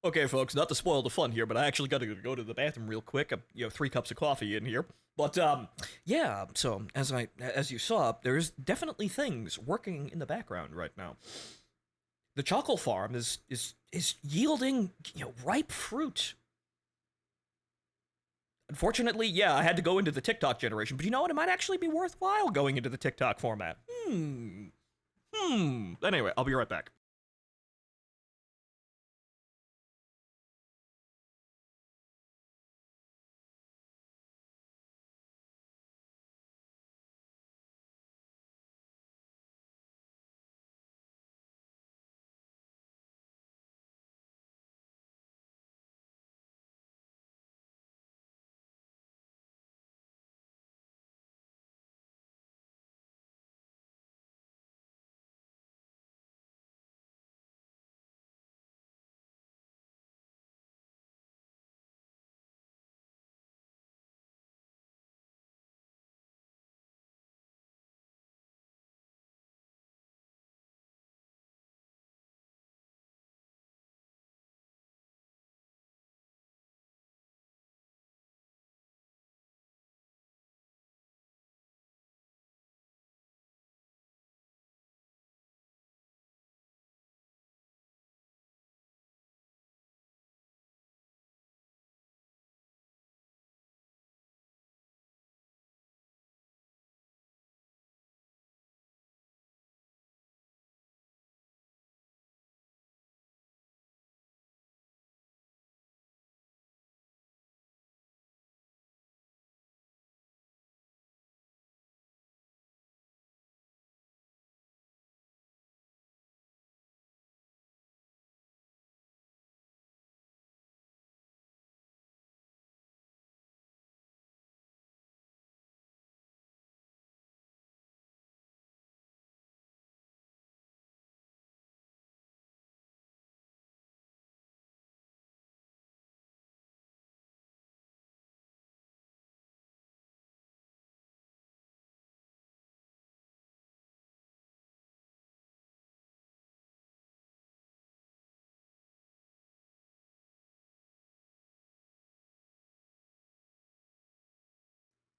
Okay, folks, not to spoil the fun here, but I actually got to go to the bathroom real quick. 3 cups of coffee in here. But yeah. So as you saw, there's definitely things working in the background right now. The chocolate farm is yielding ripe fruit. Unfortunately, yeah, I had to go into the TikTok generation, but you know what? It might actually be worthwhile going into the TikTok format. Anyway, I'll be right back.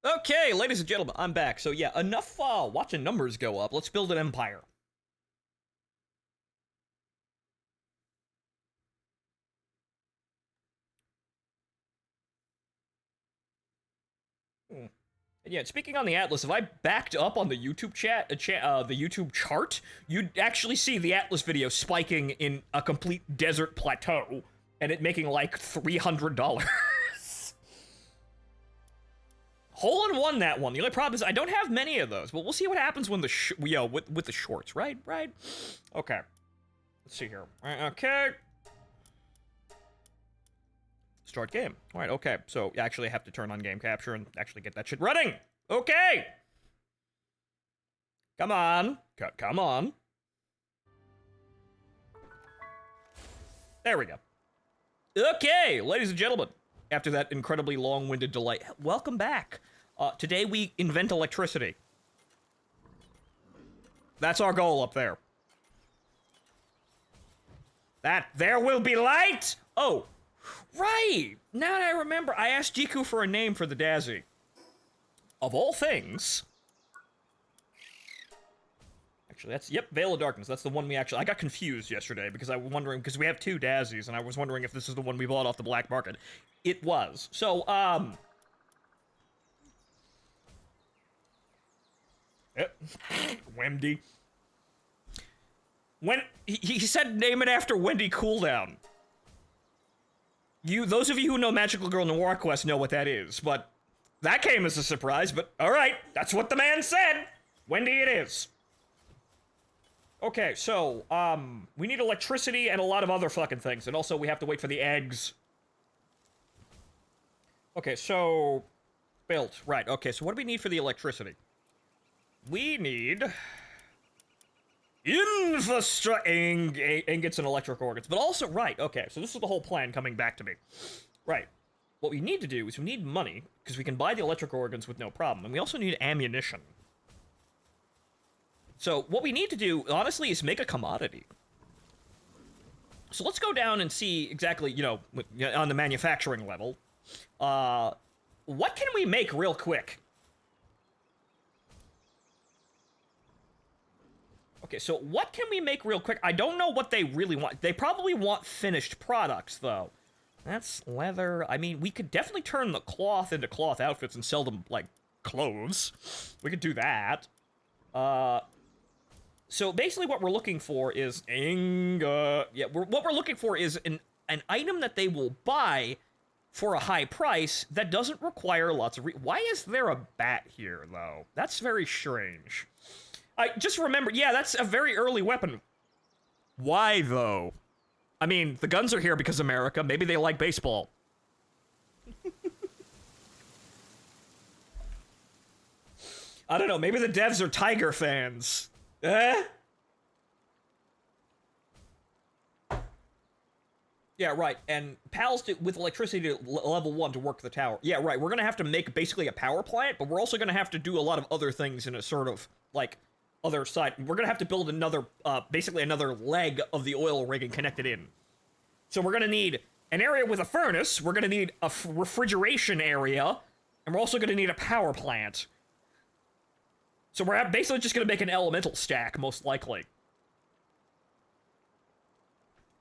Okay, ladies and gentlemen, I'm back. So yeah, enough watching numbers go up. Let's build an empire. Hmm. And yeah, speaking on the Atlas, if I backed up on the YouTube the YouTube chart, you'd actually see the Atlas video spiking in a complete desert plateau, and it making like $300. Hole in one, that one. The only problem is I don't have many of those, but we'll see what happens when with the shorts, right? Right. Okay. Let's see here. Okay. Start game. All right, okay. So actually I have to turn on game capture and actually get that shit running. Okay. Come on. Come on. There we go. Okay, ladies and gentlemen. After that incredibly long-winded delay, welcome back. Today we invent electricity. That's our goal up there. There will be light! Oh, right! Now that I remember, I asked Jiku for a name for the Dazzy. Of all things... Actually, Veil of Darkness. That's the one I got confused yesterday because I was wondering, because we have 2 Dazzies, and I was wondering if this is the one we bought off the black market. It was. So, Wendy. He said name it after Wendy Cooldown. Those of you who know Magical Girl Noir Quest know what that is, but that came as a surprise, but alright, that's what the man said! Wendy it is. Okay, so, we need electricity and a lot of other fucking things, and also we have to wait for the eggs. Okay, so... Built. Right, okay, so what do we need for the electricity? We need... ingots and electric organs. But also, right, okay, so this is the whole plan coming back to me. Right. What we need to do is we need money, because we can buy the electric organs with no problem, and we also need ammunition. So, what we need to do, honestly, is make a commodity. So let's go down and see exactly, you know, on the manufacturing level. What can we make real quick? Okay, so what can we make real quick? I don't know what they really want. They probably want finished products, though. That's leather. I mean, we could definitely turn the cloth into cloth outfits and sell them, like, clothes. We could do that. So basically what we're looking for is what we're looking for is an item that they will buy for a high price that doesn't require lots of why is there a bat here, though? That's very strange. I just remember, yeah, that's a very early weapon. Why, though? I mean, the guns are here because America. Maybe they like baseball. I don't know, maybe the devs are Tiger fans. Eh? Yeah, right, and PALs with electricity to level 1 to work the tower. Yeah, right, we're gonna have to make basically a power plant, but we're also gonna have to do a lot of other things in a sort of, like, other side. We're gonna have to build another, basically another leg of the oil rig and connect it in. So we're gonna need an area with a furnace, we're gonna need a refrigeration area, and we're also gonna need a power plant. So we're basically just gonna make an elemental stack, most likely.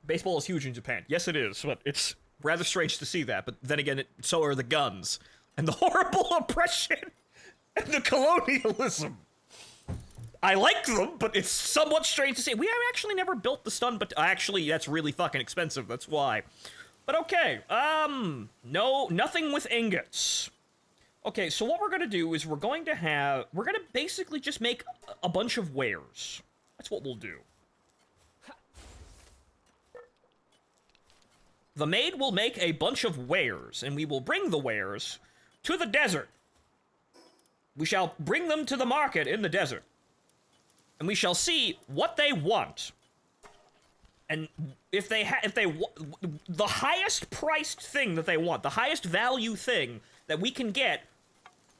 Baseball is huge in Japan. Yes, it is, but it's rather strange to see that. But then again, so are the guns. And the horrible oppression and the colonialism. I like them, but it's somewhat strange to see. We have actually never built the stun, but actually, that's really fucking expensive, that's why. But okay, no, nothing with ingots. Okay, so what we're gonna do is we're gonna basically just make a bunch of wares. That's what we'll do. The maid will make a bunch of wares, and we will bring the wares to the desert. We shall bring them to the market in the desert. And we shall see what they want. And if the highest priced thing that they want, the highest value thing that we can get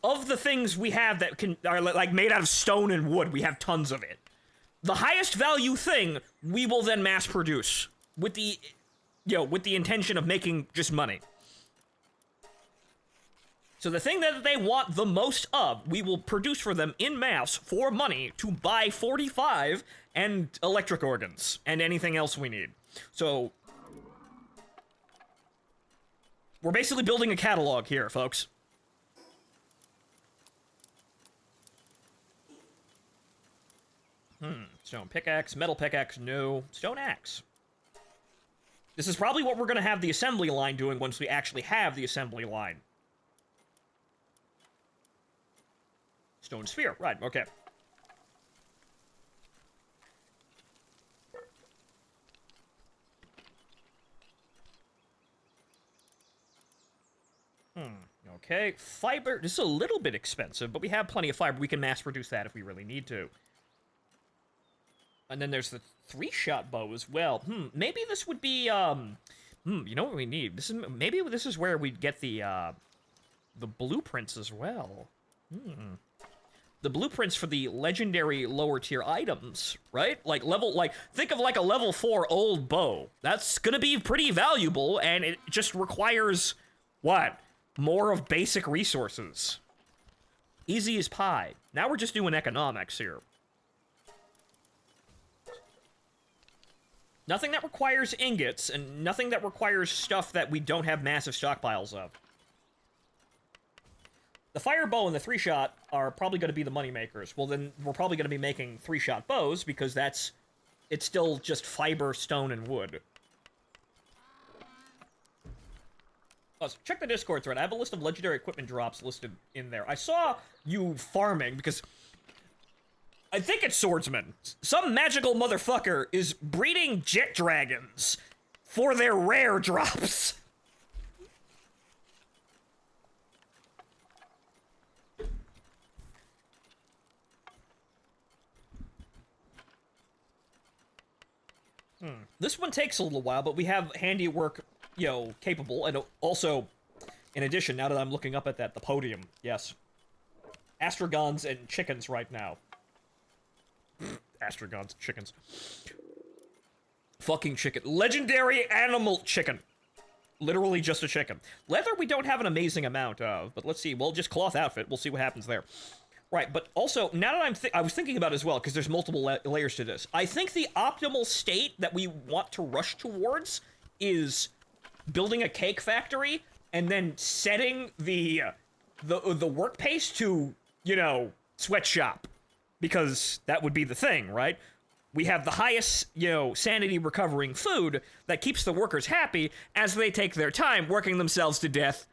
of the things we have that are like made out of stone and wood, we have tons of it. The highest value thing we will then mass produce with the intention of making just money. So the thing that they want the most of, we will produce for them in mass for money to buy 45 and electric organs and anything else we need. So we're basically building a catalog here, folks. Stone pickaxe, metal pickaxe, no. Stone axe. This is probably what we're going to have the assembly line doing once we actually have the assembly line. Stone sphere, right, okay. Okay, fiber, this is a little bit expensive, but we have plenty of fiber. We can mass produce that if we really need to. And then there's the 3-shot bow as well. Maybe this would be, you know what we need? Maybe this is where we'd get the blueprints as well. The blueprints for the legendary lower tier items, right? Think of like a level 4 old bow. That's gonna be pretty valuable, and it just requires, what? More of basic resources. Easy as pie. Now we're just doing economics here. Nothing that requires ingots, and nothing that requires stuff that we don't have massive stockpiles of. The fire bow and the 3-shot are probably going to be the money makers. Well, then we're probably going to be making 3-shot bows, because it's still just fiber, stone, and wood. Oh, so check the Discord thread. I have a list of legendary equipment drops listed in there. I saw you farming, because I think it's swordsman. Some magical motherfucker is breeding jet dragons for their rare drops. This one takes a little while, but we have handiwork, capable, and also, in addition, now that I'm looking up at that, the podium, yes. Astragons and chickens right now. Astragons, chickens. Fucking chicken. Legendary animal chicken. Literally just a chicken. Leather we don't have an amazing amount of, but let's see. Well, just cloth outfit. We'll see what happens there. Right, but also, now that I was thinking about it as well, because there's multiple layers to this. I think the optimal state that we want to rush towards is building a cake factory and then setting the work pace to, you know, sweatshop. Because that would be the thing, right? We have the highest, you know, sanity recovering food that keeps the workers happy as they take their time working themselves to death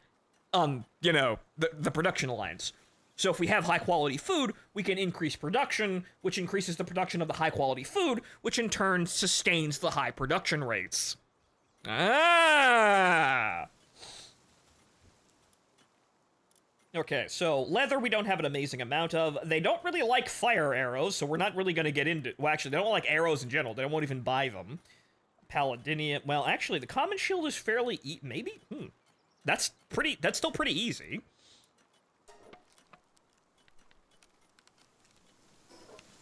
on, you know, the production lines. So if we have high quality food, we can increase production, which increases the production of the high quality food, which in turn sustains the high production rates. Ah! Okay, so leather we don't have an amazing amount of. They don't really like fire arrows, so we're not really going to get into... Well, actually, they don't like arrows in general. They won't even buy them. Paladinian... Well, actually, the common shield is fairly... Maybe? That's still pretty easy.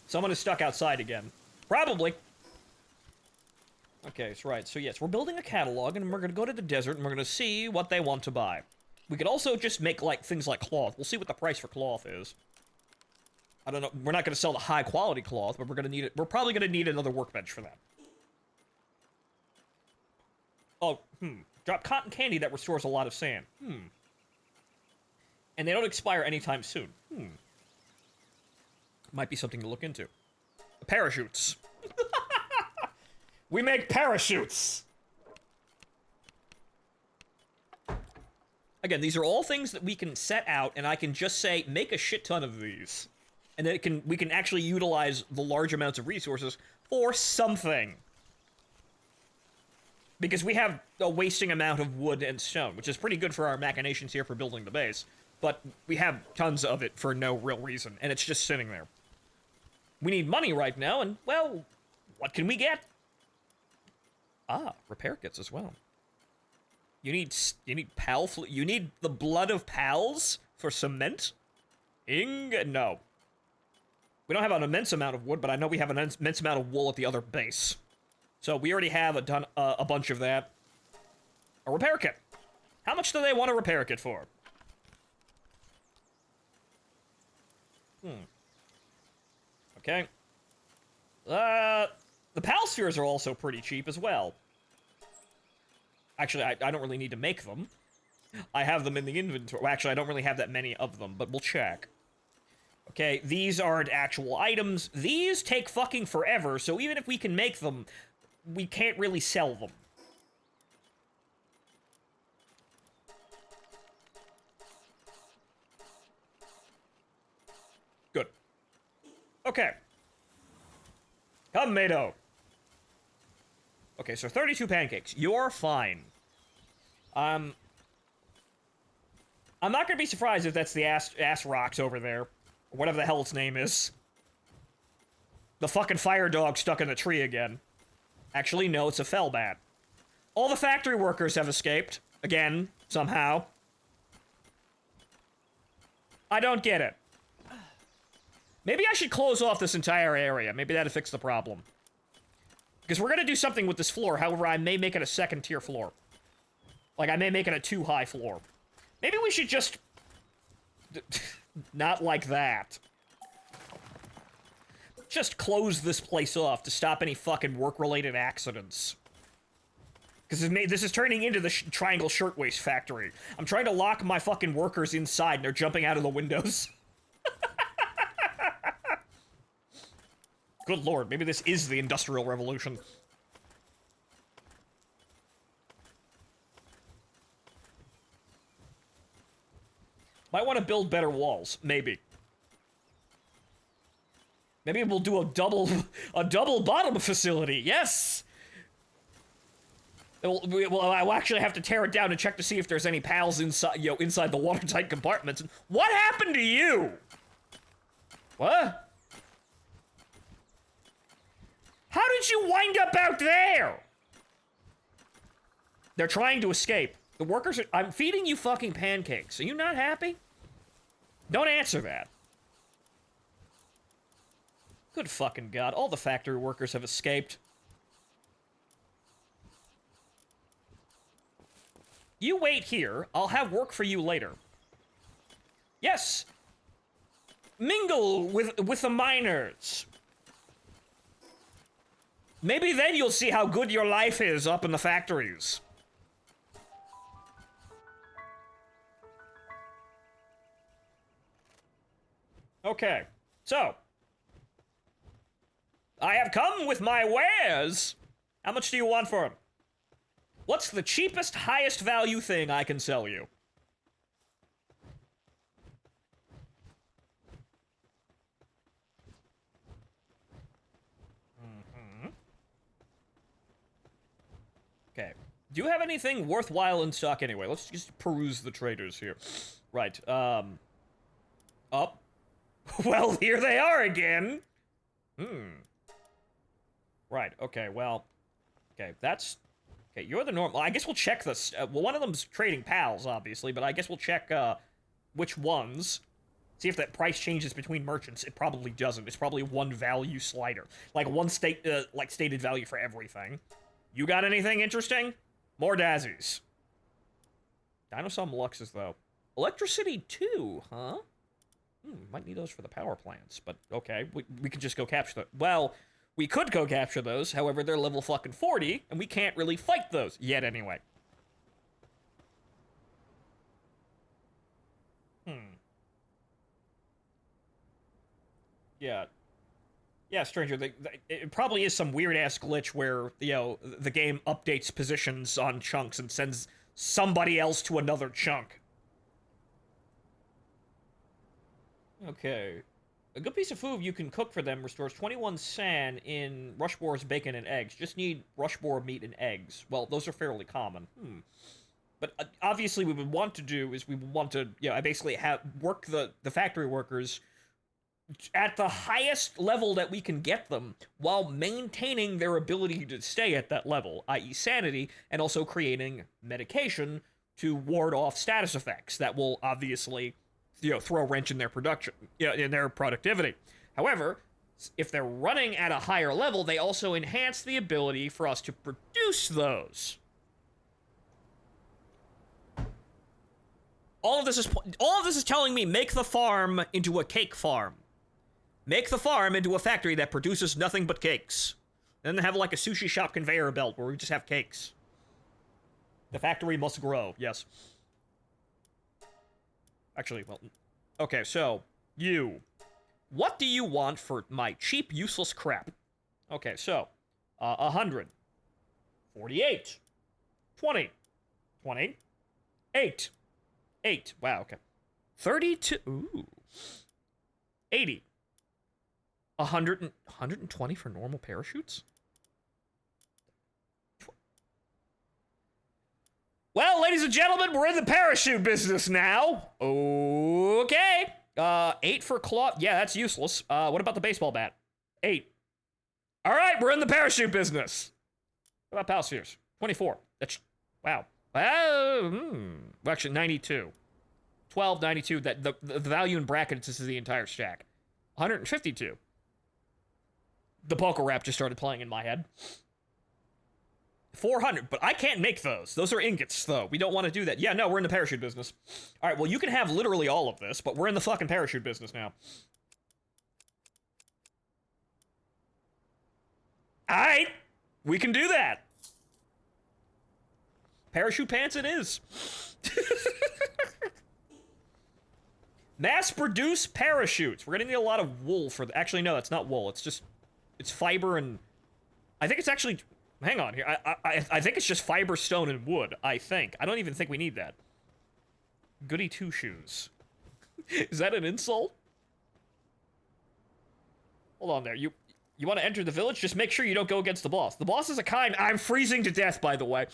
Someone is stuck outside again. Probably. Okay, that's right. So yes, we're building a catalog, and we're going to go to the desert, and we're going to see what they want to buy. We could also just make, like, things like cloth. We'll see what the price for cloth is. I don't know. We're not going to sell the high-quality cloth, but we're going to need it. We're probably going to need another workbench for that. Oh, Drop cotton candy that restores a lot of sand. And they don't expire anytime soon. Might be something to look into. Parachutes. We make parachutes! Again, these are all things that we can set out, and I can just say, make a shit ton of these. And then we can actually utilize the large amounts of resources for something. Because we have a wasting amount of wood and stone, which is pretty good for our machinations here for building the base. But we have tons of it for no real reason, and it's just sitting there. We need money right now, and, well, what can we get? Ah, repair kits as well. You need you need the blood of pals for cement? No. We don't have an immense amount of wood, but I know we have an immense amount of wool at the other base. So we already have a bunch of that. A repair kit. How much do they want a repair kit for? Okay. The pal spheres are also pretty cheap as well. Actually, I don't really need to make them. I have them in the inventory. Well, actually, I don't really have that many of them, but we'll check. Okay, these aren't actual items. These take fucking forever, so even if we can make them, we can't really sell them. Good. Okay. Come, Mado. Okay, so 32 pancakes. You're fine. I'm not gonna be surprised if that's the ass rocks over there. Or whatever the hell its name is. The fucking fire dog stuck in the tree again. Actually, no, it's a fell bat. All the factory workers have escaped. Again, somehow. I don't get it. Maybe I should close off this entire area. Maybe that'll fix the problem. Because we're gonna do something with this floor, however, I may make it a second-tier floor. Like, I may make it a too-high floor. Maybe we should just... not like that. Just close this place off to stop any fucking work-related accidents. Because this is turning into the Triangle Shirtwaist Factory. I'm trying to lock my fucking workers inside, and they're jumping out of the windows. Good lord, maybe this is the Industrial Revolution. Might want to build better walls, maybe. Maybe we'll do a double bottom facility, yes! I'll actually have to tear it down and check to see if there's any pals inside, inside the watertight compartments. What happened to you? What? How did you wind up out there? They're trying to escape. The workers are... I'm feeding you fucking pancakes. Are you not happy? Don't answer that. Good fucking god. All the factory workers have escaped. you wait here. I'll have work for you later. Yes. Mingle with the miners. Maybe then you'll see how good your life is up in the factories. Okay, so. I have come with my wares. How much do you want for them? What's the cheapest, highest value thing I can sell you? Okay. Do you have anything worthwhile in stock anyway? Let's just peruse the traders here. Right, Up. Well, here they are again. Right, okay, well. Okay, that's... Okay, you're the normal... I guess we'll check this. Well, one of them's trading pals, obviously, but I guess we'll check, which ones. See if that price changes between merchants. It probably doesn't. It's probably one value slider. Like, one stated value for everything. You got anything interesting? More daisies. Dinosaur Luxes, though. Electricity 2, huh? Might need those for the power plants, but okay. We could just go capture them. Well, we could go capture those, however, they're level fucking 40, and we can't really fight those. Yet, anyway. Yeah. Yeah, Stranger, it probably is some weird-ass glitch where, you know, the game updates positions on chunks and sends somebody else to another chunk. Okay. A good piece of food you can cook for them restores 21 san in rush boar's bacon and eggs. Just need rush boar meat and eggs. Well, those are fairly common. But obviously what we would want to do is we would want to, you know, basically work the factory workers at the highest level that we can get them while maintaining their ability to stay at that level, i.e. sanity, and also creating medication to ward off status effects that will obviously, you know, throw a wrench in their production, you know, in their productivity. However, if they're running at a higher level, they also enhance the ability for us to produce those. All of this is telling me make the farm into a cake farm. Make the farm into a factory that produces nothing but cakes. And then have like a sushi shop conveyor belt where we just have cakes. The factory must grow, yes. Actually, well, okay, so, you. What do you want for my cheap, useless crap? Okay, so, 100. 48. 20. 20. 8. 8. Wow, okay. 32. Ooh. 80. 120 for normal parachutes? Well, ladies and gentlemen, we're in the parachute business now. Okay. 8 for cloth. Yeah, that's useless. What about the baseball bat? 8. All right, we're in the parachute business. What about Palspheres? 24. That's, wow. Well, actually, 92. 12, 92. That the value in brackets is the entire stack. 152. The poker rap just started playing in my head. 400, but I can't make those. Those are ingots, though. We don't want to do that. Yeah, no, we're in the parachute business. All right, well, you can have literally all of this, but we're in the fucking parachute business now. All right, we can do that. Parachute pants it is. Mass-produce parachutes. We're gonna need a lot of wool for the... Actually, no, that's not wool. It's just... It's fiber and... I think it's actually... Hang on here. I think it's just fiber, stone, and wood. I think. I don't even think we need that. Goody two-shoes. Is that an insult? Hold on there. You want to enter the village? Just make sure you don't go against the boss. The boss is a kind... I'm freezing to death, by the way.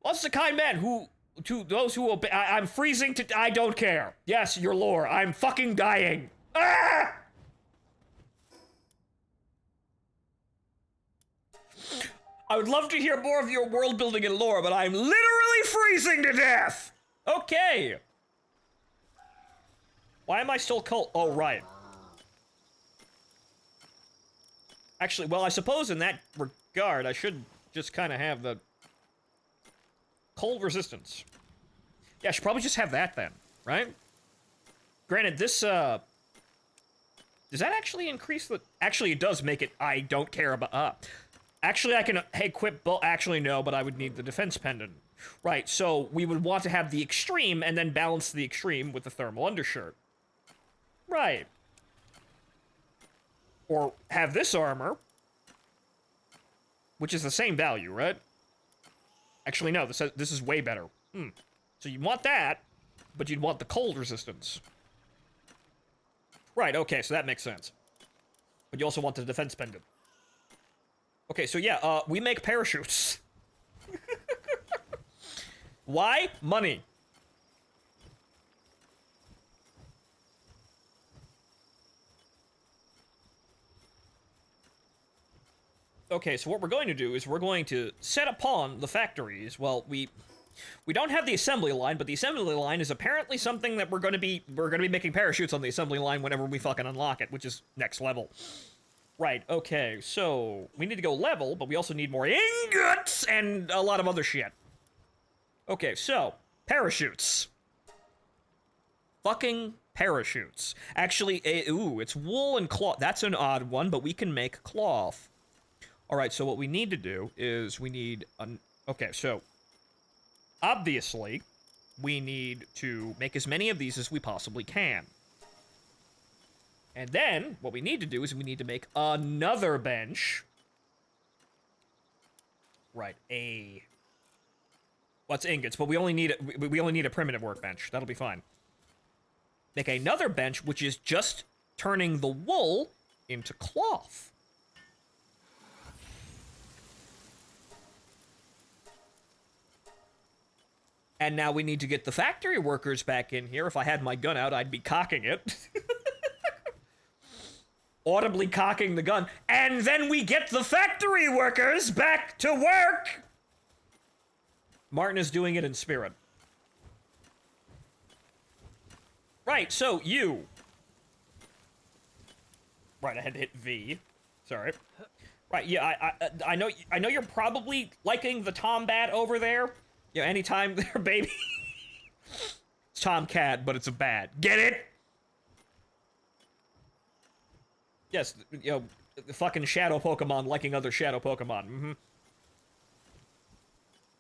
Boss is a kind man who... To those who obey... I'm freezing to... I don't care. Yes, your lore. I'm fucking dying. Ah! I would love to hear more of your world building and lore, but I'm literally freezing to death! Okay. Why am I still cold? Oh, right. Actually, well, I suppose in that regard, I should just kind of have the... Cold resistance. Yeah, I should probably just have that then, right? Granted, this, does that actually increase the... Actually, it does make it... I don't care about... Actually, I can equip... Actually, no, but I would need the defense pendant. Right, so we would want to have the extreme and then balance the extreme with the thermal undershirt. Right. Or have this armor, which is the same value, right? Actually, no, this is way better. So you want that, but you'd want the cold resistance. Right, okay, so that makes sense. But you also want the defense pendant. Okay, so yeah, we make parachutes. Why? Money. Okay, so what we're going to do is we're going to set upon the factories. Well, we don't have the assembly line, but the assembly line is apparently something that we're going to be making parachutes on the assembly line whenever we fucking unlock it, which is next level. Right, okay, so we need to go level, but we also need more ingots and a lot of other shit. Okay, so parachutes. Fucking parachutes. Actually, ooh, it's wool and cloth. That's an odd one, but we can make cloth. All right, so what we need to do is we need okay, so obviously we need to make as many of these as we possibly can. And then what we need to do is we need to make another bench. Right, what's ingots? But we only need a primitive workbench. That'll be fine. Make another bench, which is just turning the wool into cloth. And now we need to get the factory workers back in here. If I had my gun out, I'd be cocking it. Audibly cocking the gun. And then we get the factory workers back to work! Martin is doing it in spirit. Right, so you. Right, I had to hit V. Sorry. Right, yeah, I know you're probably liking the Tombat over there. Yeah, anytime there, baby. It's Tomcat, but it's a bat. Get it? Yes, you know, the fucking shadow Pokemon liking other shadow Pokemon.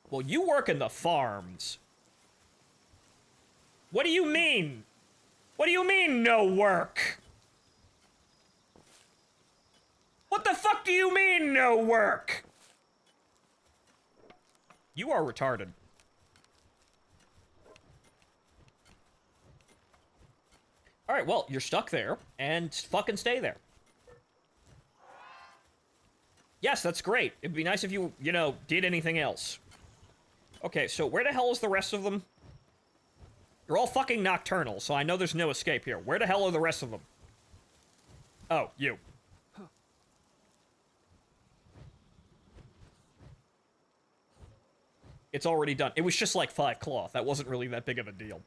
Well, you work in the farms. What do you mean? What do you mean, no work? What the fuck do you mean, no work? You are retarded. Alright, well, you're stuck there, and fucking stay there. Yes, that's great. It'd be nice if you, you know, did anything else. Okay, so where the hell is the rest of them? You're all fucking nocturnal, so I know there's no escape here. Where the hell are the rest of them? Oh, you. It's already done. It was just like 5 cloth. That wasn't really that big of a deal.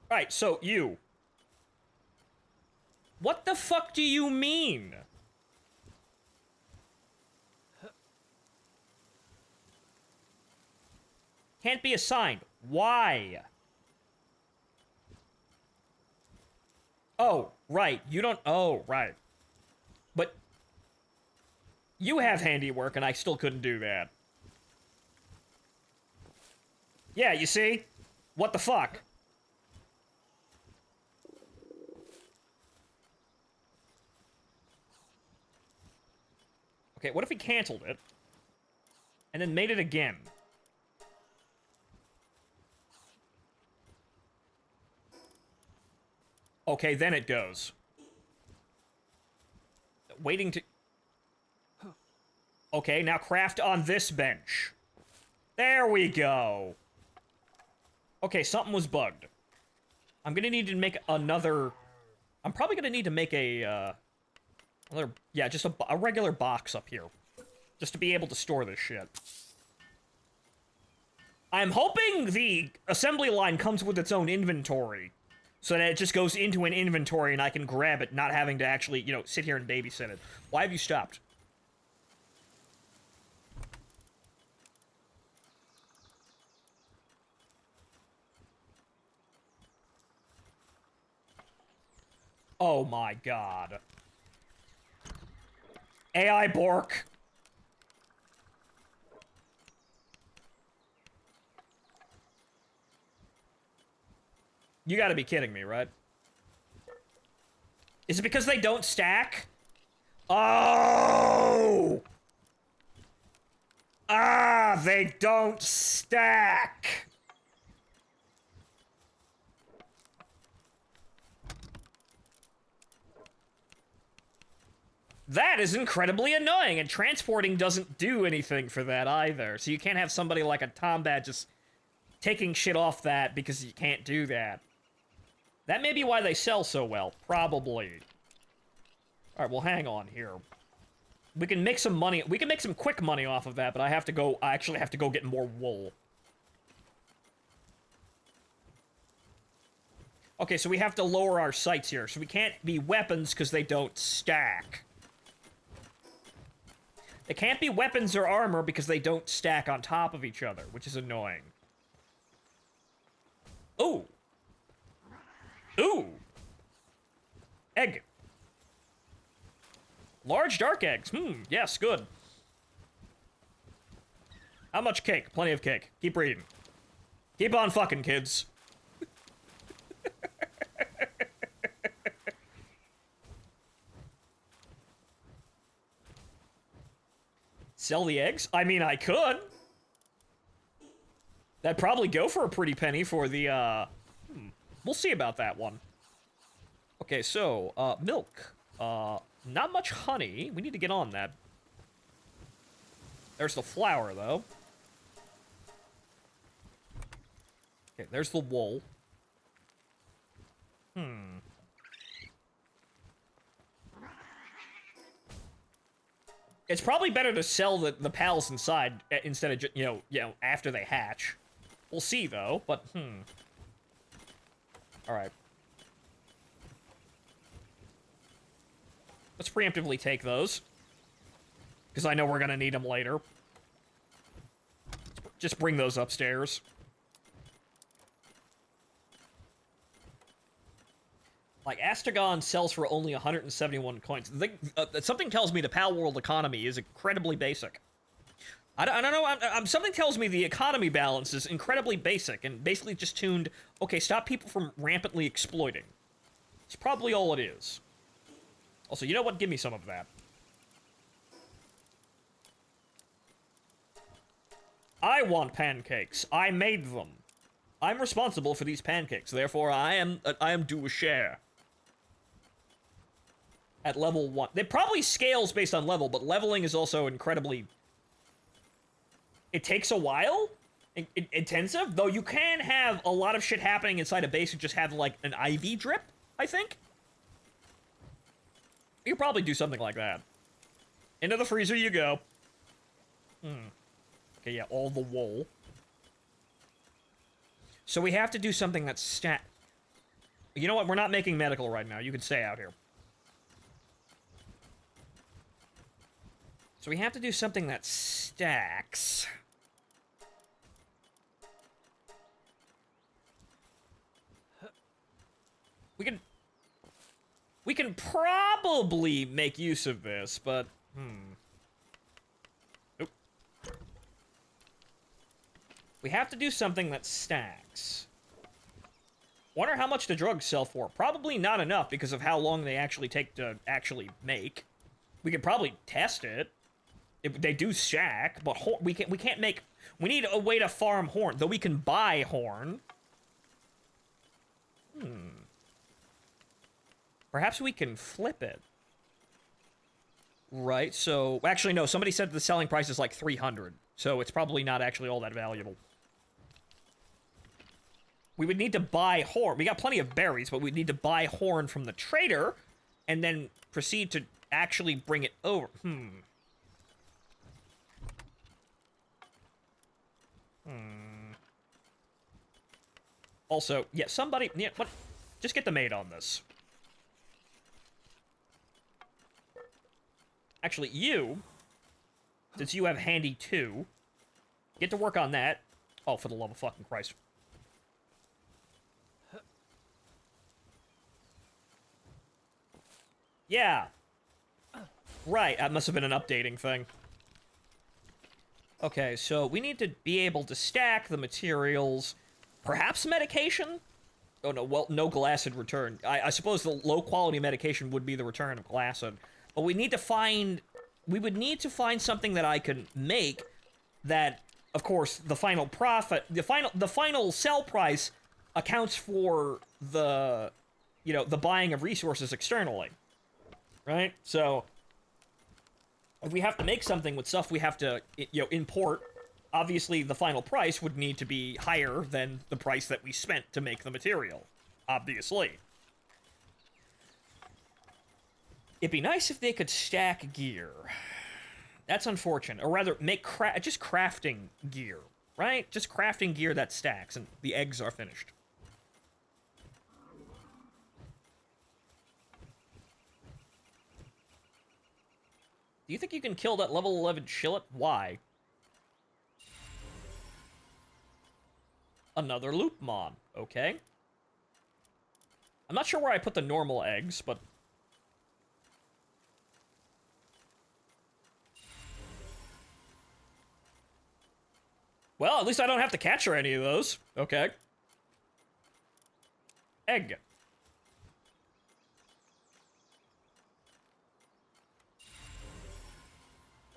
Alright, so you. What the fuck do you mean? Can't be assigned. Why? Oh, right. You don't... Oh, right. But... you have handiwork, and I still couldn't do that. Yeah, you see? What the fuck? Okay, what if we canceled it? And then made it again? Okay, then it goes. Waiting to... Okay, now craft on this bench. There we go. Okay, something was bugged. I'm gonna need to make another... I'm probably gonna need to make a, another... Yeah, just a regular box up here. Just to be able to store this shit. I'm hoping the assembly line comes with its own inventory. so that it just goes into an inventory and I can grab it, not having to actually, you know, sit here and babysit it. Why have you stopped? Oh my god. AI Bork. You gotta be kidding me, right? Is it because they don't stack? Oh! Ah, they don't stack! That is incredibly annoying, and transporting doesn't do anything for that either. So you can't have somebody like a Tombat just taking shit off that because you can't do that. That may be why they sell so well, probably. Alright, well hang on here. We can make some money, we can make some quick money off of that, but I actually have to go get more wool. Okay, so we have to lower our sights here, so we can't be weapons because they don't stack. They can't be weapons or armor because they don't stack on top of each other, which is annoying. Ooh. Ooh. Egg. Large dark eggs. Yes, good. How much cake? Plenty of cake. Keep reading. Keep on fucking, kids. Sell the eggs? I mean, I could. That'd probably go for a pretty penny for the, We'll see about that one. Okay, so, milk. Not much honey. We need to get on that. There's the flour, though. Okay, there's the wool. It's probably better to sell the pals inside instead of, you know, after they hatch. We'll see, though, but, Alright. Let's preemptively take those. Because I know we're gonna need them later. Just bring those upstairs. Like, Astragon sells for only 171 coins. Something tells me the Palworld economy is incredibly basic. I don't know, something tells me the economy balance is incredibly basic, and basically just tuned, okay, stop people from rampantly exploiting. It's probably all it is. Also, you know what? Give me some of that. I want pancakes. I made them. I'm responsible for these pancakes, therefore I am due a share. At level 1. It probably scales based on level, but leveling is also incredibly... It takes a while? Intensive? Though you can have a lot of shit happening inside a base and just have, like, an IV drip, I think? You could probably do something like that. Into the freezer you go. Okay, yeah, all the wool. So we have to do something that's You know what? We're not making medical right now. You can stay out here. So we have to do something that stacks. We can probably make use of this, but Nope. We have to do something that stacks. Wonder how much the drugs sell for. Probably not enough because of how long they actually take to actually make. We could probably test it. If they do stack, but we can't make... We need a way to farm horn, though we can buy horn. Perhaps we can flip it. Right, so... Actually, no, somebody said the selling price is like 300, so it's probably not actually all that valuable. We would need to buy horn. We got plenty of berries, but we need to buy horn from the trader, and then proceed to actually bring it over. Also, yeah, somebody... Yeah, what? Just get the maid on this. Actually, you, since you have handy 2, get to work on that. Oh, for the love of fucking Christ. Yeah. Right, that must have been an updating thing. Okay, so we need to be able to stack the materials. Perhaps medication? Oh, no, well, no Glassed return. I suppose the low-quality medication would be the return of Glassed. But we need to find... We would need to find something that I can make that, of course, the final profit... The final sell price accounts for the... You know, the buying of resources externally. Right? So... If we have to make something with stuff we have to, you know, import, obviously the final price would need to be higher than the price that we spent to make the material. Obviously. It'd be nice if they could stack gear. That's unfortunate. Or rather, make just crafting gear, right? Just crafting gear that stacks, and the eggs are finished. Do you think you can kill that level 11 Shillet? Why? Another Loopmon. Okay. I'm not sure where I put the normal eggs, but... Well, at least I don't have to capture any of those. Okay. Egg.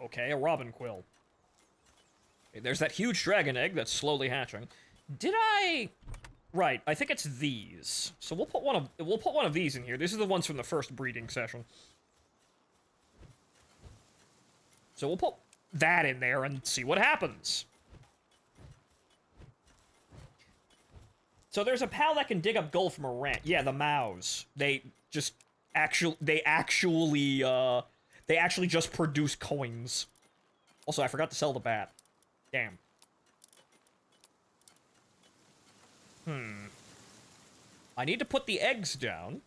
Okay, a robin quill. Okay, there's that huge dragon egg that's slowly hatching. Did I... Right, I think it's these. So we'll put one of these in here. These are the ones from the first breeding session. So we'll put that in there and see what happens. So there's a pal that can dig up gold from a rant. Yeah, the Mows. They actually just produce coins. Also, I forgot to sell the bat. Damn. I need to put the eggs down.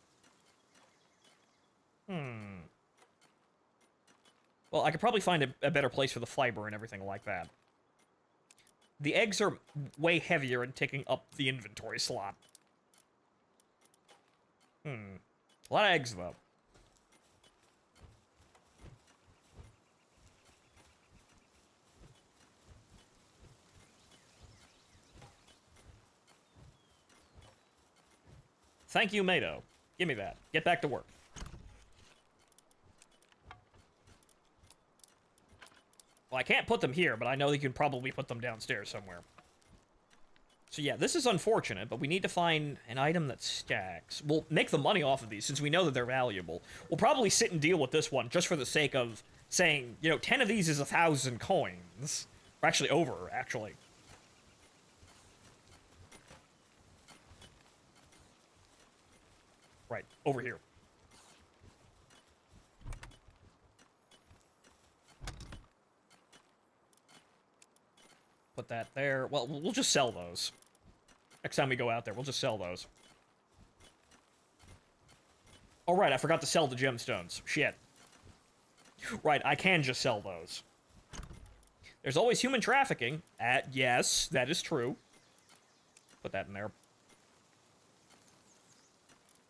Well, I could probably find a better place for the fiber and everything like that. The eggs are way heavier and taking up the inventory slot. A lot of eggs, though. Thank you, Mado. Give me that. Get back to work. Well, I can't put them here, but I know you can probably put them downstairs somewhere. So yeah, this is unfortunate, but we need to find an item that stacks. We'll make the money off of these, since we know that they're valuable. We'll probably sit and deal with this one, just for the sake of saying, you know, 10 of these is 1,000 coins. Or actually over, actually. Right, over here. Put that there. Well, we'll just sell those. Next time we go out there, we'll just sell those. Oh, right, I forgot to sell the gemstones. Shit. Right, I can just sell those. There's always human trafficking. Yes, that is true. Put that in there.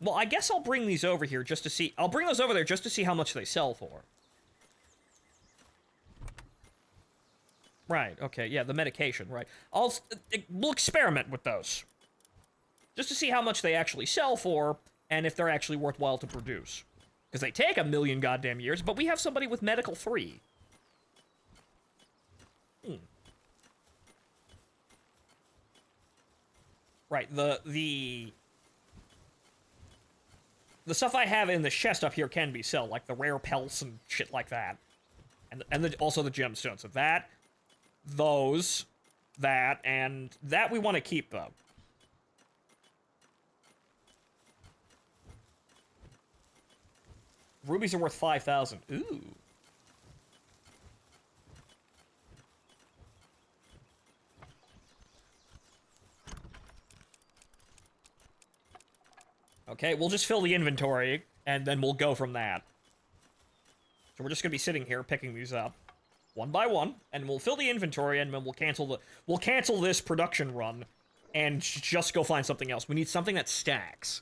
Well, I guess I'll bring these over here just to see... I'll bring those over there just to see how much they sell for. Right, okay, yeah, the medication, right. We'll experiment with those. Just to see how much they actually sell for, and if they're actually worthwhile to produce. Because they take 1,000,000 goddamn years, but we have somebody with medical 3. Right, the stuff I have in the chest up here can be sold, like the rare pelts and shit like that. And also the gemstones. So that, those, that, and that we want to keep, though. Rubies are worth 5,000. Ooh. Okay, we'll just fill the inventory, and then we'll go from that. So we're just gonna be sitting here picking these up, one by one, and we'll fill the inventory, and then we'll cancel this production run, and just go find something else. We need something that stacks.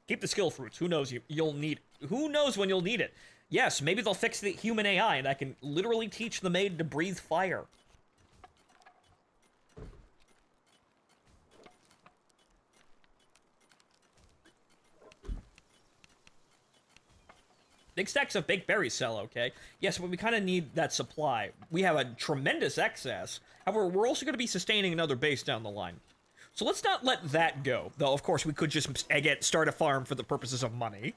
Keep the skill fruits. Who knows you'll need? Who knows when you'll need it? Yes, maybe they'll fix the human AI, and I can literally teach the maid to breathe fire. Big stacks of baked berries sell, okay? Yes, but we kind of need that supply. We have a tremendous excess. However, we're also going to be sustaining another base down the line. So let's not let that go. Though, of course, we could just, again, start a farm for the purposes of money.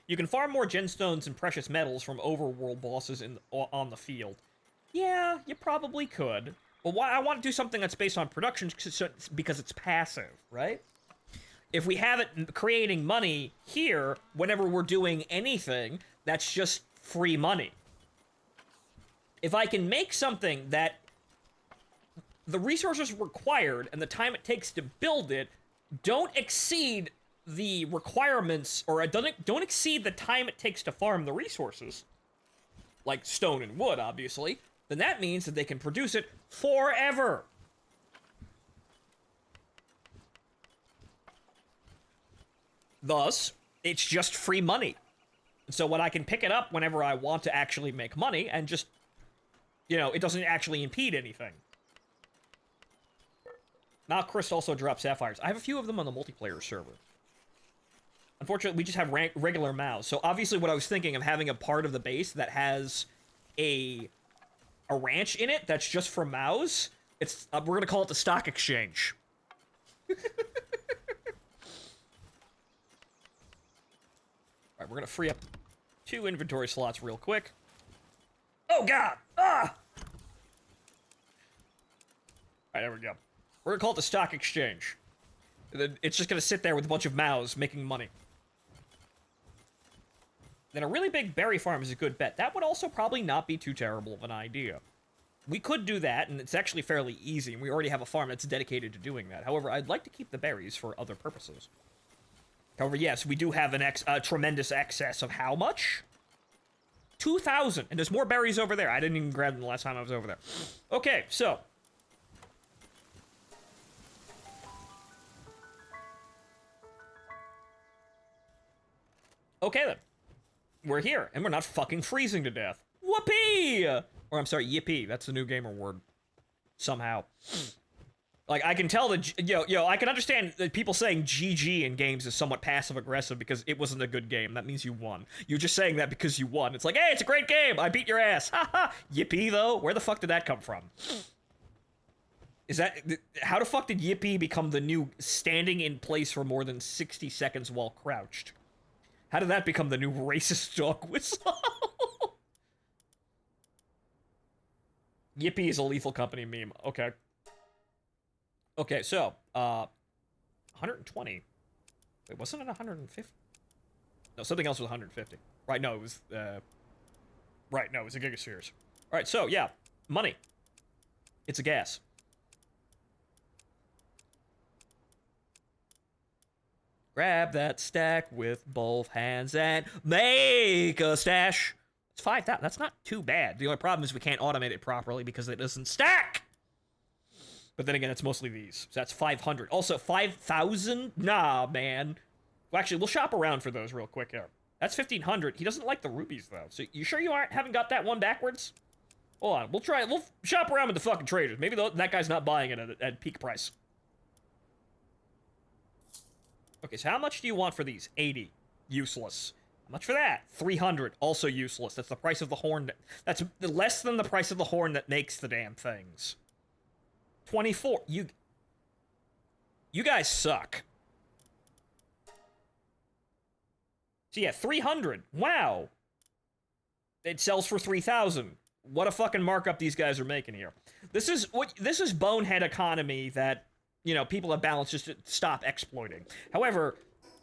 You can farm more gemstones and precious metals from overworld bosses on the field. Yeah, you probably could. But why I want to do something that's based on production because it's passive, right? If we have it creating money here, whenever we're doing anything, that's just free money. If I can make something that the resources required and the time it takes to build it don't exceed the requirements, or don't exceed the time it takes to farm the resources, like stone and wood, obviously, then that means that they can produce it forever. Thus, it's just free money. So when I can pick it up whenever I want to actually make money, and just, you know, it doesn't actually impede anything. Now, Chris also drops sapphires. I have a few of them on the multiplayer server. Unfortunately, we just have regular mouse. So obviously what I was thinking of having a part of the base that has a ranch in it that's just for mouse, it's we're going to call it the stock exchange. Alright, we're gonna free up 2 inventory slots real quick. Oh god! Ah! Alright, there we go. We're gonna call it the stock exchange. And then it's just gonna sit there with a bunch of mouths making money. Then a really big berry farm is a good bet. That would also probably not be too terrible of an idea. We could do that, and it's actually fairly easy, and we already have a farm that's dedicated to doing that. However, I'd like to keep the berries for other purposes. However, yes, we do have a tremendous excess of how much? 2,000. And there's more berries over there. I didn't even grab them the last time I was over there. Okay, so. Okay, then. We're here, and we're not fucking freezing to death. Whoopee! Or, I'm sorry, yippee. That's the new gamer word. Somehow. Like, I can tell that, I can understand that people saying GG in games is somewhat passive-aggressive because it wasn't a good game. That means you won. You're just saying that because you won. It's like, hey, it's a great game! I beat your ass! Ha ha! Yippee, though? Where the fuck did that come from? Is that... How the fuck did yippee become the new standing in place for more than 60 seconds while crouched? How did that become the new racist dog whistle? Yippee is a Lethal Company meme. Okay. Okay, so, 120. Wait, wasn't it 150? No, something else was 150. Right, no, it was, right, no, it was a Gigaspheres. Alright, so, yeah, money. It's a gas. Grab that stack with both hands and make a stash. It's 5,000. That's not too bad. The only problem is we can't automate it properly because it doesn't stack. But then again, it's mostly these. So that's 500. Also, 5,000? Nah, man. Well, actually, we'll shop around for those real quick here. That's 1,500. He doesn't like the rubies, though. So you sure you haven't got that one backwards? Hold on. We'll try it. We'll shop around with the fucking traders. Maybe that guy's not buying it at peak price. Okay, so how much do you want for these? 80. Useless. How much for that? 300. Also useless. That's the price of the horn. That's less than the price of the horn that makes the damn things. 24. You guys suck. So yeah, 300. Wow. It sells for 3,000. What a fucking markup these guys are making here. This is bonehead economy that, people have balanced just to stop exploiting. However,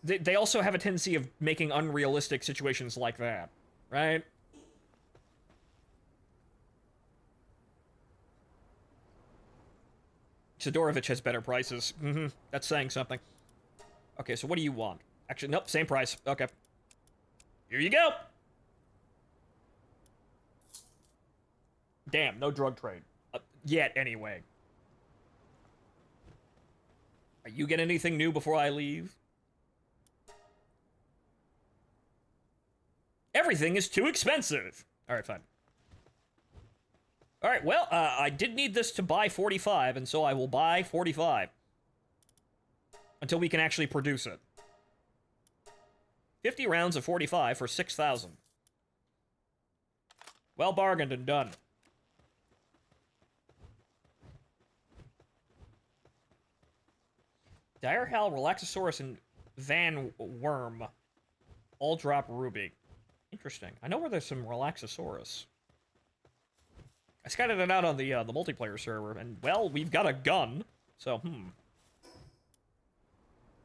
they also have a tendency of making unrealistic situations like that, right? Sidorovich has better prices. That's saying something. Okay, so what do you want? Actually, nope, same price. Okay. Here you go! Damn, no drug trade. Yet, anyway. Are you getting anything new before I leave? Everything is too expensive. Alright, fine. Alright, well, I did need this to buy 45, and so I will buy 45. Until we can actually produce it. 50 rounds of 45 for 6,000. Well bargained and done. Direhal, Relaxosaurus, and Van Worm all drop ruby. Interesting. I know where there's some Relaxosaurus. I scouted it out on the multiplayer server, and, well, we've got a gun. So,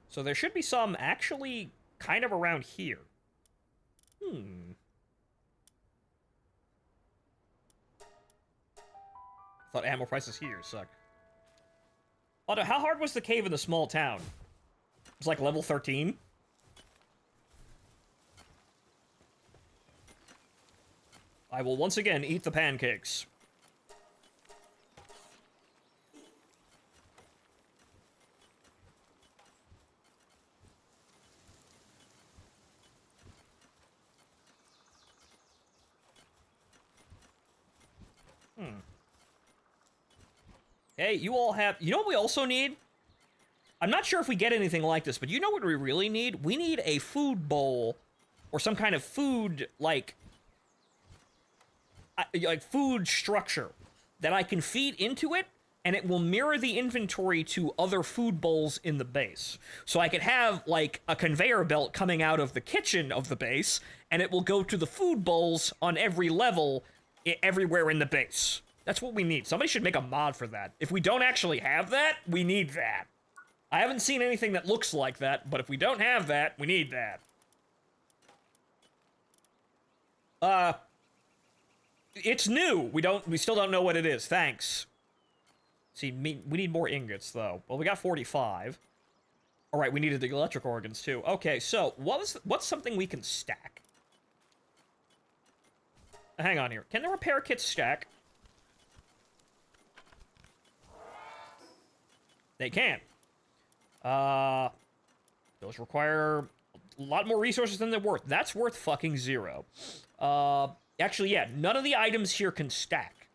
So there should be some actually kind of around here. Thought ammo prices here suck. Otto, how hard was the cave in the small town? It was like level 13? I will once again eat the pancakes. Hey, you all have... You know what we also need? I'm not sure if we get anything like this, but you know what we really need? We need a food bowl or some kind of food, like food structure that I can feed into it, and it will mirror the inventory to other food bowls in the base. So I could have, like, a conveyor belt coming out of the kitchen of the base, and it will go to the food bowls on every level, everywhere in the base. That's what we need. Somebody should make a mod for that. If we don't actually have that, we need that. I haven't seen anything that looks like that, but if we don't have that, we need that. It's new. We still don't know what it is. Thanks. See, we need more ingots, though. Well, we got 45. All right, we needed the electric organs, too. Okay, so what's something we can stack? Hang on here. Can the repair kits stack? They can. Those require a lot more resources than they're worth. That's worth fucking 0. Actually, yeah, none of the items here can stack.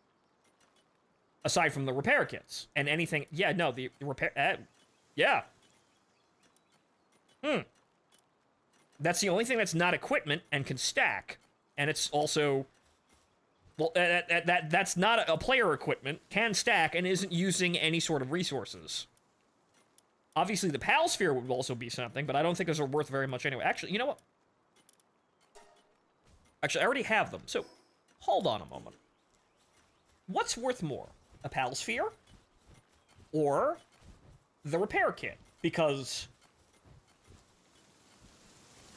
Aside from the repair kits. And anything... Yeah, no, the repair... yeah. That's the only thing that's not equipment and can stack. And it's also... Well, that's not a player equipment, can stack, and isn't using any sort of resources. Obviously, the PAL sphere would also be something, but I don't think those are worth very much anyway. Actually, you know what? Actually, I already have them, so hold on a moment. What's worth more? A PAL sphere? Or the repair kit? Because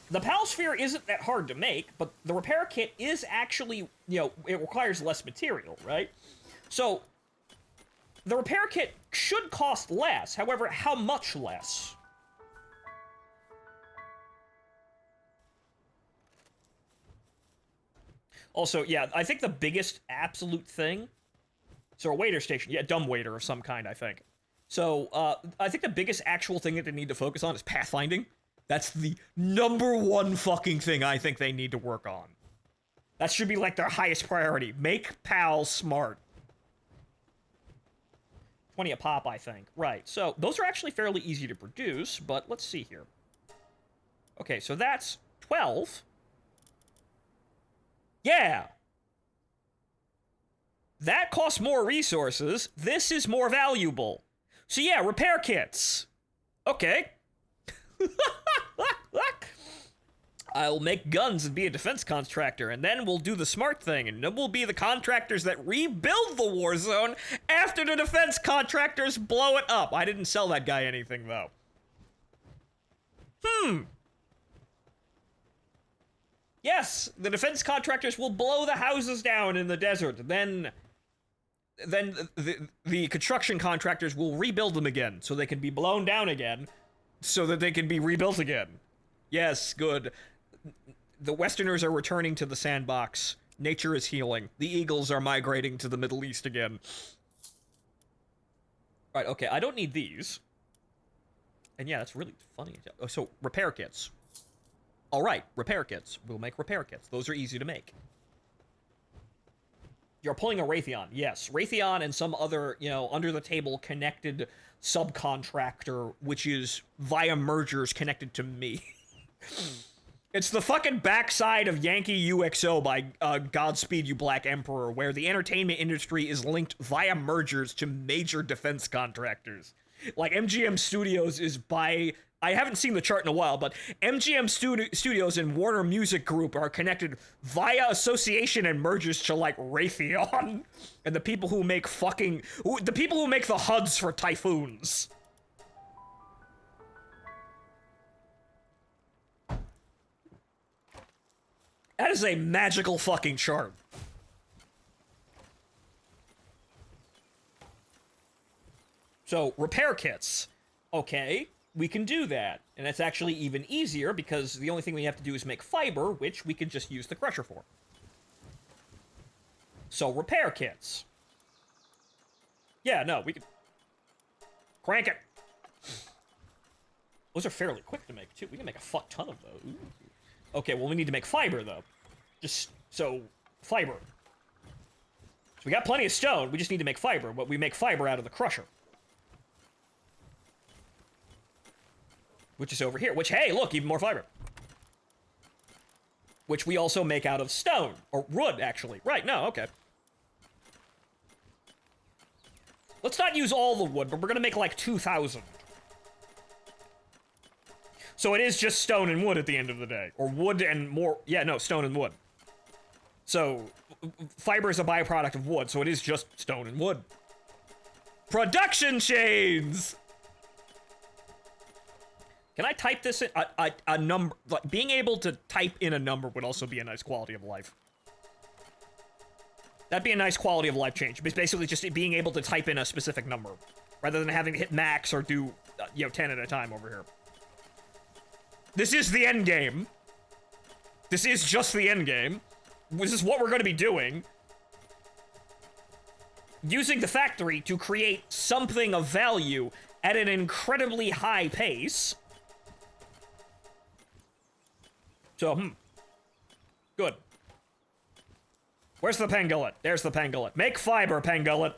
the PAL sphere isn't that hard to make, but the repair kit is actually, you know, it requires less material, right? So the repair kit should cost less. However, how much less? Also, yeah, I think the biggest absolute thing... So a waiter station. Yeah, dumb waiter of some kind, I think. So, I think the biggest actual thing that they need to focus on is pathfinding. That's the #1 fucking thing I think they need to work on. That should be, like, their highest priority. Make PAL smart. 20 a pop, I think. Right, so those are actually fairly easy to produce, but let's see here. Okay, so that's 12. Yeah! That costs more resources. This is more valuable. So yeah, repair kits. Okay. I'll make guns and be a defense contractor, and then we'll do the smart thing, and then we'll be the contractors that rebuild the war zone after the defense contractors blow it up. I didn't sell that guy anything, though. Yes, the defense contractors will blow the houses down in the desert, then then the construction contractors will rebuild them again, so they can be blown down again, so that they can be rebuilt again. Yes, good. The Westerners are returning to the sandbox. Nature is healing. The eagles are migrating to the Middle East again. Right, okay, I don't need these. And yeah, that's really funny. Oh, so, repair kits. Alright, repair kits. We'll make repair kits. Those are easy to make. You're pulling a Raytheon. Yes, Raytheon and some other, you know, under-the-table connected subcontractor, which is via mergers connected to me. It's the fucking backside of Yankee UXO by Godspeed You Black Emperor, where the entertainment industry is linked via mergers to major defense contractors. Like, MGM Studios is by... I haven't seen the chart in a while, but MGM Studios and Warner Music Group are connected via association and mergers to, like, Raytheon. And the people who make fucking... the people who make the HUDs for Typhoons. That is a magical fucking chart. So, repair kits. Okay, we can do that. And it's actually even easier because the only thing we have to do is make fiber, which we can just use the crusher for. So, repair kits. Yeah, no, we can... Crank it! Those are fairly quick to make, too. We can make a fuck ton of those. Ooh. Okay, well, we need to make fiber, though. Just, so, fiber. So we got plenty of stone, we just need to make fiber, but we make fiber out of the crusher. Which is over here, which, hey, look, even more fiber. Which we also make out of stone, or wood, actually. Right, no, okay. Let's not use all the wood, but we're gonna make like 2,000. So it is just stone and wood at the end of the day. Or wood and more... Yeah, no, stone and wood. So, fiber is a byproduct of wood, so it is just stone and wood. Production chains! Can I type this in? A number... Like, being able to type in a number would also be a nice quality of life. That'd be a nice quality of life change. It's basically just being able to type in a specific number. Rather than having to hit max or do, 10 at a time over here. This is the end game. This is just the end game. This is what we're going to be doing. Using the factory to create something of value at an incredibly high pace. So, Good. Where's the pangolin? There's the pangolin. Make fiber, pangolin.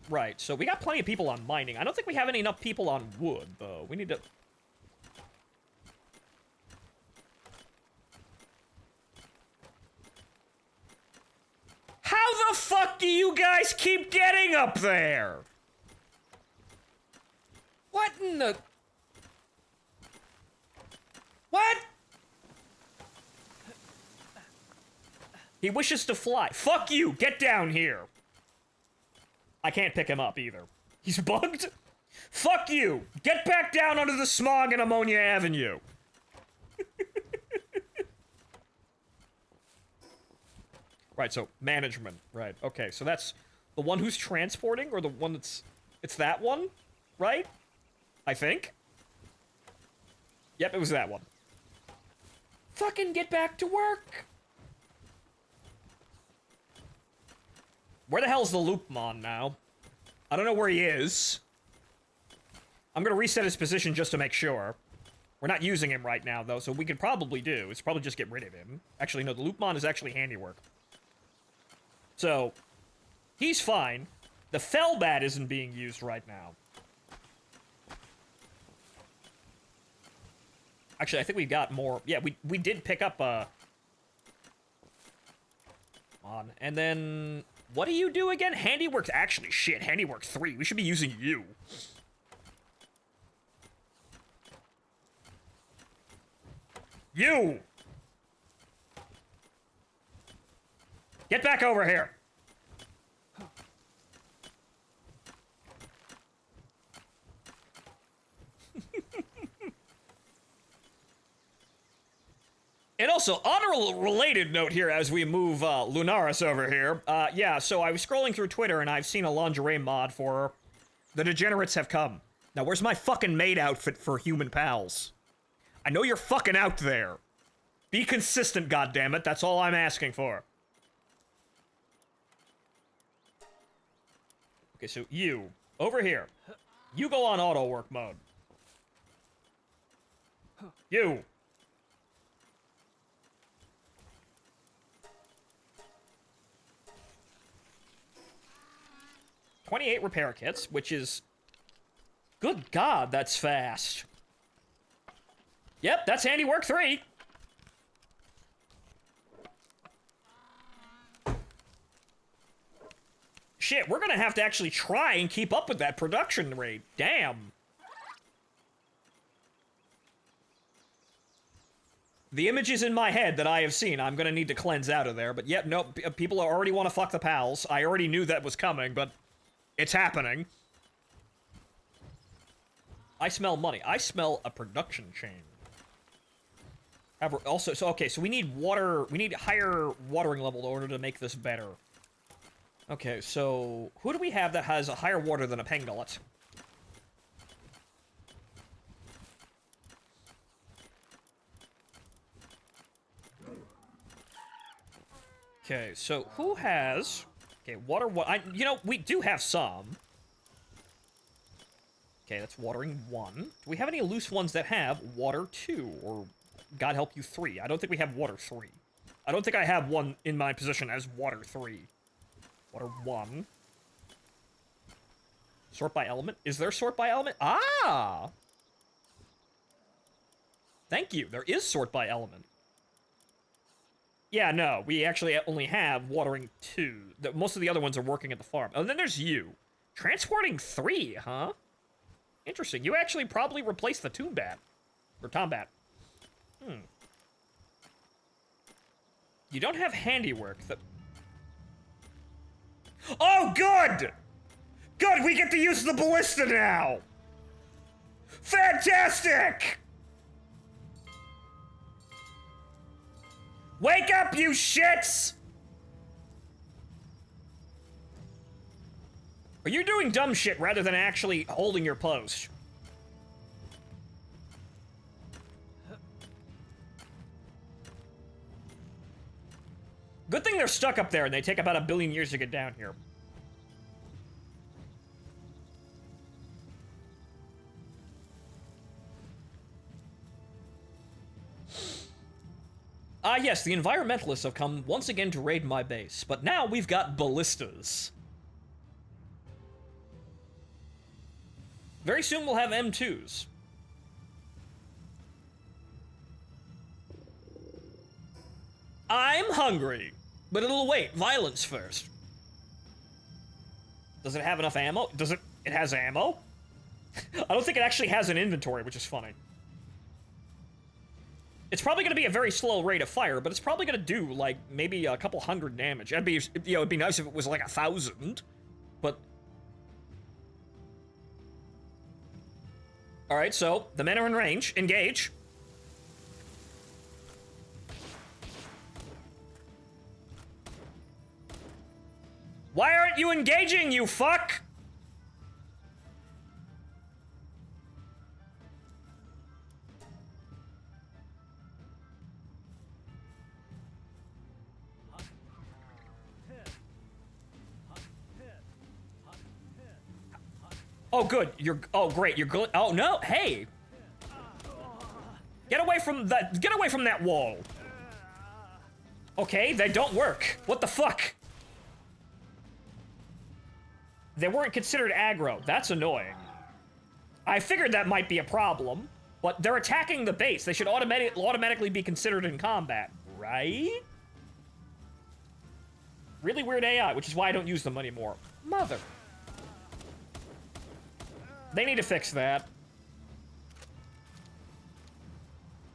Right, so we got plenty of people on mining. I don't think we have enough people on wood, though. We need to... How the fuck do you guys keep getting up there? What in the... What? He wishes to fly. Fuck you! Get down here! I can't pick him up, either. He's bugged? Fuck you! Get back down under the smog in Ammonia Avenue! Right, so, management. Right, okay, so that's the one who's transporting, or the one that's... It's that one? Right? I think? Yep, it was that one. Fucking get back to work! Where the hell's the Loopmon now? I don't know where he is. I'm gonna reset his position just to make sure. We're not using him right now, though, so we could probably do is probably just get rid of him. Actually, no, the Loopmon is actually handiwork. So, he's fine. The Fellbat isn't being used right now. Actually, I think we got more. Yeah, we did pick up, on. And then, what do you do again? Handiwork's actually shit. Handiwork 3. We should be using you. You! Get back over here! And also, on a related note here, as we move Lunaris over here, yeah, so I was scrolling through Twitter and I've seen a lingerie mod for The Degenerates Have Come. Now, where's my fucking maid outfit for human pals? I know you're fucking out there. Be consistent, goddammit, that's all I'm asking for. Okay, so you, over here. You go on auto work mode. You. 28 repair kits, which is... Good God, that's fast. Yep, that's handiwork 3. Shit, we're gonna have to actually try and keep up with that production rate. Damn. The images in my head that I have seen, I'm gonna need to cleanse out of there. But yep, no, people already want to fuck the pals. I already knew that was coming, but it's happening. I smell money. I smell a production chain. However, also, so okay, so we need water. We need higher watering level in order to make this better. Okay, so who do we have that has a higher water than a Pangolin? Okay, so who has... Okay, water... you know, we do have some. Okay, that's watering 1. Do we have any loose ones that have water 2? Or, God help you, 3? I don't think we have water 3. I don't think I have one in my position as water 3. Water 1. Sort by element? Is there sort by element? Ah! Thank you, there is sort by element. Yeah, no, we actually only have watering 2. Most of the other ones are working at the farm. Oh, and then there's you. Transporting 3, huh? Interesting. You actually probably replaced the Toombat. Or Tombat. You don't have handiwork that... Oh, good! Good, we get to use the ballista now! Fantastic! Wake up, you shits! Are you doing dumb shit rather than actually holding your post? Good thing they're stuck up there and they take about 1 billion years to get down here. Ah, yes, the environmentalists have come once again to raid my base, but now we've got ballistas. Very soon we'll have M2s. I'm hungry, but it'll wait. Violence first. Does it have enough ammo? Does it? It has ammo? I don't think it actually has an inventory, which is funny. It's probably going to be a very slow rate of fire, but it's probably going to do, like, maybe a couple hundred damage. That'd be, you know, it'd be nice if it was like 1,000, but... Alright, so, the men are in range. Engage. Why aren't you engaging, you fuck? Oh, good. You're... Oh, great. You're good. Oh, no. Hey. Get away from that... Get away from that wall. Okay, they don't work. What the fuck? They weren't considered aggro. That's annoying. I figured that might be a problem, but they're attacking the base. They should automatically be considered in combat, right? Really weird AI, which is why I don't use them anymore. Mother... They need to fix that.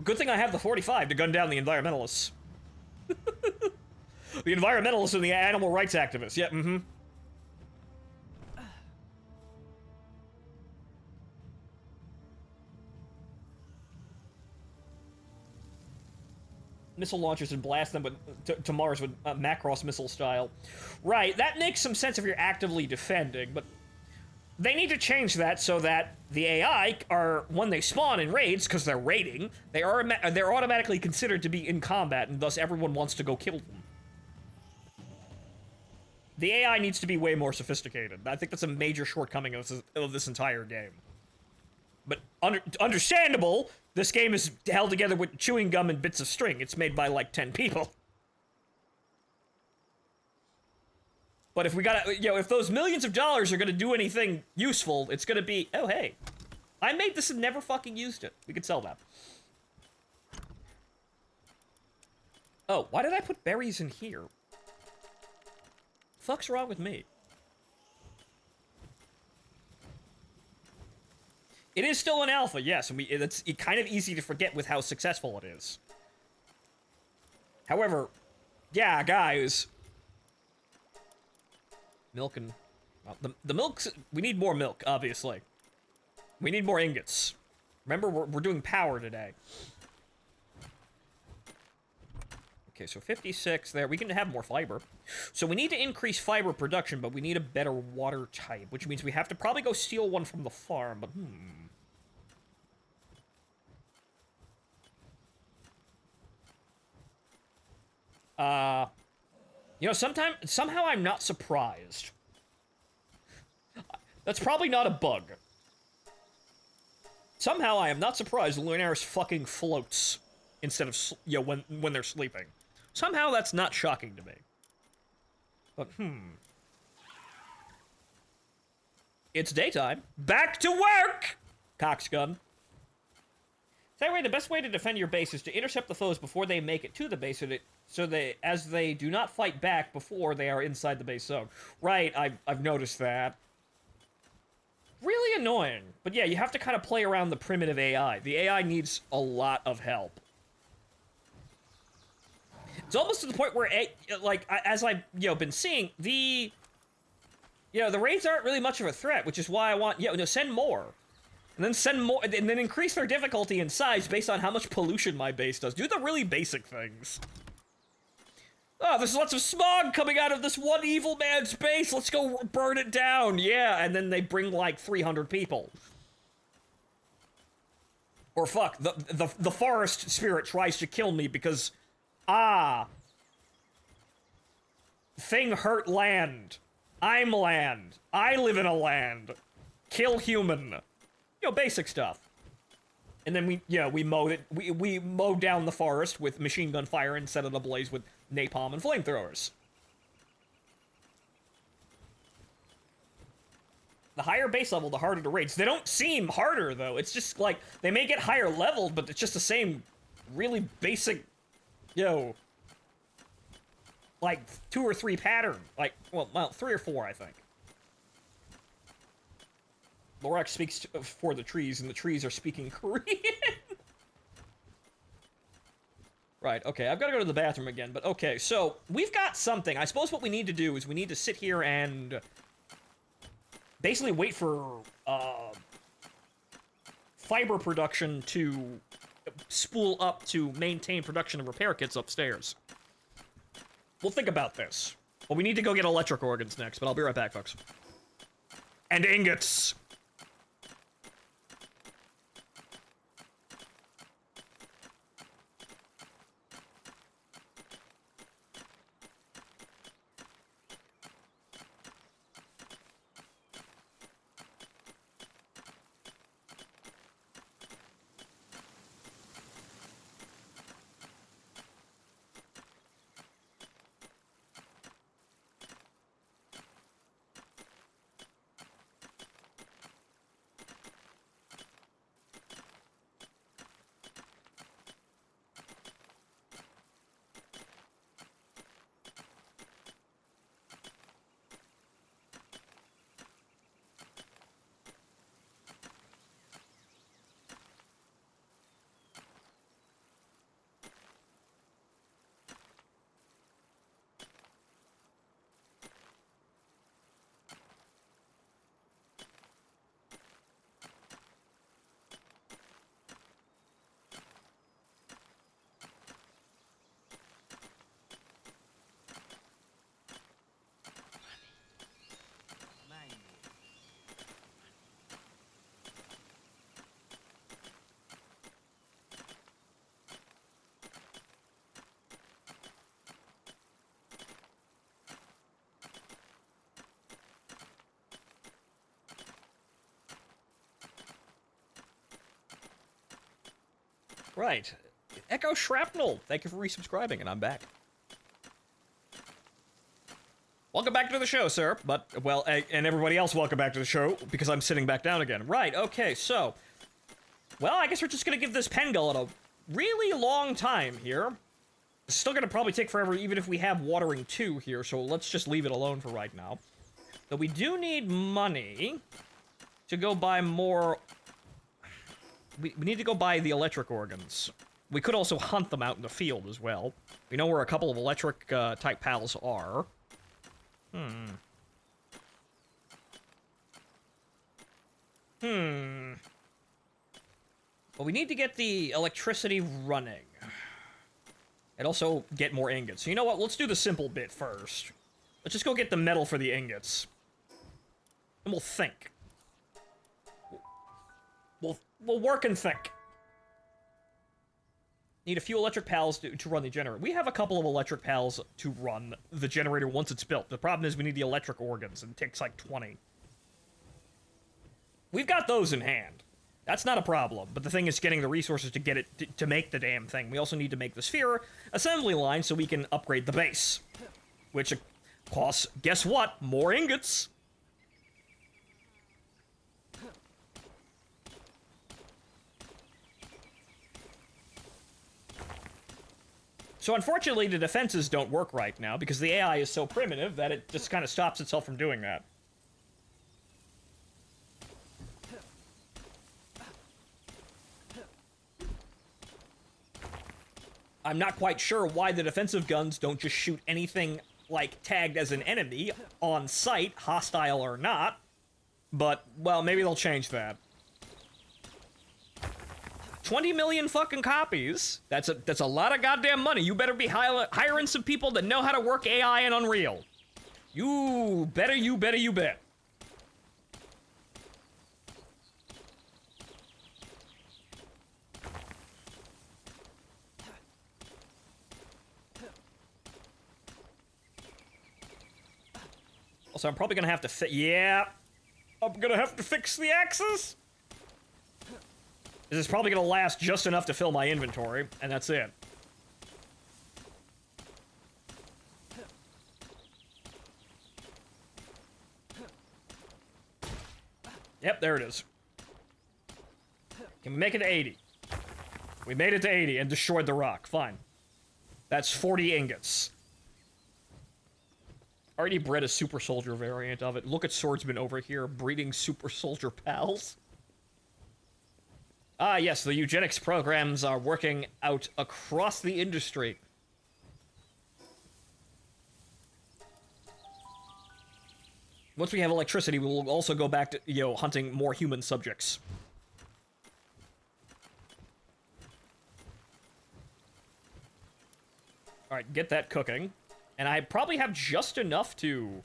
Good thing I have the 45 to gun down the environmentalists. The environmentalists and the animal rights activists. Yeah, mm-hmm. missile launchers and blast them to Mars with Macross missile style. Right, that makes some sense if you're actively defending, but they need to change that so that the AI are, when they spawn in raids, because they're raiding, they're automatically considered to be in combat, and thus everyone wants to go kill them. The AI needs to be way more sophisticated. I think that's a major shortcoming of this entire game. But understandable, this game is held together with chewing gum and bits of string. It's made by like 10 people. But if we gotta, if those millions of dollars are gonna do anything useful, it's gonna be, oh hey, I made this and never fucking used it. We could sell that. Oh, why did I put berries in here? Fuck's wrong with me? It is still an alpha, yes, and it's kind of easy to forget with how successful it is. However, yeah, guys. Milk and... Well, the milk's... We need more milk, obviously. We need more ingots. Remember, we're doing power today. Okay, so 56 there. We can have more fiber. So we need to increase fiber production, but we need a better water type, which means we have to probably go steal one from the farm, but somehow I'm not surprised. That's probably not a bug. Somehow I am not surprised Lunaris fucking floats instead of, when they're sleeping. Somehow that's not shocking to me. But, It's daytime. Back to work! Coxgun. Anyway, the best way to defend your base is to intercept the foes before they make it to the base, as they do not fight back before they are inside the base zone. Right, I've noticed that. Really annoying. But yeah, you have to kind of play around the primitive AI. The AI needs a lot of help. It's almost to the point where, as I've, been seeing, the raids aren't really much of a threat, which is why I want, send more. And then send more, and then increase their difficulty and size based on how much pollution my base does. Do the really basic things. Oh, there's lots of smog coming out of this one evil man's base. Let's go burn it down. Yeah, and then they bring like 300 people. Or fuck, the forest spirit tries to kill me because, thing hurt land. I'm land. I live in a land. Kill human. Basic stuff. And then we mowed it. We mowed down the forest with machine gun fire and set it ablaze with napalm and flamethrowers. The higher base level, the harder the raids. They don't seem harder though. It's just like they may get higher leveled, but it's just the same, really basic, like 2 or 3 pattern. Like, well, 3 or 4, I think. Lorax speaks for the trees, and the trees are speaking Korean. Right, okay, I've got to go to the bathroom again, but okay, so we've got something. I suppose what we need to do is we need to sit here and basically wait for fiber production to spool up to maintain production of repair kits upstairs. We'll think about this. Well, we need to go get electric organs next, but I'll be right back, folks. And ingots! Right. Echo Shrapnel, thank you for resubscribing, and I'm back. Welcome back to the show, sir. But, well, and everybody else, welcome back to the show, because I'm sitting back down again. Right, okay, so... Well, I guess we're just gonna give this pen gullet a really long time here. It's still gonna probably take forever, even if we have watering 2 here, so let's just leave it alone for right now. But we do need money to go buy more... We need to go buy the electric organs. We could also hunt them out in the field as well. We know where a couple of electric type pals are. But we need to get the electricity running. And also get more ingots. So you know what? Let's do the simple bit first. Let's just go get the metal for the ingots. And we'll think. We'll work and think. Need a few electric pals to run the generator. We have a couple of electric pals to run the generator once it's built. The problem is we need the electric organs, and it takes like 20. We've got those in hand. That's not a problem, but the thing is getting the resources to get it to make the damn thing. We also need to make the sphere assembly line so we can upgrade the base. Which costs, guess what? More ingots. So unfortunately, the defenses don't work right now because the AI is so primitive that it just kind of stops itself from doing that. I'm not quite sure why the defensive guns don't just shoot anything, like, tagged as an enemy on sight, hostile or not. But, well, maybe they'll change that. 20 million fucking copies. That's a lot of goddamn money. You better be hiring some people that know how to work AI and Unreal. You better, you better, you bet. Also, I'm probably gonna have to yeah. I'm gonna have to fix the axes. This is probably gonna last just enough to fill my inventory, and that's it. Yep, there it is. Can we make it to 80? We made it to 80 and destroyed the rock. Fine. That's 40 ingots. Already bred a super soldier variant of it. Look at Swordsman over here, breeding super soldier pals. Ah, yes, the eugenics programs are working out across the industry. Once we have electricity, we will also go back to, you know, hunting more human subjects. Alright, get that cooking. And I probably have just enough to...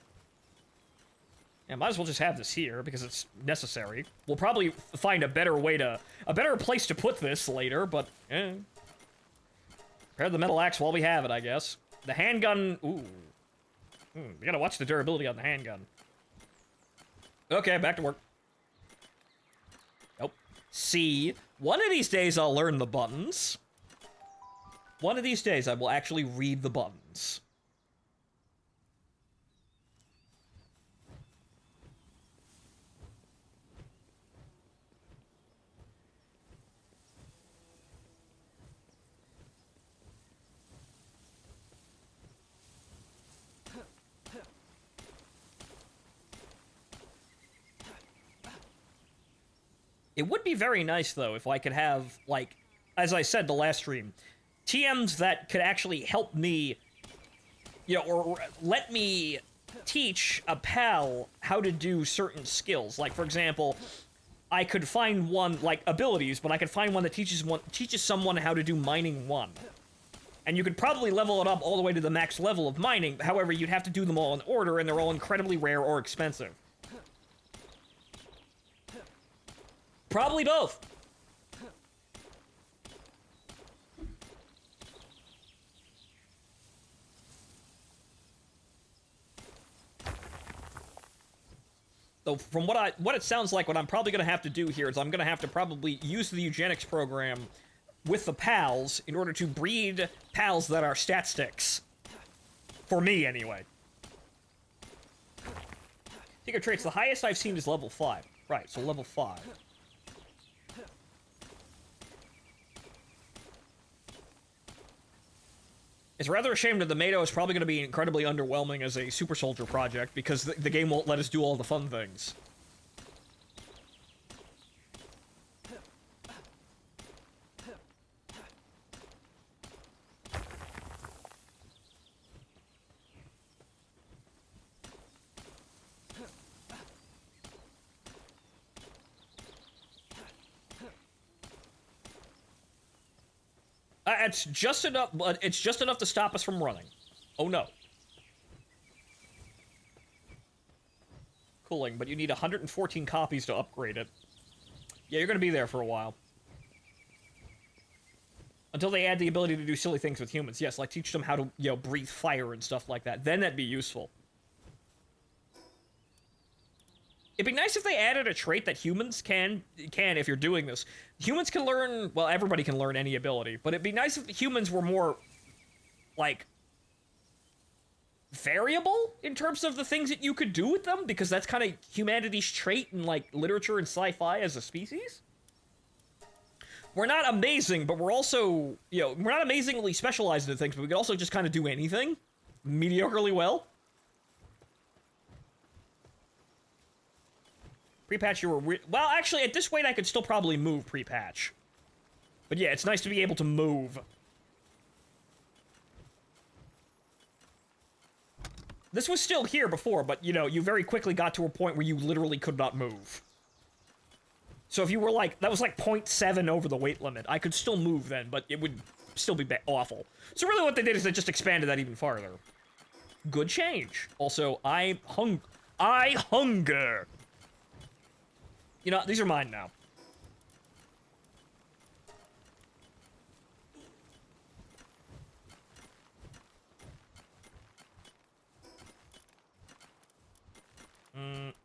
Yeah, might as well just have this here, because it's necessary. We'll probably find a better way to... a better place to put this later, but... Repair the metal axe while we have it, I guess. The handgun... Ooh. We gotta watch the durability on the handgun. Okay, back to work. Nope. See, one of these days I'll learn the buttons. One of these days I will actually read the buttons. It would be very nice, though, if I could have, like, as I said the last stream, TMs that could actually help me, you know, or let me teach a pal how to do certain skills. Like, for example, I could find one, like, abilities, but I could find one that teaches someone how to do mining 1. And you could probably level it up all the way to the max level of mining, however, you'd have to do them all in order, and they're all incredibly rare or expensive. Probably both. So from what it sounds like, what I'm probably going to have to do here is I'm going to have to probably use the eugenics program with the pals in order to breed pals that are stat sticks. For me, anyway. Secret traits, the highest I've seen is level 5. Right, so level 5. It's rather a shame that the Mado is probably going to be incredibly underwhelming as a super soldier project, because the game won't let us do all the fun things. It's just enough, but it's just enough to stop us from running. Oh no. Cooling, but you need 114 copies to upgrade it. Yeah, you're gonna be there for a while. Until they add the ability to do silly things with humans. Yes, like teach them how to, you know, breathe fire and stuff like that. Then that'd be useful. It'd be nice if they added a trait that humans can if you're doing this. Humans can learn, well, everybody can learn any ability, but it'd be nice if the humans were more, like, variable in terms of the things that you could do with them, because that's kind of humanity's trait in, like, literature and sci-fi as a species. We're not amazing, but we're also, you know, we're not amazingly specialized in things, but we can also just kind of do anything mediocrely well. Pre-patch, you were well, actually, at this weight, I could still probably move pre-patch. But yeah, it's nice to be able to move. This was still here before, but, you know, you very quickly got to a point where you literally could not move. So if you were like, that was like 0.7 over the weight limit, I could still move then, but it would still be awful. So really what they did is they just expanded that even farther. Good change. Also, I hunger. You know, these are mine now.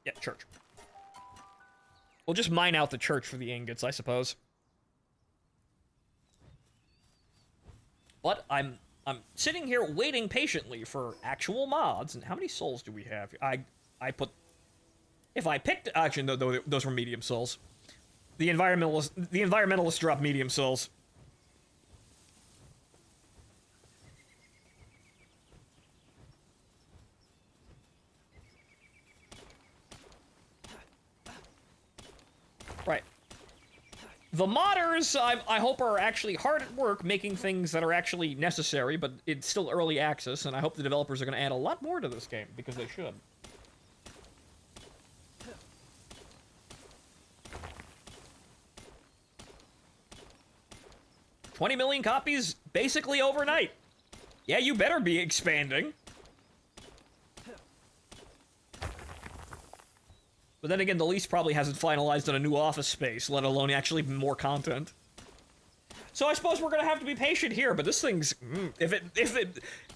Yeah, church. We'll just mine out the church for the ingots, I suppose. But I'm sitting here waiting patiently for actual mods. And how many souls do we have? I put... If I picked... Actually, no, those were medium souls. The environmentalists drop medium souls. Right. The modders, I hope, are actually hard at work making things that are actually necessary, but it's still early access, and I hope the developers are going to add a lot more to this game, because they should. 20 million copies basically overnight. Yeah, you better be expanding. But then again, the lease probably hasn't finalized on a new office space, let alone actually more content. So I suppose we're gonna have to be patient here, but this thing's...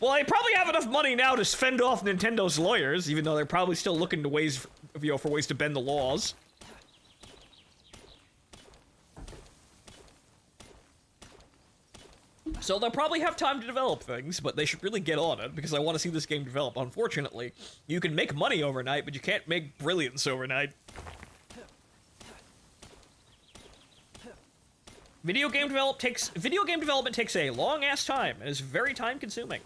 well, they probably have enough money now to fend off Nintendo's lawyers, even though they're probably still looking to ways, for ways to bend the laws. So they'll probably have time to develop things, but they should really get on it, because I want to see this game develop. Unfortunately, you can make money overnight, but you can't make brilliance overnight. Video game development takes a long-ass time, and is very time-consuming.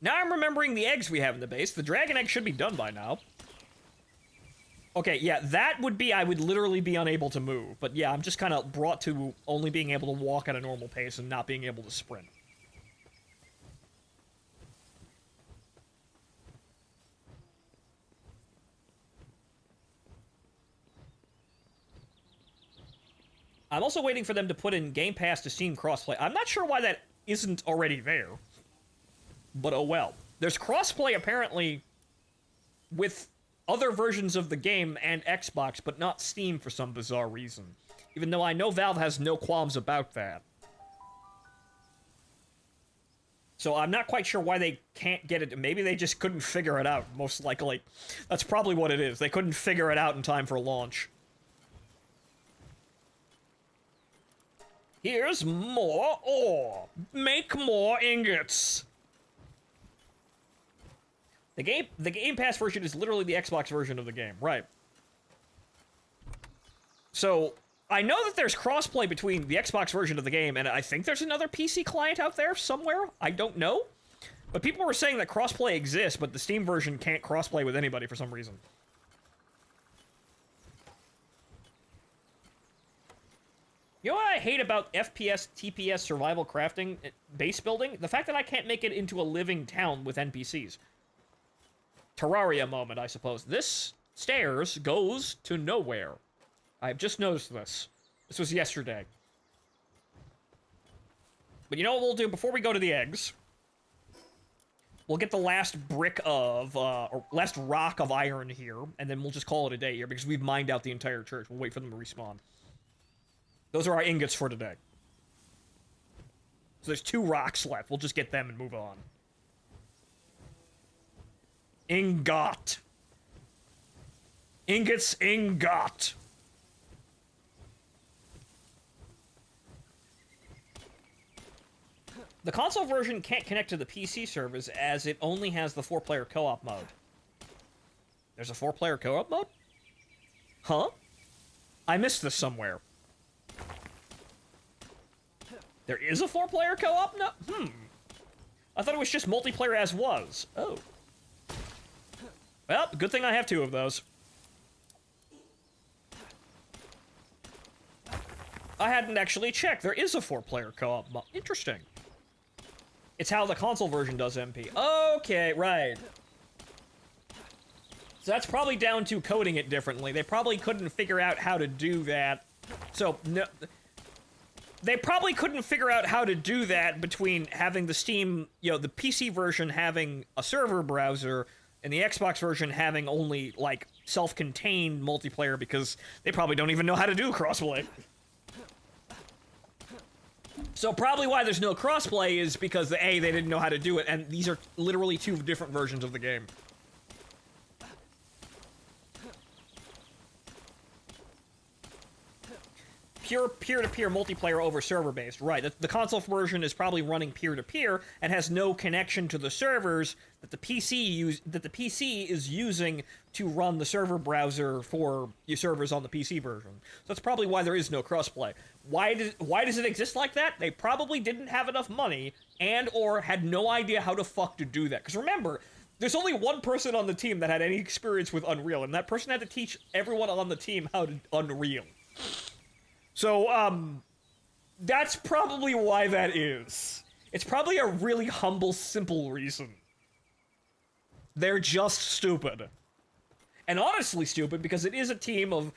Now I'm remembering the eggs we have in the base. The dragon egg should be done by now. Okay, yeah, that would be... I would literally be unable to move. But yeah, I'm just kind of brought to only being able to walk at a normal pace and not being able to sprint. I'm also waiting for them to put in Game Pass to Steam crossplay. I'm not sure why that isn't already there. But oh well. There's crossplay apparently with other versions of the game and Xbox, but not Steam for some bizarre reason. Even though I know Valve has no qualms about that. So I'm not quite sure why they can't get it. Maybe they just couldn't figure it out, most likely. That's probably what it is. They couldn't figure it out in time for launch. Here's more ore. Make more ingots. The Game Pass version is literally the Xbox version of the game, right? So, I know that there's crossplay between the Xbox version of the game, and I think there's another PC client out there somewhere. I don't know. But people were saying that crossplay exists, but the Steam version can't crossplay with anybody for some reason. You know what I hate about FPS, TPS, survival crafting, base building? The fact that I can't make it into a living town with NPCs. Terraria moment, I suppose. This stairs goes to nowhere. I've just noticed this. This was yesterday. But you know what we'll do before we go to the eggs? We'll get the last brick of, or last rock of iron here, and then we'll just call it a day here, because we've mined out the entire church. We'll wait for them to respawn. Those are our ingots for today. So there's 2 rocks left. We'll just get them and move on. Ingot. Ingots, ingot. The console version can't connect to the PC servers as it only has the 4-player co-op mode. There's a 4-player co-op mode? Huh? I missed this somewhere. There is a 4-player co-op? No. I thought it was just multiplayer as was. Oh. Well, good thing I have 2 of those. I hadn't actually checked. There is a 4-player co-op mode. Interesting. It's how the console version does MP. Okay, right. So that's probably down to coding it differently. They probably couldn't figure out how to do that. So, no... They probably couldn't figure out how to do that between having the Steam, you know, the PC version having a server browser and the Xbox version having only, like, self-contained multiplayer because they probably don't even know how to do crossplay. So probably why there's no crossplay is because, A, they didn't know how to do it, and these are literally 2 different versions of the game. Pure peer-to-peer multiplayer over server-based, right. The console version is probably running peer-to-peer and has no connection to the servers that the PC is using to run the server browser for your servers on the PC version. So that's probably why there is no crossplay. Why does it exist like that? They probably didn't have enough money and or had no idea how to fuck to do that. Because remember, there's only one person on the team that had any experience with Unreal, and that person had to teach everyone on the team how to Unreal. So, that's probably why that is. It's probably a really humble, simple reason. They're just stupid. And honestly stupid because it is a team of...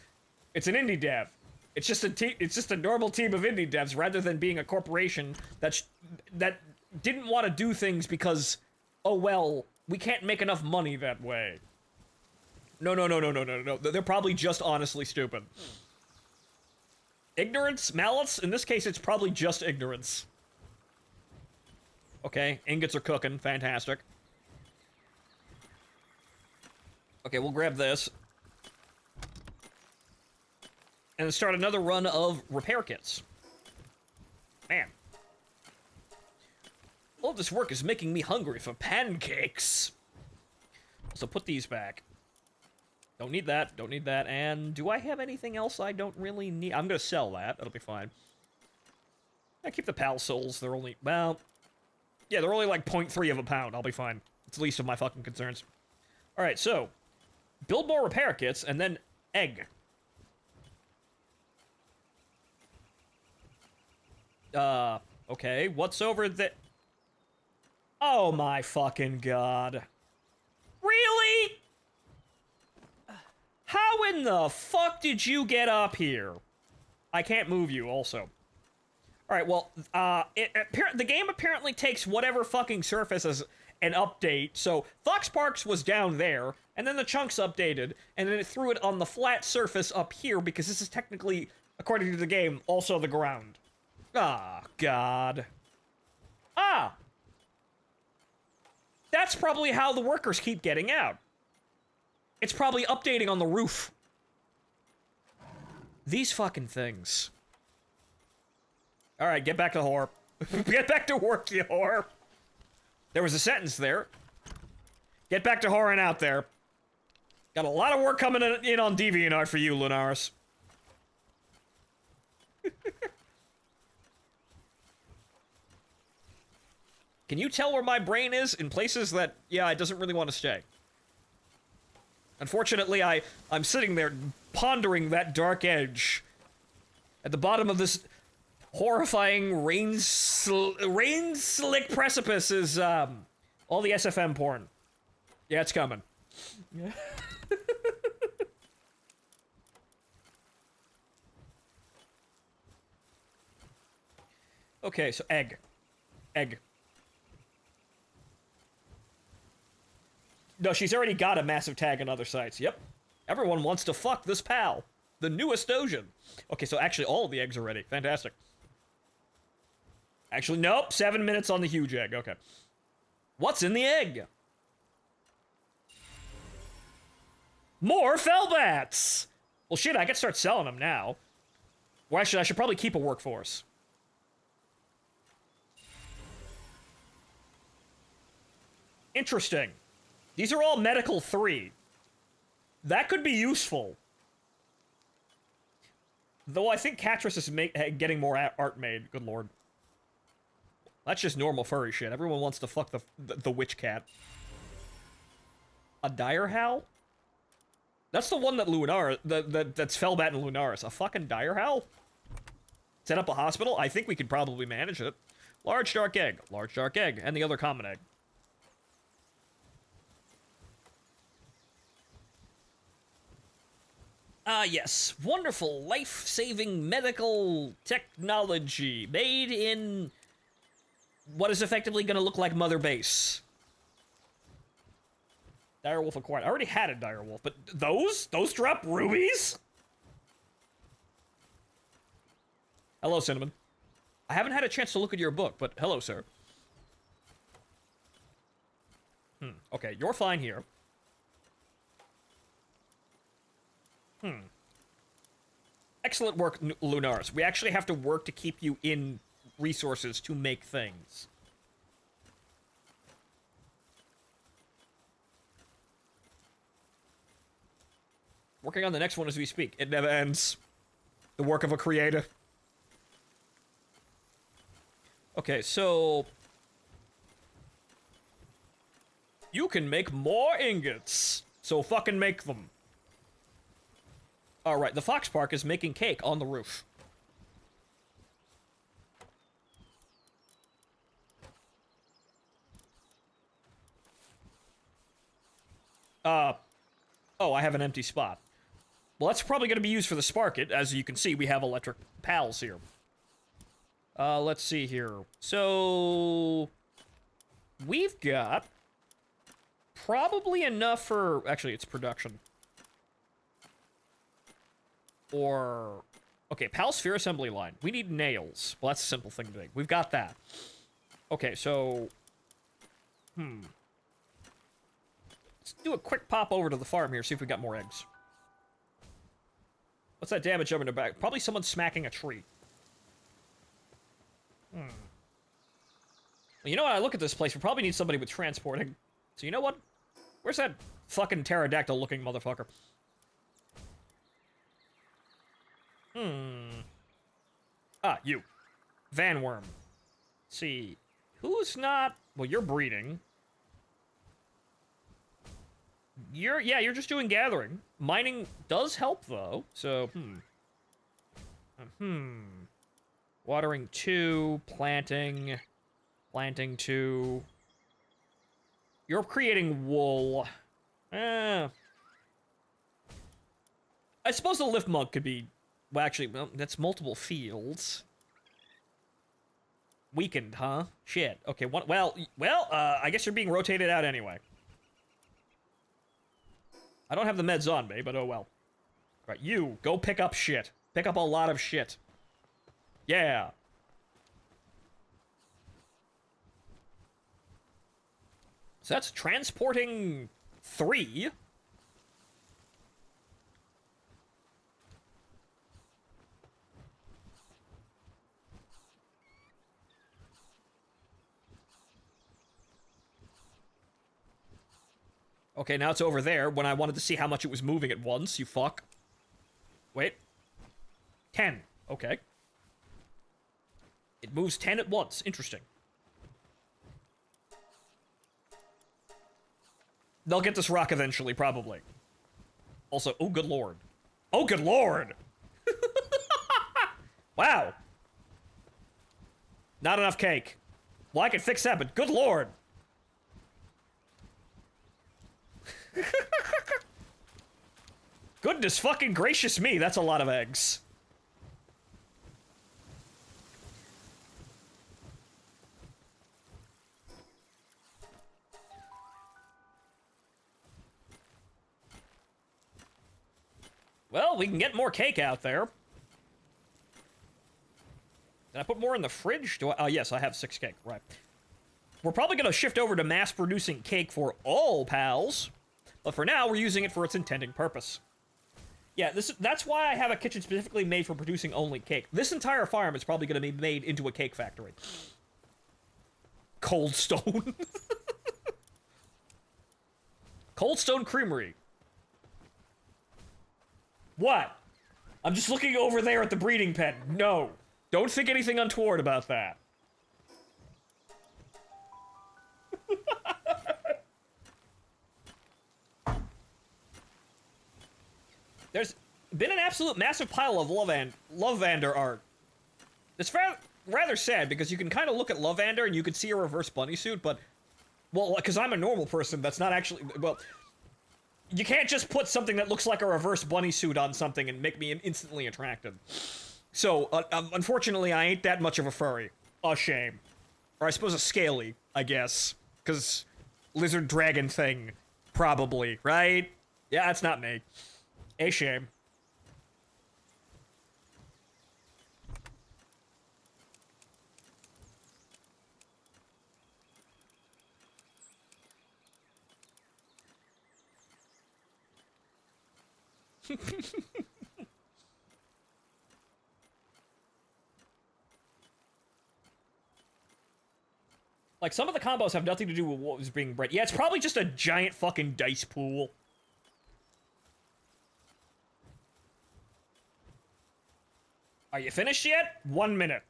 It's an indie dev. It's just a normal team of indie devs rather than being a corporation that didn't want to do things because, oh well, we can't make enough money that way. No. They're probably just honestly stupid. Ignorance? Malice? In this case, it's probably just ignorance. Okay, ingots are cooking. Fantastic. Okay, we'll grab this. And start another run of repair kits. Man. All this work is making me hungry for pancakes. So put these back. Don't need that, don't need that, and do I have anything else I don't really need? I'm gonna sell that, that'll be fine. I keep the Pal Souls, they're only, well... Yeah, they're only like 0.3 of a pound, I'll be fine. It's the least of my fucking concerns. Alright, so... Build more repair kits, and then egg. Okay, what's over the... Oh my fucking god. Really? How in the fuck did you get up here? I can't move you, also. Alright, well, the game apparently takes whatever fucking surface as an update. So, Fox Parks was down there. and then the chunks updated, and then it threw it on the flat surface up here, because this is technically, according to the game, also the ground. Ah, God. Ah! That's probably how the workers keep getting out. It's probably updating on the roof. These fucking things. Alright, get back to whore. Get back to work, you whore. There was a sentence there. Get back to whoring out there. Got a lot of work coming in on DeviantArt for you, Lunaris. Can you tell where my brain is in places that, yeah, it doesn't really want to stay? Unfortunately, I'm sitting there pondering that dark edge. At the bottom of this horrifying rain-slick precipice is, all the SFM porn. Yeah, it's coming. Yeah. Okay, so egg. Egg. No, she's already got a massive tag on other sites. Yep. Everyone wants to fuck this pal. The newest Ocean. Okay, so actually all of the eggs are ready. Fantastic. Actually, nope. 7 minutes on the huge egg. Okay. What's in the egg? More Fellbats! Well, shit, I can start selling them now. Well, actually, I should probably keep a workforce. Interesting. These are all medical 3. That could be useful. Though I think Catrice is getting more art made. Good lord. That's just normal furry shit. Everyone wants to fuck the witch cat. A dire howl? That's the one that that's Fellbat and Lunaris. A fucking dire howl? Set up a hospital? I think we could probably manage it. Large dark egg, and the other common egg. Ah, yes. Wonderful, life-saving medical technology made in what is effectively going to look like Mother Base. Direwolf acquired. I already had a direwolf, but those drop rubies? Hello, Cinnamon. I haven't had a chance to look at your book, but hello, sir. Okay, you're fine here. Excellent work, Lunaris. We actually have to work to keep you in resources to make things. Working on the next one as we speak. It never ends. The work of a creator. Okay, so... you can make more ingots. So fucking make them. Alright, the Fox Park is making cake on the roof. Oh, I have an empty spot. Well, that's probably going to be used for the Sparket. As you can see, we have electric pals here. Let's see here. So... we've got... probably enough for... actually, it's production. Or... okay, PAL sphere assembly line. We need nails. Well, that's a simple thing to make. We've got that. Okay, so... let's do a quick pop over to the farm here, see if we got more eggs. What's that damage over in the back? Probably someone smacking a tree. Well, you know what? I look at this place. We probably need somebody with transporting. So you know what? Where's that fucking pterodactyl-looking motherfucker? Ah, you. Vanworm. Let's see. Who's not... well, you're breeding. Yeah, you're just doing gathering. Mining does help, though. So, Watering 2, planting 2. You're creating wool. I suppose the lift mug could be... well, actually, well, that's multiple fields. Weakened, huh? Shit. Okay, well, I guess you're being rotated out anyway. I don't have the meds on me, but oh well. Right, you, go pick up shit. Pick up a lot of shit. Yeah. So that's transporting 3. Okay, now it's over there when I wanted to see how much it was moving at once, you fuck. Wait. 10. Okay. It moves 10 at once. Interesting. They'll get this rock eventually, probably. Also, oh good lord. Oh good lord! Wow. Not enough cake. Well, I can fix that, but good lord. Goodness fucking gracious me, that's a lot of eggs. Well, we can get more cake out there. Did I put more in the fridge? Do I? Oh, yes, I have 6 cake, right. We're probably going to shift over to mass-producing cake for all pals. But for now, we're using it for its intended purpose. Yeah, that's why I have a kitchen specifically made for producing only cake. This entire farm is probably going to be made into a cake factory. Cold Stone. Cold Stone Creamery. What? I'm just looking over there at the breeding pen. No. Don't think anything untoward about that. There's been an absolute massive pile of Lovander art. It's rather sad because you can kind of look at Lovander and you can see a reverse bunny suit, but, well, because I'm a normal person, that's not actually, well, you can't just put something that looks like a reverse bunny suit on something and make me instantly attracted. So, unfortunately, I ain't that much of a furry. A shame. Or I suppose a scaly, I guess. Because lizard dragon thing. Probably, right? Yeah, that's not me. A shame. Like, some of the combos have nothing to do with what was being bred. Yeah, it's probably just a giant fucking dice pool. Are you finished yet? 1 minute.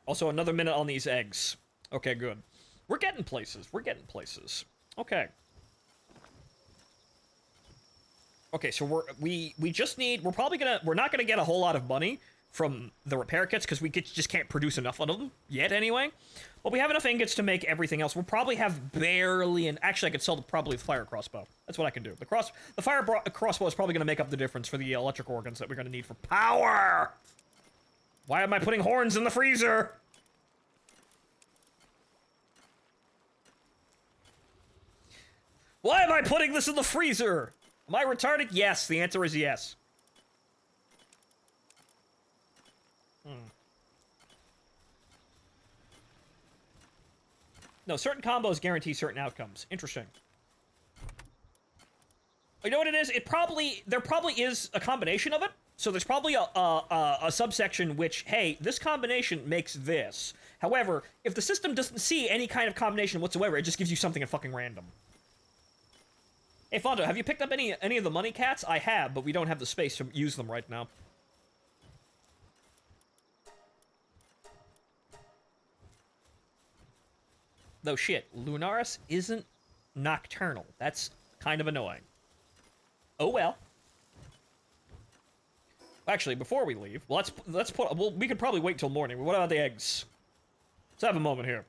Also, another minute on these eggs. Okay, good. We're getting places. We're getting places. Okay. Okay, so we just need, we're not gonna get a whole lot of money from the repair kits because we just can't produce enough of them yet anyway. But we have enough ingots to make everything else. We'll probably have barely, and actually I could sell probably the fire crossbow. That's what I can do. The fire crossbow is probably gonna make up the difference for the electric organs that we're gonna need for power. Why am I putting horns in the freezer? Why am I putting this in the freezer? Am I retarded? Yes, the answer is yes. No, certain combos guarantee certain outcomes. Interesting. You know what it is? There probably is a combination of it. So there's probably a subsection which, hey, this combination makes this. However, if the system doesn't see any kind of combination whatsoever, it just gives you something at fucking random. Hey, Phonto, have you picked up any of the money cats? I have, but we don't have the space to use them right now. Though shit, Lunaris isn't nocturnal. That's kind of annoying. Oh well. Actually, before we leave, well, we could probably wait till morning, but what about the eggs? Let's have a moment here.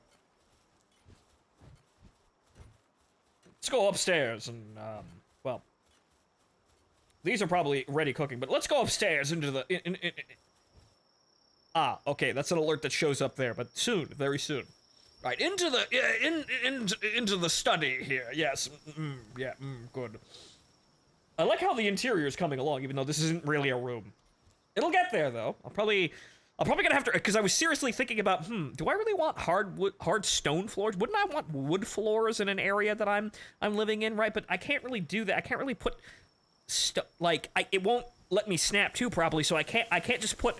Let's go upstairs and, well, these are probably ready cooking, but let's go upstairs into the, ah, okay, that's an alert that shows up there, but soon, very soon. Right, into the study here, yes, good. I like how the interior is coming along, even though this isn't really a room. It'll get there, though. I'll probably gonna have to, because I was seriously thinking about, do I really want hard stone floors? Wouldn't I want wood floors in an area that I'm living in, right? But I can't really do that. I can't really put it won't let me snap to properly, so I can't just put,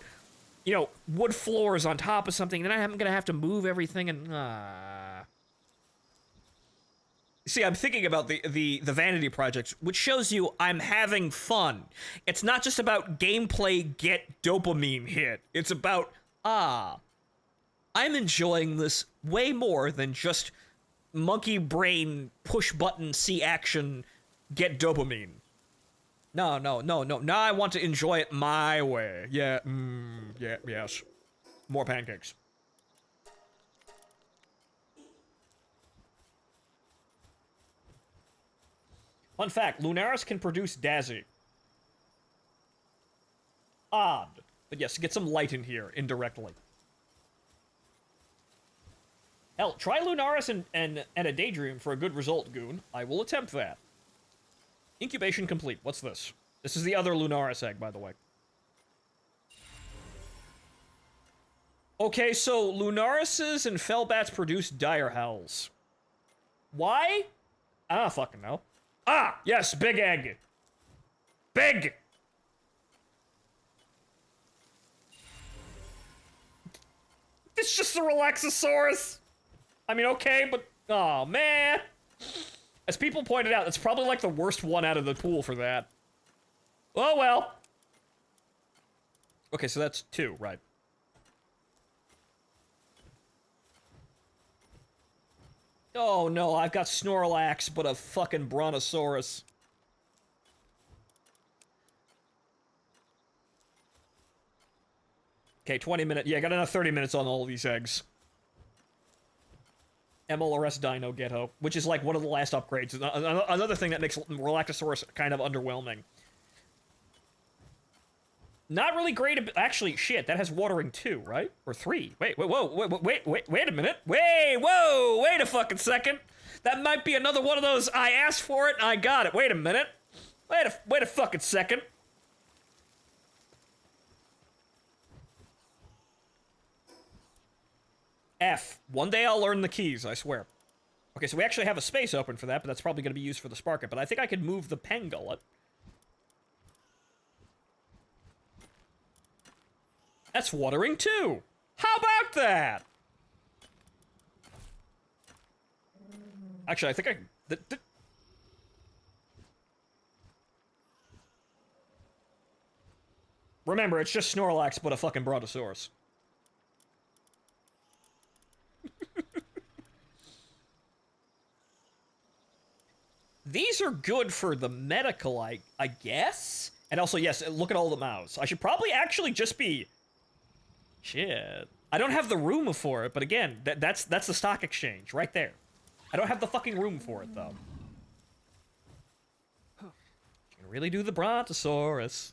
wood floors on top of something. Then I'm gonna have to move everything and See, I'm thinking about the vanity projects, which shows you I'm having fun. It's not just about gameplay get dopamine hit. It's about, I'm enjoying this way more than just monkey brain push button see action get dopamine. No. Now I want to enjoy it my way. Yeah, yes. More pancakes. Fun fact, Lunaris can produce Dazzy. Odd. But yes, get some light in here, indirectly. Hell, try Lunaris and a Daydream for a good result, Goon. I will attempt that. Incubation complete. What's this? This is the other Lunaris egg, by the way. Okay, so Lunarises and Fellbats produce dire hells. Why? I don't fucking know. Ah, yes, big egg. Big! It's just a Relaxosaurus. I mean, okay, but... oh man. As people pointed out, it's probably like the worst one out of the pool for that. Oh well. Okay, so that's 2, right? Oh no, I've got Snorlax, but a fucking Brontosaurus. Okay, 20 minutes. Yeah, I got another 30 minutes on all of these eggs. MLRS Dino Ghetto, which is like one of the last upgrades. Another thing that makes Relaxosaurus kind of underwhelming. Not really great. Actually, shit, that has watering 2, right? Or 3. Wait a minute. Wait a fucking second. That might be another one of those, I asked for it, I got it. Wait a minute. Wait a fucking second. F. One day I'll learn the keys, I swear. Okay, so we actually have a space open for that, but that's probably going to be used for the Sparket. But I think I could move the Pangullet. That's watering 2. How about that? Actually, I think I... Remember, it's just Snorlax, but a fucking Brontosaurus. These are good for the medical, I guess? And also, yes, look at all the mouths. I should probably actually just be... Shit. I don't have the room for it, but again, that's the stock exchange, right there. I don't have the fucking room for it, though. You can really do the Brontosaurus.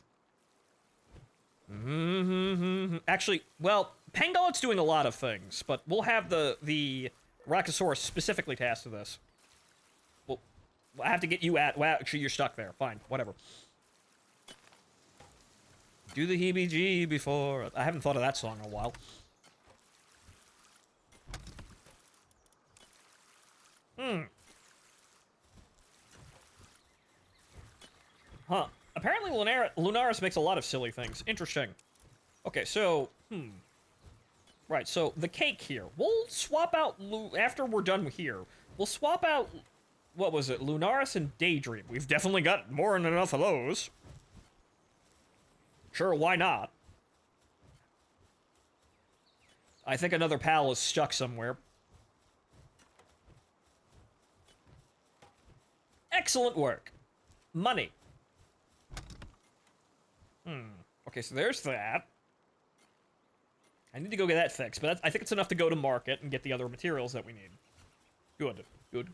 Actually, well, Pangollet's doing a lot of things, but we'll have the Rachosaurus specifically tasked to this. Well, I have to get you at... Well, actually, you're stuck there. Fine, whatever. Do the heebie-jeebie before... I haven't thought of that song in a while. Huh. Apparently Lunaris makes a lot of silly things. Interesting. Okay, so... Right, so the cake here. We'll swap out... After we're done here, we'll swap out... What was it? Lunaris and Daydream. We've definitely got more than enough of those. Sure, why not? I think another pal is stuck somewhere. Excellent work. Money. Okay, so there's that. I need to go get that fixed, but I think it's enough to go to market and get the other materials that we need. Good. Good.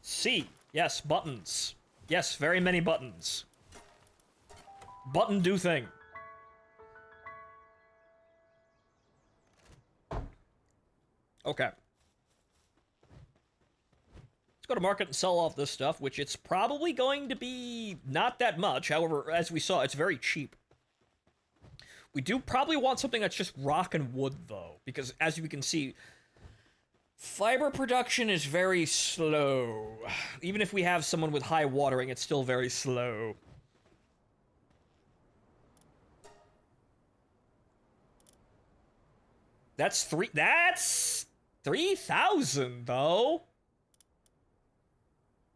C. Yes, buttons. Yes, very many buttons. Button do thing. Okay. Let's go to market and sell off this stuff, which it's probably going to be not that much. However, as we saw, it's very cheap. We do probably want something that's just rock and wood, though, because as we can see, fiber production is very slow. Even if we have someone with high watering, it's still very slow. That's 3,000, though.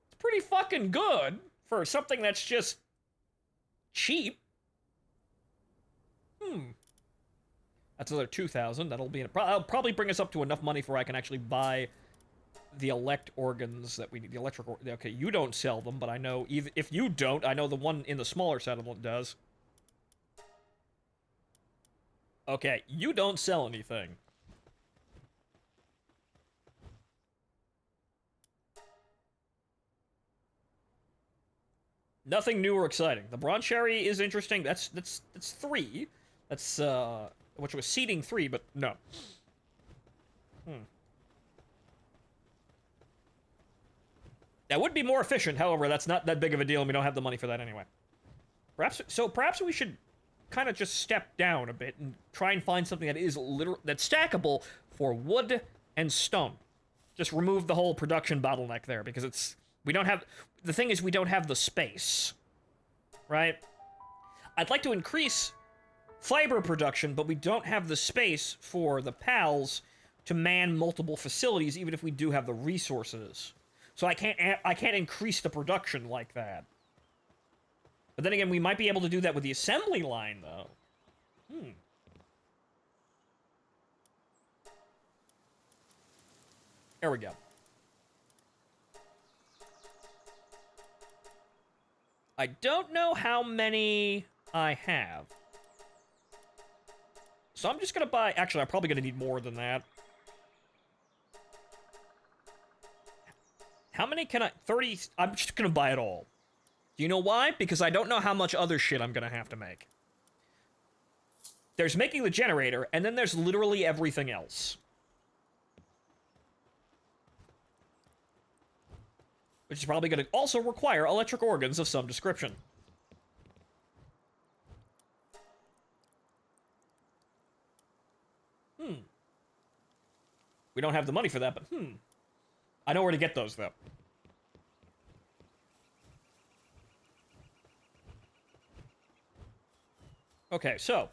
It's pretty fucking good for something that's just cheap. That's another 2,000. That'll probably bring us up to enough money for I can actually buy the elect organs that we need. The electric. Okay, you don't sell them, but I know even if you don't, I know the one in the smaller settlement does. Okay, you don't sell anything. Nothing new or exciting. The bronze sherry is interesting. That's 3. That's which was seeding 3, but no. That would be more efficient. However, that's not that big of a deal, and we don't have the money for that anyway. Perhaps we should kind of just step down a bit and try and find something that is that's stackable for wood and stone. Just remove the whole production bottleneck there, because we don't have the space, right? I'd like to increase fiber production, but we don't have the space for the pals to man multiple facilities, even if we do have the resources. So I can't increase the production like that. But then again, we might be able to do that with the assembly line, though. There we go. I don't know how many I have. So I'm just gonna buy... Actually, I'm probably gonna need more than that. How many can I... 30... I'm just gonna buy it all. Do you know why? Because I don't know how much other shit I'm gonna have to make. There's making the generator, and then there's literally everything else. Which is probably gonna also require electric organs of some description. We don't have the money for that, but I know where to get those, though. Okay, so.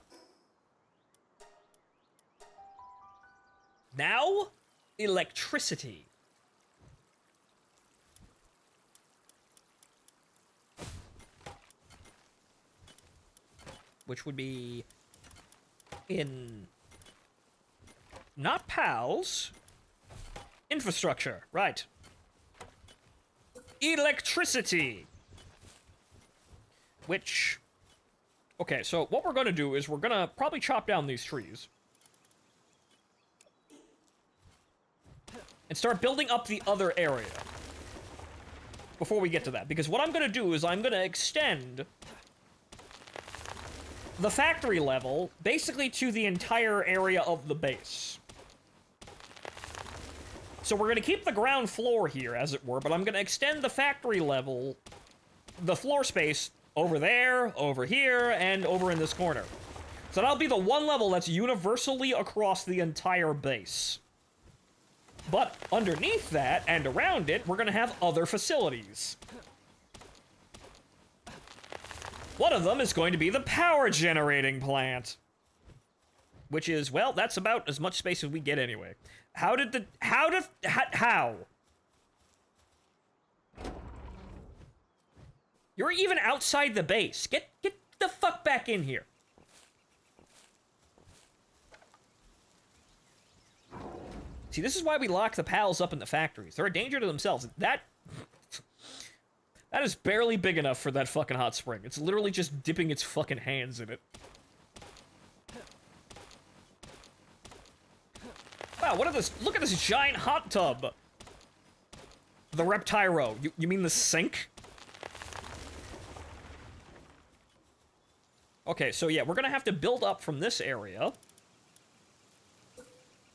Now, electricity. Which would be in... Not PALs. Infrastructure, right. Electricity. Which... Okay, so what we're gonna do is we're gonna probably chop down these trees. And start building up the other area. Before we get to that. Because what I'm gonna do is I'm gonna extend the factory level basically to the entire area of the base. So we're gonna keep the ground floor here, as it were, but I'm gonna extend the factory level, the floor space, over there, over here, and over in this corner. So that'll be the one level that's universally across the entire base. But underneath that, and around it, we're gonna have other facilities. One of them is going to be the power generating plant. Which is, well, that's about as much space as we get anyway. How? You're even outside the base. Get the fuck back in here. See, this is why we lock the pals up in the factories. They're a danger to themselves. That is barely big enough for that fucking hot spring. It's literally just dipping its fucking hands in it. Wow, what are this? Look at this giant hot tub. The Reptyro. You mean the sink? Okay, so yeah, we're gonna have to build up from this area.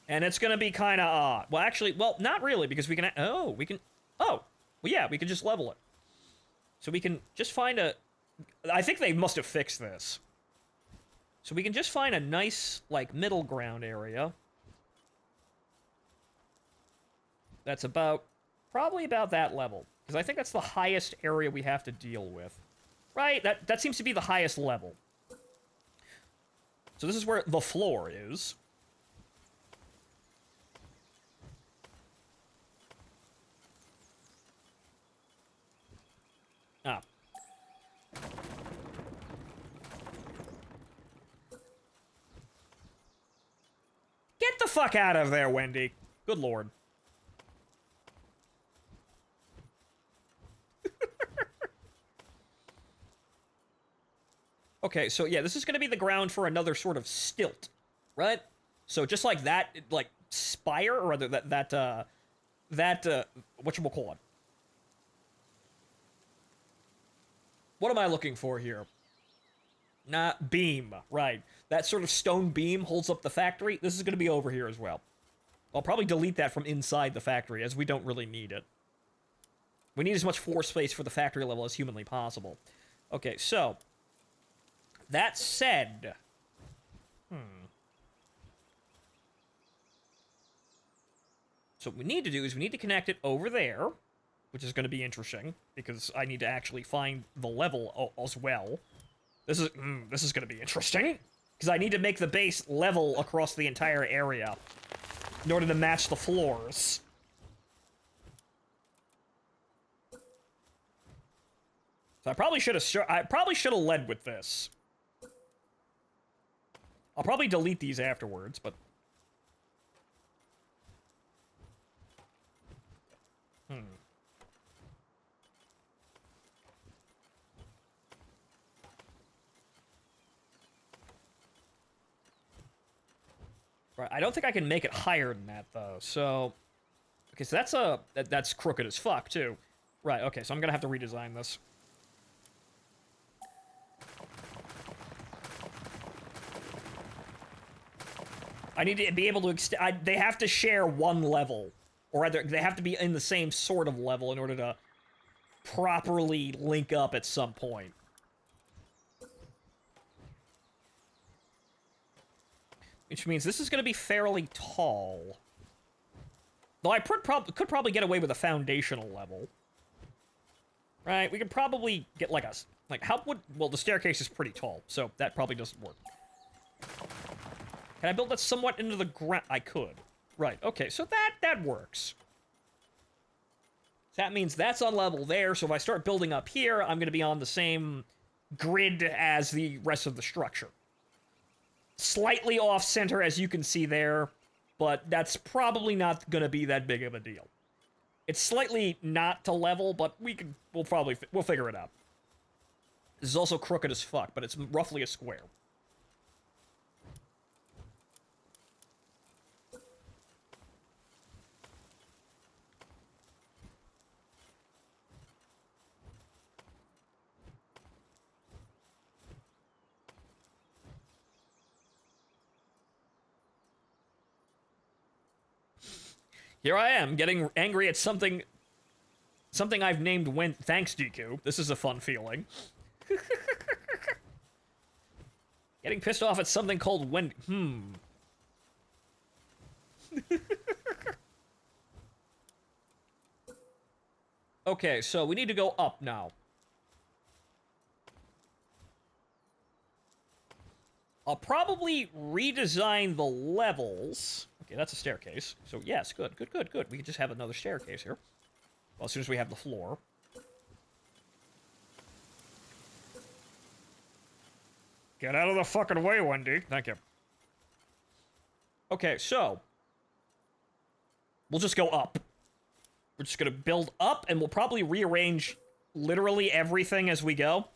And it's gonna be kind of odd. Well, actually, well, not really, because we can... Oh, we can... Oh, well, yeah, we can just level it. So we can just find a... I think they must have fixed this. So we can just find a nice, like, middle ground area. That's about... Probably about that level. Because I think that's the highest area we have to deal with. Right? That seems to be the highest level. So this is where the floor is. Ah. Get the fuck out of there, Wendy. Good lord. Okay, so yeah, this is gonna be the ground for another sort of stilt, right? So just like that, like, spire, or rather whatchamacallit? What am I looking for here? Beam, right. That sort of stone beam holds up the factory. This is gonna be over here as well. I'll probably delete that from inside the factory, as we don't really need it. We need as much floor space for the factory level as humanly possible. Okay, so... That said... So what we need to do is we need to connect it over there, which is going to be interesting, because I need to actually find the level as well. This is going to be interesting, because I need to make the base level across the entire area in order to match the floors. So I probably should have led with this. I'll probably delete these afterwards, but... Right, I don't think I can make it higher than that, though, so... Okay, so that's crooked as fuck, too. Right, okay, so I'm gonna have to redesign this. I need to be able to extend... They have to share one level. Or rather, they have to be in the same sort of level in order to properly link up at some point. Which means this is going to be fairly tall. Though I could probably get away with a foundational level. Right, we could probably get like a... Like, how would... Well, the staircase is pretty tall, so that probably doesn't work. Can I build that somewhat into the ground? I could. Right, okay, so that works. So that means that's on level there, so if I start building up here, I'm going to be on the same grid as the rest of the structure. Slightly off-center, as you can see there, but that's probably not going to be that big of a deal. It's slightly not to level, but we'll figure it out. This is also crooked as fuck, but it's roughly a square. Here I am, getting angry at something I've named Thanks, DQ. This is a fun feeling. Getting pissed off at something called Okay, so we need to go up now. I'll probably redesign the levels. Okay, that's a staircase. So yes, good. We can just have another staircase here. Well, as soon as we have the floor. Get out of the fucking way, Wendy. Thank you. Okay, so. We'll just go up. We're just gonna build up, and we'll probably rearrange literally everything as we go.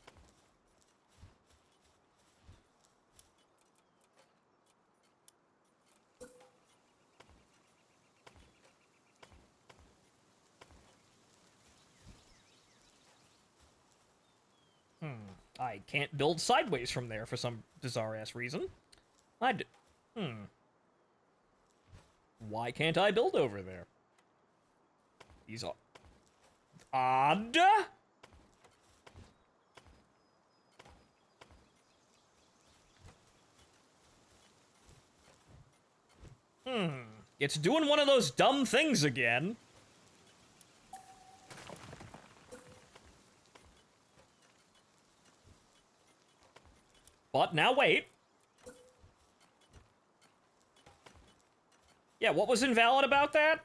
I can't build sideways from there for some bizarre-ass reason. Why can't I build over there? These are... odd? It's doing one of those dumb things again. But now wait. Yeah, what was invalid about that?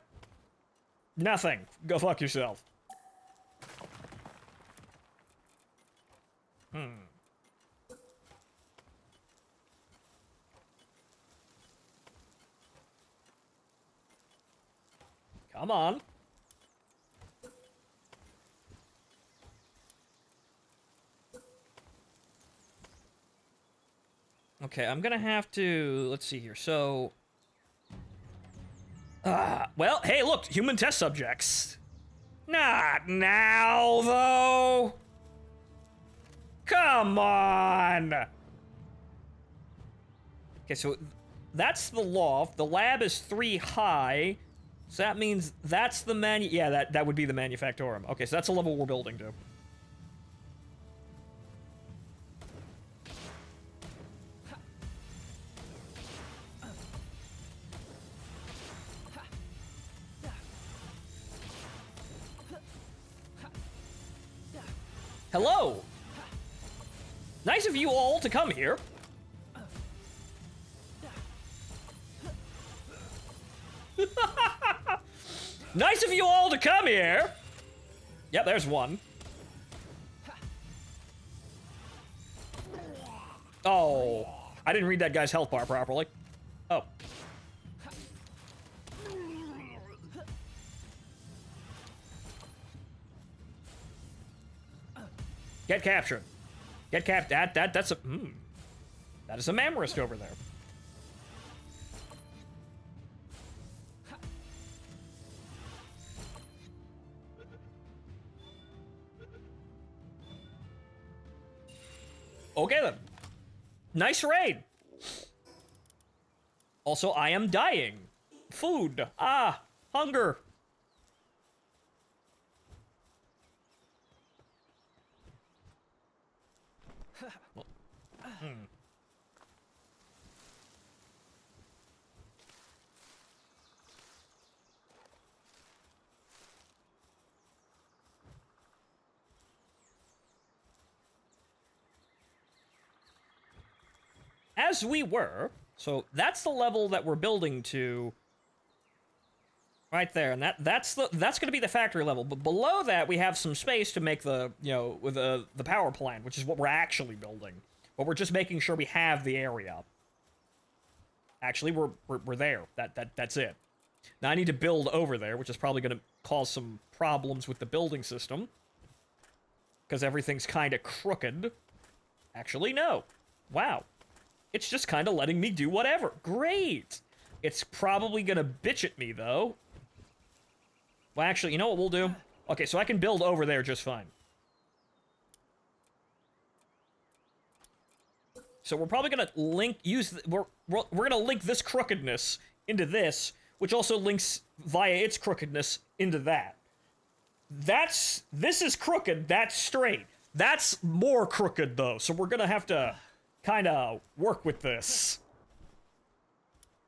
Nothing. Go fuck yourself. Come on. Okay, I'm gonna have to... let's see here, so... well, hey, look, human test subjects. Not now, though. Come on. Okay, so that's the loft. The lab is 3 high. So that means that's the yeah, that would be the manufactorum. Okay, so that's the level we're building to. Hello! Nice of you all to come here. Nice of you all to come here. Yep, there's one. Oh, I didn't read that guy's health bar properly. Oh. Get captured. Get that's a that is a Mammarist over there. Okay then. Nice raid. Also, I am dying. Food. Ah, hunger. As we were, so that's the level that we're building to right there, and that's going to be the factory level. But below that, we have some space to make the, you know, with the power plant, which is what we're actually building. But we're just making sure we have the area. Actually, we're there. That's it. Now I need to build over there, which is probably going to cause some problems with the building system, because everything's kind of crooked. Actually, no. Wow. It's just kind of letting me do whatever. Great! It's probably gonna bitch at me, though. Well, actually, you know what we'll do? Okay, so I can build over there just fine. So we're probably gonna we're gonna link this crookedness into this, which also links via its crookedness into that. This is crooked, that's straight. That's more crooked, though, so we're gonna have to kind of work with this.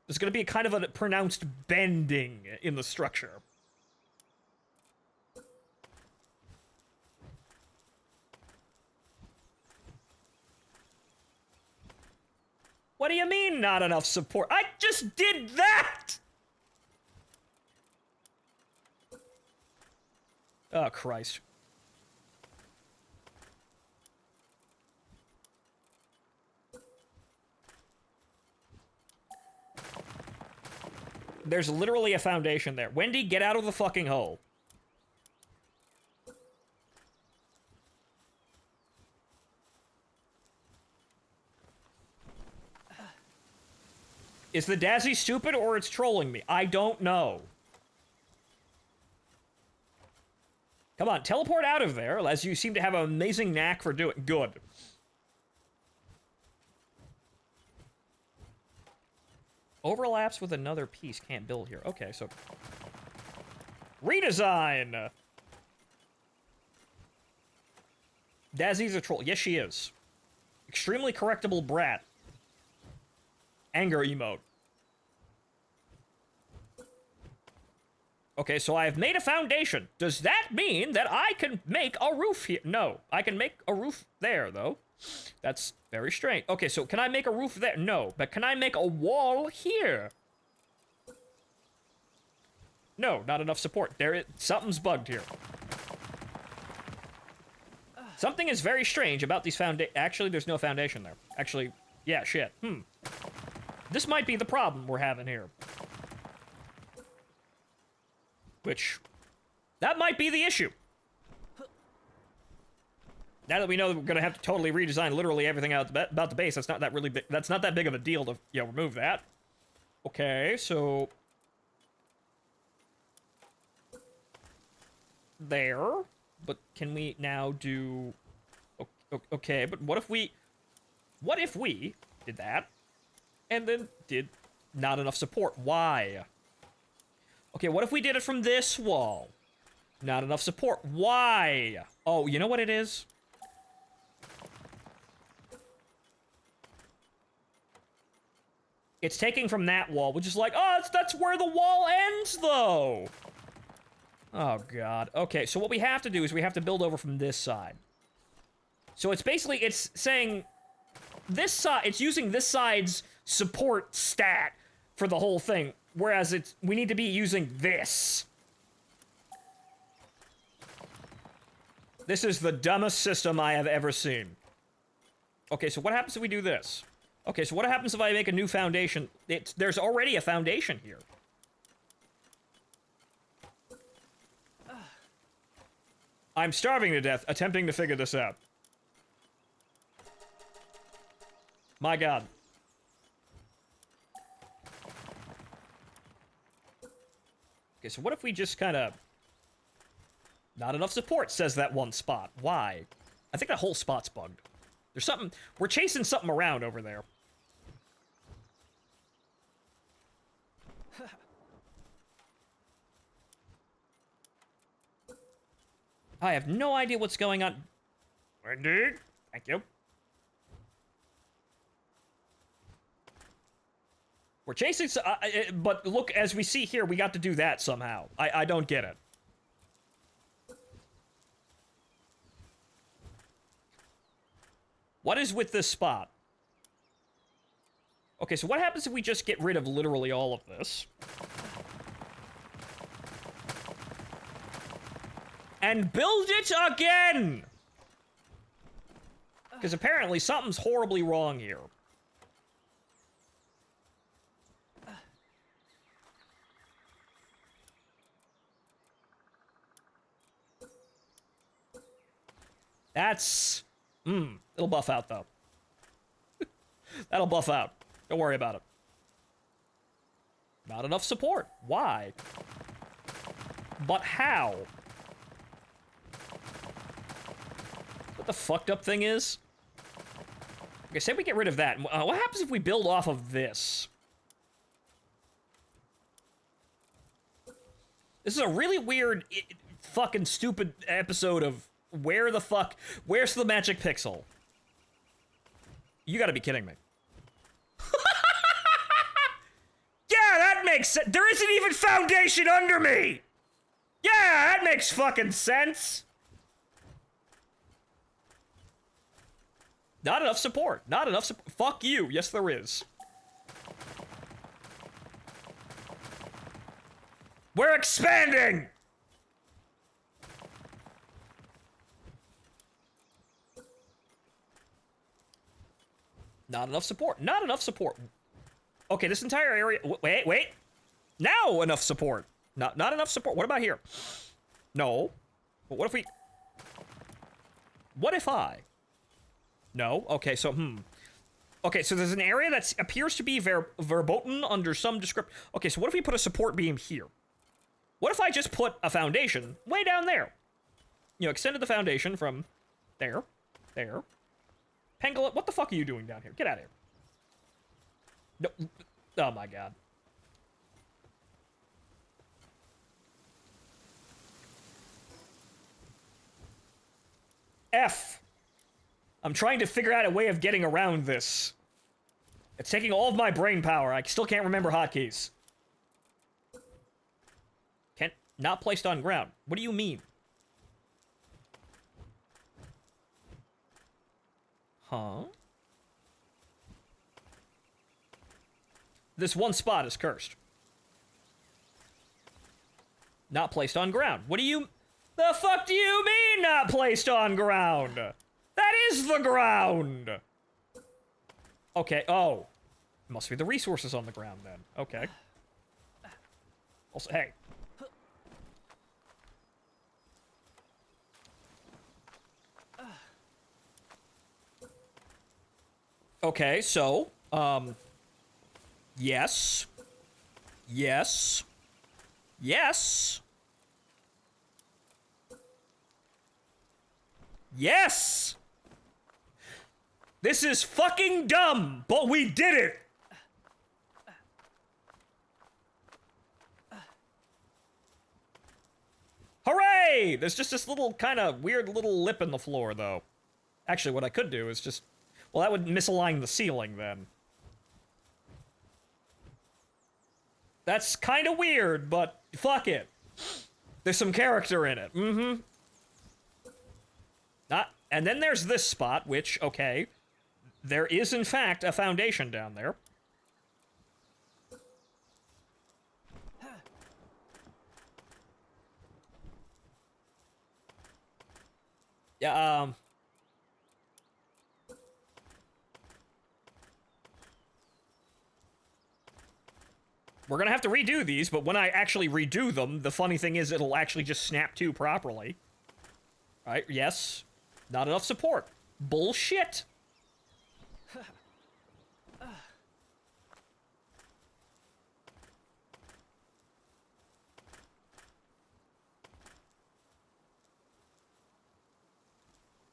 There's going to be a kind of a pronounced bending in the structure. What do you mean, not enough support? I just did that! Oh, Christ. There's literally a foundation there. Wendy, get out of the fucking hole. Is the Dazzy stupid or it's trolling me? I don't know. Come on, teleport out of there, as you seem to have an amazing knack for doing. Good. Overlaps with another piece. Can't build here. Okay, so... Redesign! Dazzy's a troll. Yes, she is. Extremely correctable brat. Anger emote. Okay, so I have made a foundation. Does that mean that I can make a roof here? No, I can make a roof there, though. That's very strange. Okay, so can I make a roof there? No, but can I make a wall here? No, not enough support. Something's bugged here. Something is very strange about these Actually, there's no foundation there. Actually, yeah, shit. This might be the problem we're having here. Which, that might be the issue. Now that we know that we're gonna have to totally redesign literally everything about the base, that's not that really big. That's not that big of a deal to, remove that. Okay, so there. But can we now do? Okay, but what if we did that, and then did not enough support? Why? Okay, what if we did it from this wall? Not enough support. Why? Oh, you know what it is? It's taking from that wall, which is like, oh, that's where the wall ends, though. Oh, God. Okay, so what we have to do is we have to build over from this side. So it's basically, it's saying this side, it's using this side's support stat for the whole thing, whereas we need to be using this. This is the dumbest system I have ever seen. Okay, so what happens if we do this? Okay, so what happens if I make a new foundation? There's already a foundation here. I'm starving to death, attempting to figure this out. My God. Okay, so what if we just kind of... Not enough support, says that one spot. Why? I think that whole spot's bugged. There's something... We're chasing something around over there. I have no idea what's going on. Indeed. Thank you. We're chasing... but look, as we see here, we got to do that somehow. I don't get it. What is with this spot? Okay, so what happens if we just get rid of literally all of this? And build it again! Because apparently something's horribly wrong here. That's... it'll buff out, though. That'll buff out. Don't worry about it. Not enough support. Why? But how? What the fucked up thing is? Okay, say we get rid of that. What happens if we build off of this? This is a really weird, fucking stupid episode of where's the magic pixel? You gotta be kidding me. Yeah, that makes sense. There isn't even foundation under me. Yeah, that makes fucking sense. Not enough support. Not enough support. Fuck you. Yes, there is. We're expanding! Not enough support. Not enough support. Okay, this entire area... Wait. Now enough support. Not enough support. What about here? No. But what if we... What if I... No? Okay, so, Okay, so there's an area that appears to be verboten under some description. Okay, so what if we put a support beam here? What if I just put a foundation way down there? Extended the foundation from there. Pangolin, what the fuck are you doing down here? Get out of here. No. Oh my god. F. I'm trying to figure out a way of getting around this. It's taking all of my brain power. I still can't remember hotkeys. Not placed on ground. What do you mean? Huh? This one spot is cursed. Not placed on ground. What do you... The fuck do you mean not placed on ground? That is the ground! Okay, oh. Must be the resources on the ground then. Okay. Also, hey. Okay, so, yes. Yes. Yes. Yes! This is fucking dumb, but we did it! Hooray! There's just this little kind of weird little lip in the floor, though. Actually, what I could do is just... Well, that would misalign the ceiling, then. That's kind of weird, but fuck it. There's some character in it. Mm-hmm. And then there's this spot, which, okay, there is, in fact, a foundation down there. Yeah, we're gonna have to redo these, but when I actually redo them, the funny thing is it'll actually just snap to properly. Alright, yes. Not enough support. Bullshit!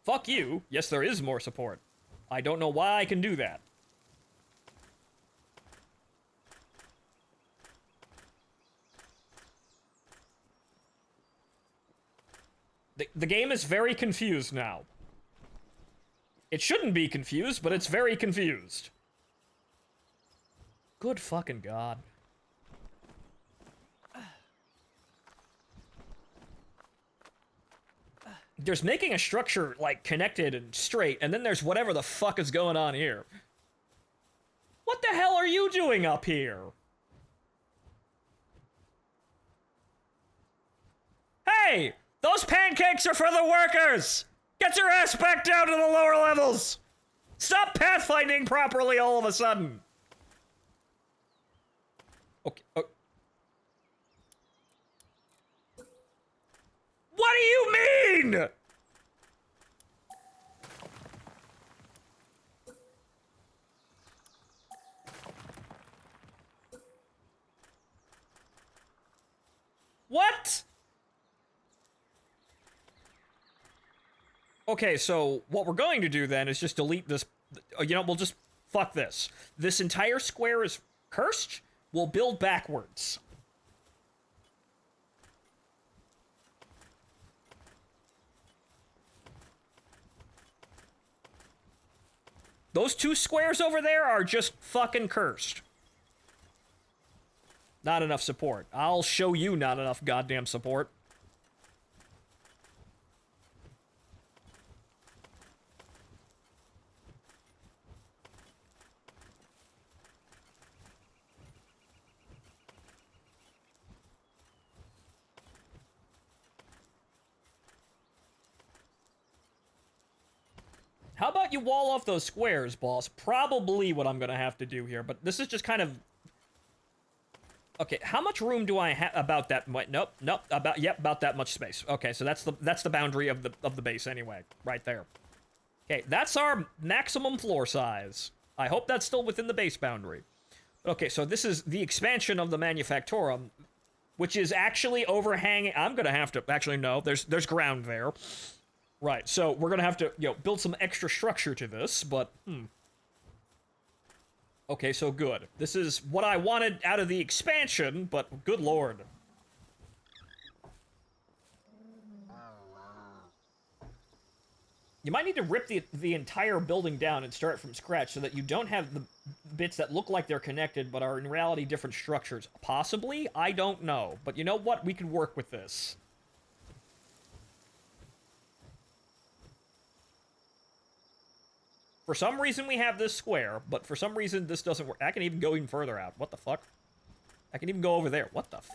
Fuck you. Yes, there is more support. I don't know why I can do that. The game is very confused now. It shouldn't be confused, but it's very confused. Good fucking god. There's making a structure, like, connected and straight, and then there's whatever the fuck is going on here. What the hell are you doing up here? Hey! Those pancakes are for the workers! Get your ass back down to the lower levels! Stop pathfinding properly all of a sudden! Okay. What do you mean?! What?! Okay, so what we're going to do then is just delete this. You know, we'll just fuck this. This entire square is cursed. We'll build backwards. Those two squares over there are just fucking cursed. Not enough support. I'll show you not enough goddamn support. How about you wall off those squares, boss? Probably what I'm gonna have to do here, but this is just kind of... Okay, how much room do I have? About that much? Nope, about that much space. Okay, so that's the boundary of the base anyway, right there. Okay, that's our maximum floor size. I hope that's still within the base boundary. Okay, so this is the expansion of the Manufactorum, which is actually overhanging... I'm gonna have to... Actually, no, there's ground there. Right, so we're gonna have to, you know, build some extra structure to this, but, Okay, so good. This is what I wanted out of the expansion, but good lord. You might need to rip the entire building down and start from scratch so that you don't have the bits that look like they're connected but are in reality different structures. Possibly? I don't know. But you know what? We can work with this. For some reason we have this square, but for some reason this doesn't work. I can even go even further out. What the fuck? I can even go over there. What the f...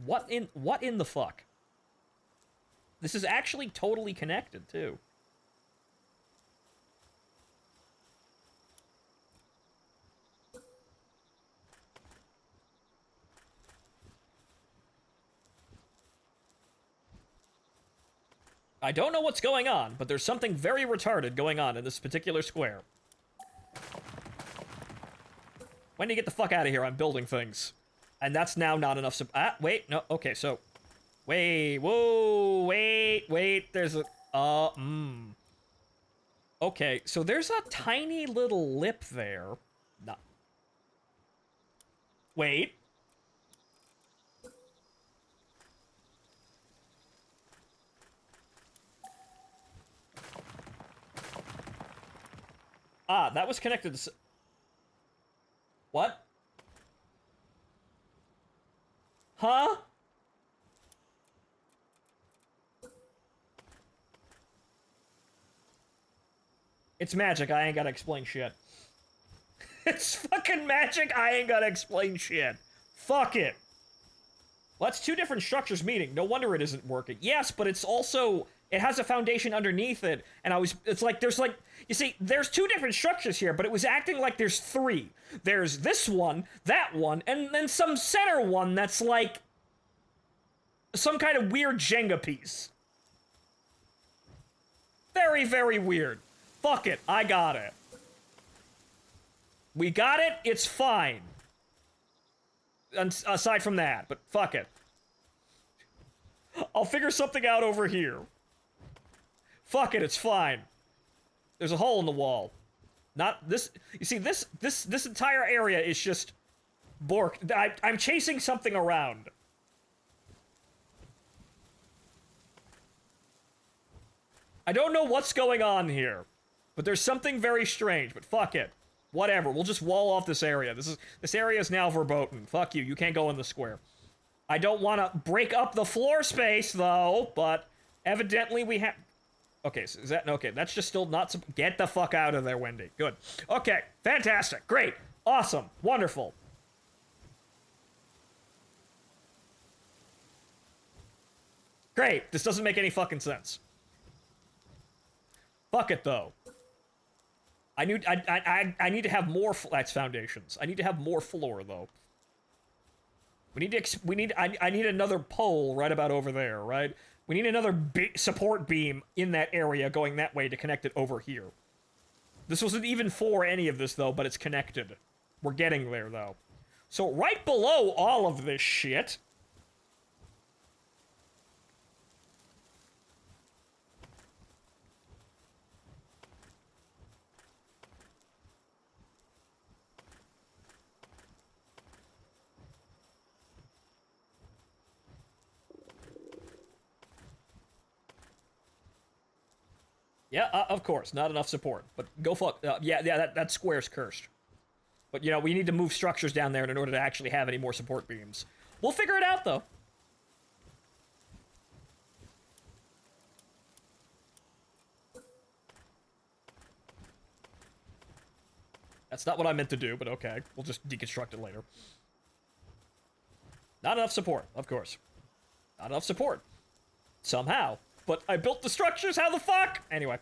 What in the fuck? This is actually totally connected, too. I don't know what's going on, but there's something very retarded going on in this particular square. When do you get the fuck out of here? I'm building things. And that's now not enough wait, no, okay, so... Wait, whoa, wait, there's a... Okay, so there's a tiny little lip there. No. Wait. Ah, that was connected to... What? Huh? It's magic, I ain't gotta explain shit. It's fucking magic, I ain't gotta explain shit. Fuck it. Well, that's two different structures meeting. No wonder it isn't working. Yes, but it's also... It has a foundation underneath it, and it's like, there's like... You see, there's two different structures here, but it was acting like there's three. There's this one, that one, and then some center one that's like... some kind of weird Jenga piece. Very, very weird. Fuck it, I got it. We got it, it's fine. Aside from that, but fuck it. I'll figure something out over here. Fuck it, it's fine. There's a hole in the wall. Not this. You see, this entire area is just bork. I'm chasing something around. I don't know what's going on here, but there's something very strange. But fuck it, whatever. We'll just wall off this area. This area is now verboten. Fuck you. You can't go in the square. I don't want to break up the floor space though, but evidently we have. Okay, so is that... Okay, that's just still not... Get the fuck out of there, Wendy. Good. Okay, fantastic. Great. Awesome. Wonderful. Great. This doesn't make any fucking sense. Fuck it, though. I need to have more... That's foundations. I need to have more floor, though. I need another pole right about over there, right? We need another support beam in that area going that way to connect it over here. This wasn't even for any of this, though, but it's connected. We're getting there, though. So right below all of this shit... Yeah, of course, not enough support. But go fuck... yeah, that square's cursed. But, you know, we need to move structures down there in order to actually have any more support beams. We'll figure it out, though. That's not what I meant to do, but okay. We'll just deconstruct it later. Not enough support, of course. Not enough support. Somehow. But I built the structures, how the fuck? Anyway.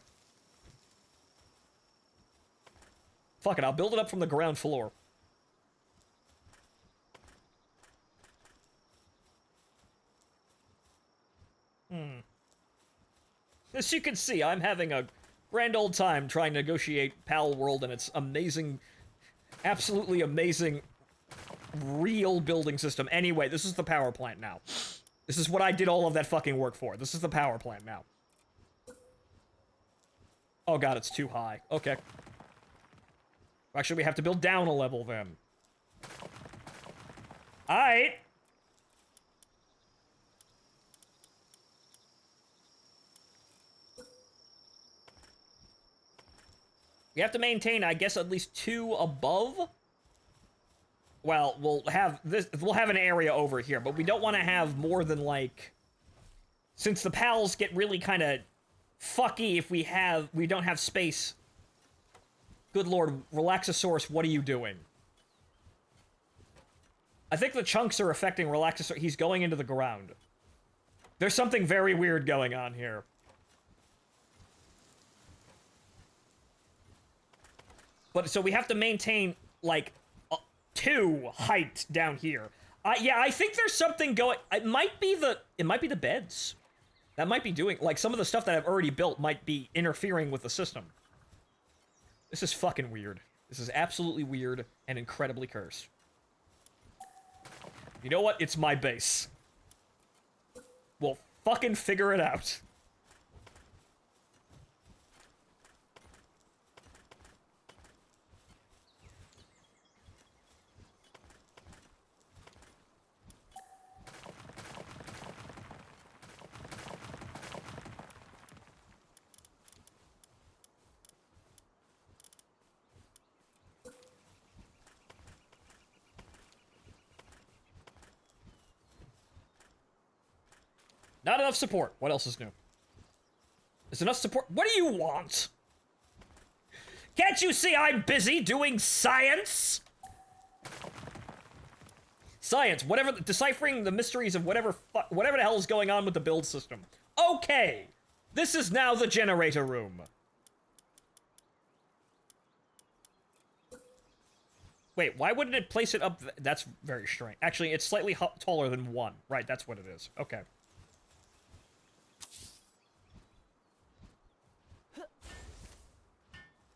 Fuck it, I'll build it up from the ground floor. As you can see, I'm having a grand old time trying to negotiate Palworld and its amazing, absolutely amazing, real building system. Anyway, this is the power plant now. This is what I did all of that fucking work for. This is the power plant now. Oh god, it's too high. Okay. Actually, we have to build down a level then. Alright. We have to maintain, I guess, at least 2 above. Well, we'll have an area over here, but we don't want to have more than, like... Since the pals get really kind of fucky if we don't have space. Good lord, Relaxosaurus, what are you doing? I think the chunks are affecting Relaxosaurus. He's going into the ground. There's something very weird going on here. But, so we have to maintain, like... 2 height down here. Yeah, I think there's something going. It might be the beds. That might be doing, like, some of the stuff that I've already built might be interfering with the system. This is fucking weird. This is absolutely weird and incredibly cursed. You know what? It's my base. We'll fucking figure it out. Not enough support. What else is new? Is enough support? What do you want? Can't you see I'm busy doing science? Science, whatever, deciphering the mysteries of whatever the hell is going on with the build system. Okay, this is now the generator room. Wait, why wouldn't it place it up? That's very strange. Actually, it's slightly taller than 1. Right, that's what it is. Okay.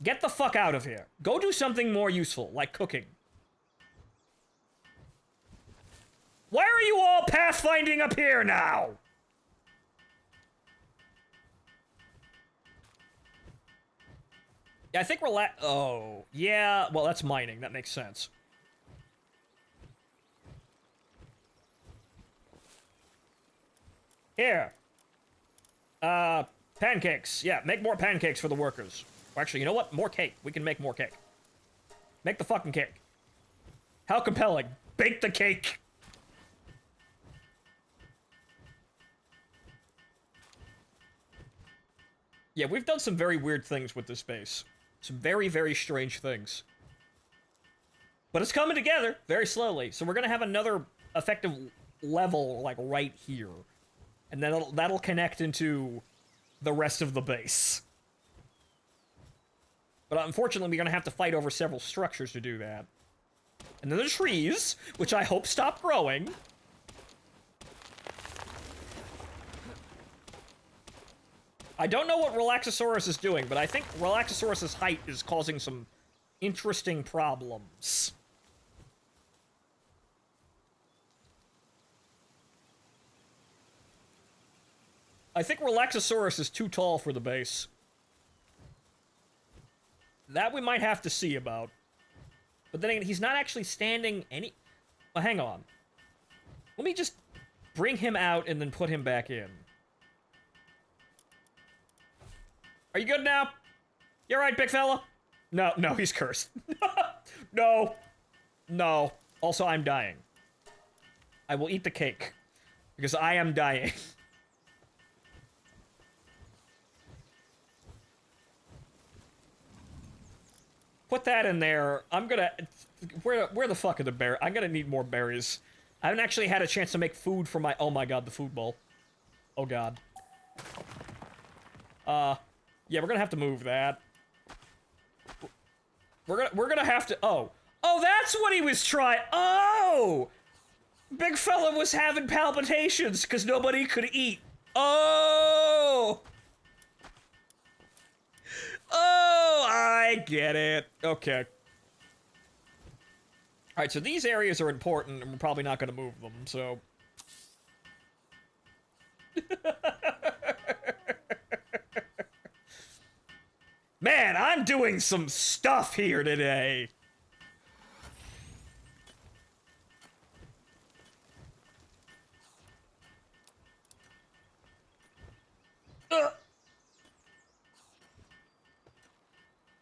Get the fuck out of here. Go do something more useful, like cooking. Why are you all pathfinding up here now? Yeah, I think we're oh, yeah, well, that's mining. That makes sense. Here. Pancakes. Yeah, make more pancakes for the workers. Actually, you know what? More cake. We can make more cake. Make the fucking cake. How compelling. Bake the cake. Yeah, we've done some very weird things with this base. Some very, very strange things. But it's coming together very slowly. So we're going to have another effective level, like, right here. And then that'll connect into the rest of the base. But unfortunately, we're going to have to fight over several structures to do that. And then the trees, which I hope stop growing. I don't know what Relaxosaurus is doing, but I think Relaxosaurus's height is causing some interesting problems. I think Relaxosaurus is too tall for the base. That we might have to see about. But then again, he's not actually standing any... Well, hang on. Let me just bring him out and then put him back in. Are you good now? You alright, big fella? No, no, he's cursed. No. No. Also, I'm dying. I will eat the cake. Because I am dying. Put that in there. I'm gonna... Where the fuck are the berries? I'm gonna need more berries. I haven't actually had a chance to make food for my... Oh my god, the food bowl. Oh god. Yeah, we're gonna have to move that. We're gonna have to... Oh. Oh, that's what he was trying... Oh! Big fella was having palpitations because nobody could eat. Oh! Oh, I get it. Okay. Alright, so these areas are important, and we're probably not going to move them, so... Man, I'm doing some stuff here today.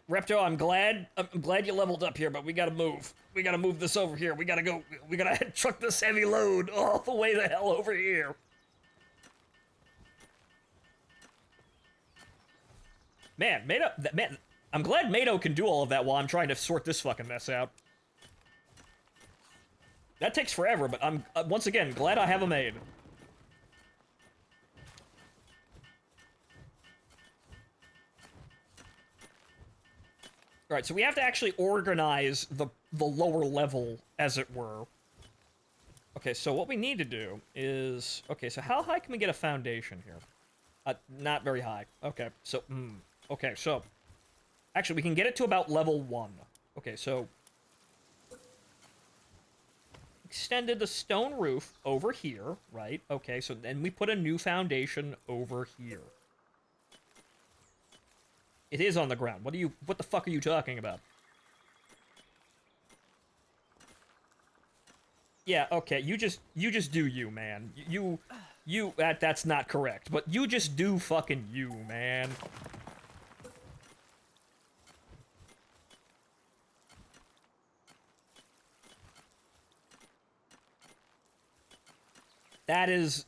Repto, I'm glad you leveled up here, but we gotta move. We gotta move this over here. We gotta go. We gotta truck this heavy load all the way the hell over here. Man, man, I'm glad Mato can do all of that while I'm trying to sort this fucking mess out. That takes forever, but I'm, once again, glad I have a maid. Alright, so we have to actually organize the lower level, as it were. Okay, so what we need to do is... Okay, so how high can we get a foundation here? Not very high. Okay, so... okay, so... Actually, we can get it to about level 1. Okay, so... Extended the stone roof over here, right? Okay, so then we put a new foundation over here. It is on the ground. What the fuck are you talking about? Yeah, okay, you just do you, man. That's not correct, but you just do fucking you, man. That is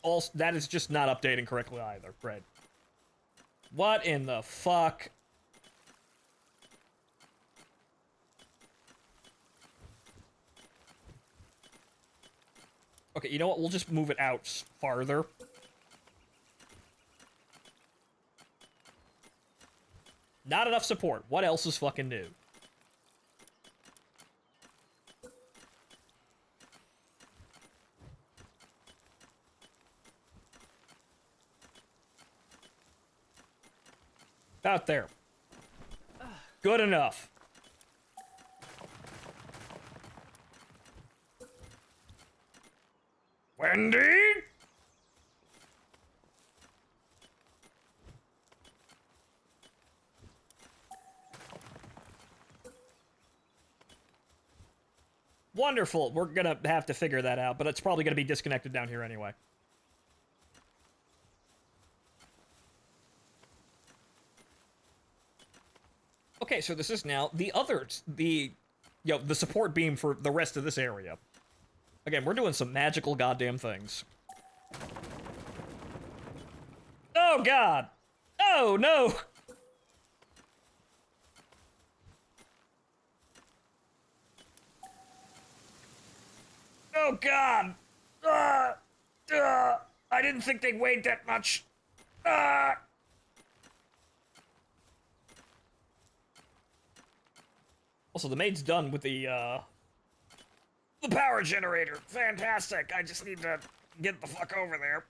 just not updating correctly either, Fred. What in the fuck? Okay, you know what? We'll just move it out farther. Not enough support. What else is fucking new? Out there. Good enough. Wendy? Wonderful. We're gonna have to figure that out, but it's probably gonna be disconnected down here anyway. Okay, so this is now the support beam for the rest of this area. Again, we're doing some magical goddamn things. Oh, God! Oh, no! Oh, God! I didn't think they weighed that much. Also, the maid's done with the power generator. Fantastic. I just need to get the fuck over there.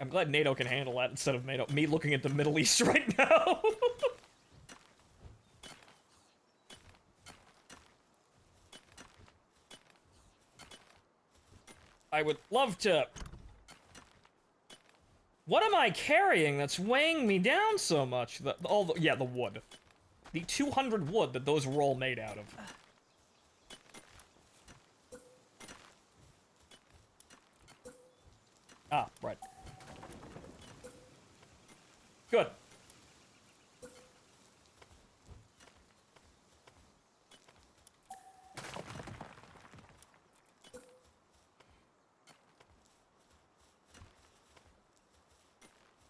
I'm glad NATO can handle that instead of me looking at the Middle East right now. I would love to... What am I carrying that's weighing me down so much? The wood. The 200 wood that those were all made out of. Ah, right. Good.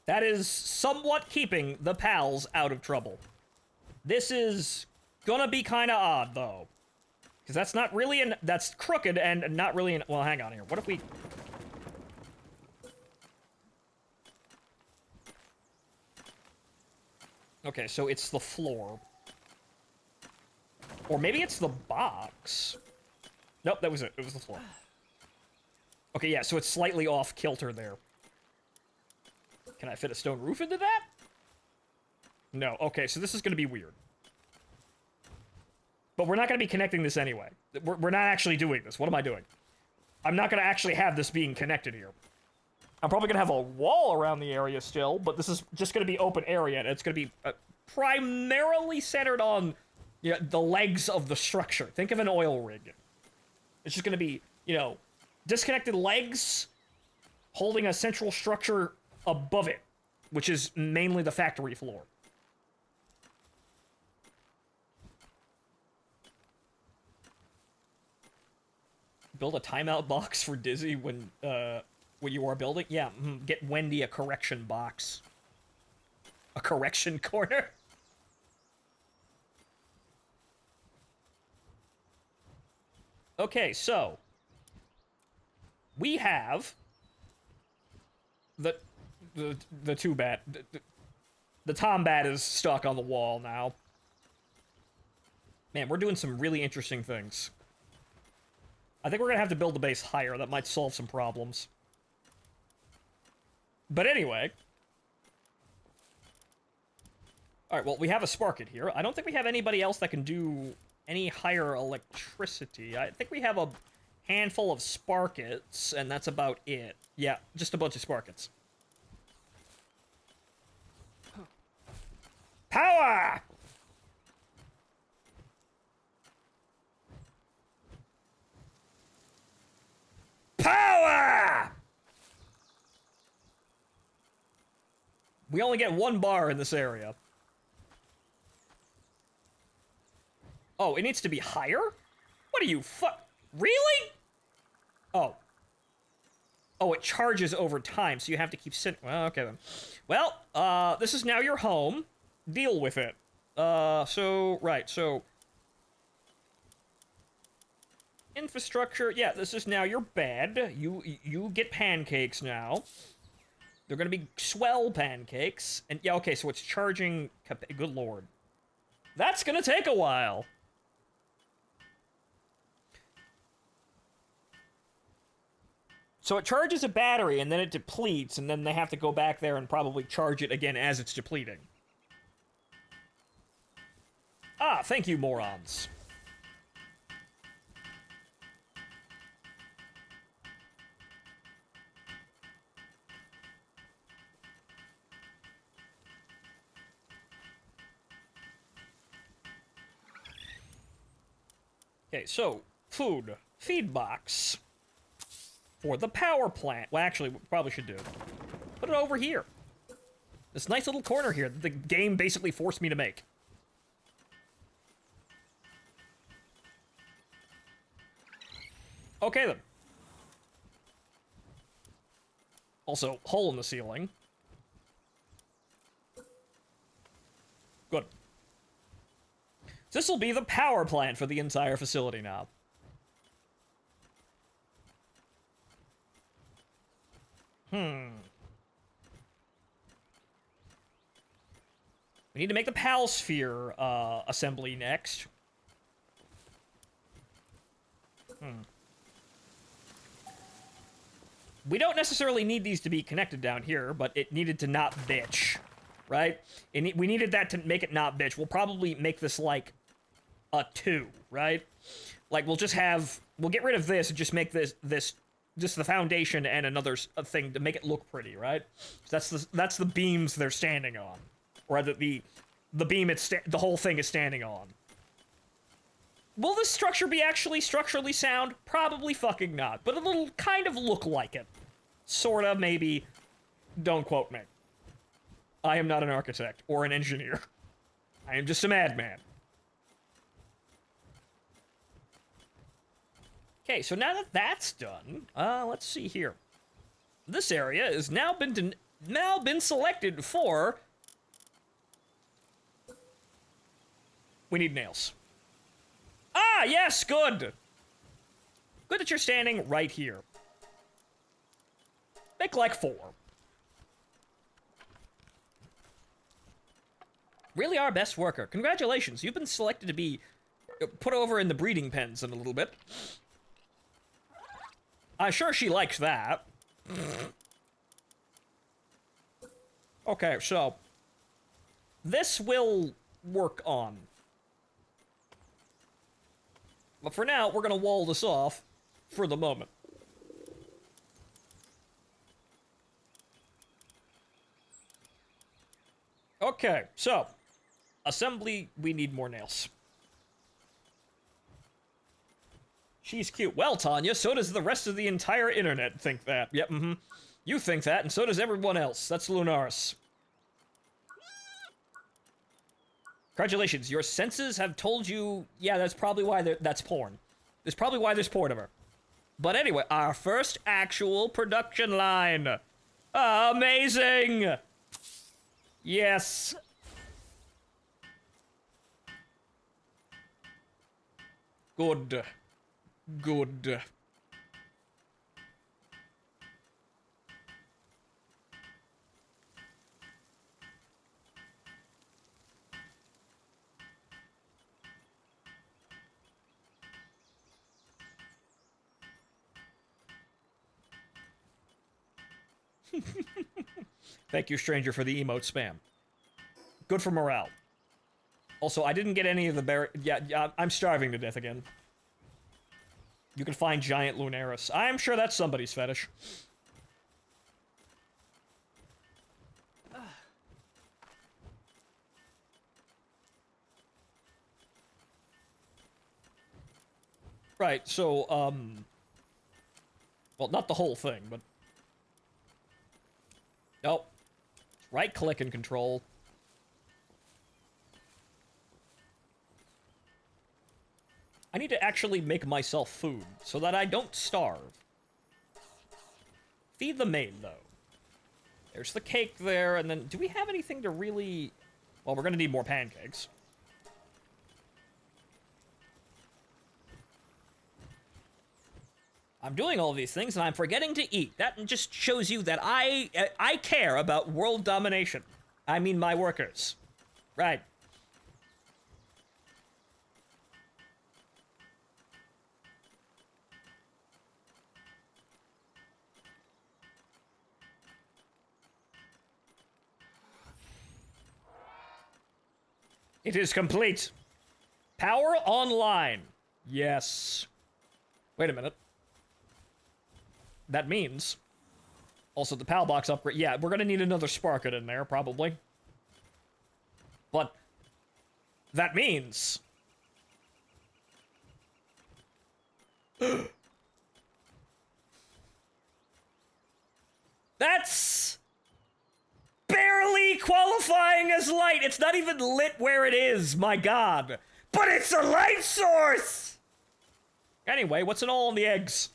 That is somewhat keeping the pals out of trouble. This is gonna be kind of odd, though. Because that's not really that's crooked and not really well, hang on here. What if we... Okay, so it's the floor. Or maybe it's the box. Nope, that was it. It was the floor. Okay, yeah, so it's slightly off kilter there. Can I fit a stone roof into that? No. Okay, so this is going to be weird. But we're not going to be connecting this anyway. We're not actually doing this. What am I doing? I'm not going to actually have this being connected here. I'm probably gonna have a wall around the area still, but this is just gonna be open area, and it's gonna be primarily centered on the legs of the structure. Think of an oil rig. It's just gonna be, disconnected legs holding a central structure above it, which is mainly the factory floor. Build a timeout box for Dizzy when you are building? Yeah, get Wendy a correction box. A correction corner? Okay, so we have the two bat. The Tom Bat is stuck on the wall now. Man, we're doing some really interesting things. I think we're gonna have to build the base higher. That might solve some problems. But anyway. Alright, well, we have a Sparket here. I don't think we have anybody else that can do any higher electricity. I think we have a handful of Sparkets, and that's about it. Yeah, just a bunch of Sparkets. Power! Power! We only get one bar in this area. Oh, it needs to be higher? What are you really? Oh. Oh, it charges over time, so you have to keep sitting. Well, okay then. Well, this is now your home. Deal with it. So... Infrastructure, yeah, this is now your bed. You get pancakes now. They're gonna be swell pancakes. And yeah, okay, so it's charging... Good lord. That's gonna take a while. So it charges a battery, and then it depletes, and then they have to go back there and probably charge it again as it's depleting. Ah, thank you, morons. Okay, so, food. Feed box. For the power plant. Well, actually, we probably should do. Put it over here. This nice little corner here that the game basically forced me to make. Okay, then. Also, hole in the ceiling. Good. This will be the power plant for the entire facility now. We need to make the PAL sphere assembly next. We don't necessarily need these to be connected down here, but it needed to not bitch, right? We needed that to make it not bitch. We'll probably make this like a 2, right? Like we'll get rid of this and just make this just the foundation and another thing to make it look pretty, right? So that's the beams they're standing on, or the beam the whole thing is standing on. Will this structure be actually structurally sound? Probably fucking not, but it'll kind of look like it. Sorta, maybe. Don't quote me. I am not an architect or an engineer. I am just a madman. Okay, so now that that's done, let's see here. This area has now been selected for... We need nails. Ah, yes, good! Good that you're standing right here. Make like 4. Really our best worker. Congratulations, you've been selected to be put over in the breeding pens in a little bit. I'm sure she likes that. Okay, so... This will work on. But for now, we're gonna wall this off for the moment. Okay, so. Assembly, we need more nails. She's cute. Well, Tanya, so does the rest of the entire internet think that. Yep, You think that, and so does everyone else. That's Lunaris. Congratulations, your senses have told you... Yeah, that's probably why that's porn. That's probably why there's porn of her. But anyway, our first actual production line. Amazing! Yes. Good. Good. Thank you, stranger, for the emote spam. Good for morale. Also, I didn't get any of the berry... Yeah, I'm starving to death again. You can find giant Lunaris. I'm sure that's somebody's fetish. Right, so, well, not the whole thing, but... Nope. Right-click and control. I need to actually make myself food, so that I don't starve. Feed the maid, though. There's the cake there, and then... Do we have anything to really... Well, we're gonna need more pancakes. I'm doing all these things, and I'm forgetting to eat. That just shows you that I care about world domination. I mean my workers. Right. It is complete. Power online. Yes. Wait a minute. That means... Also, the PAL box upgrade... Yeah, we're gonna need another Sparket in there, probably. But... That means... That's... barely qualifying as light! It's not even lit where it is, my god! But it's a light source! Anyway, what's it all in the eggs?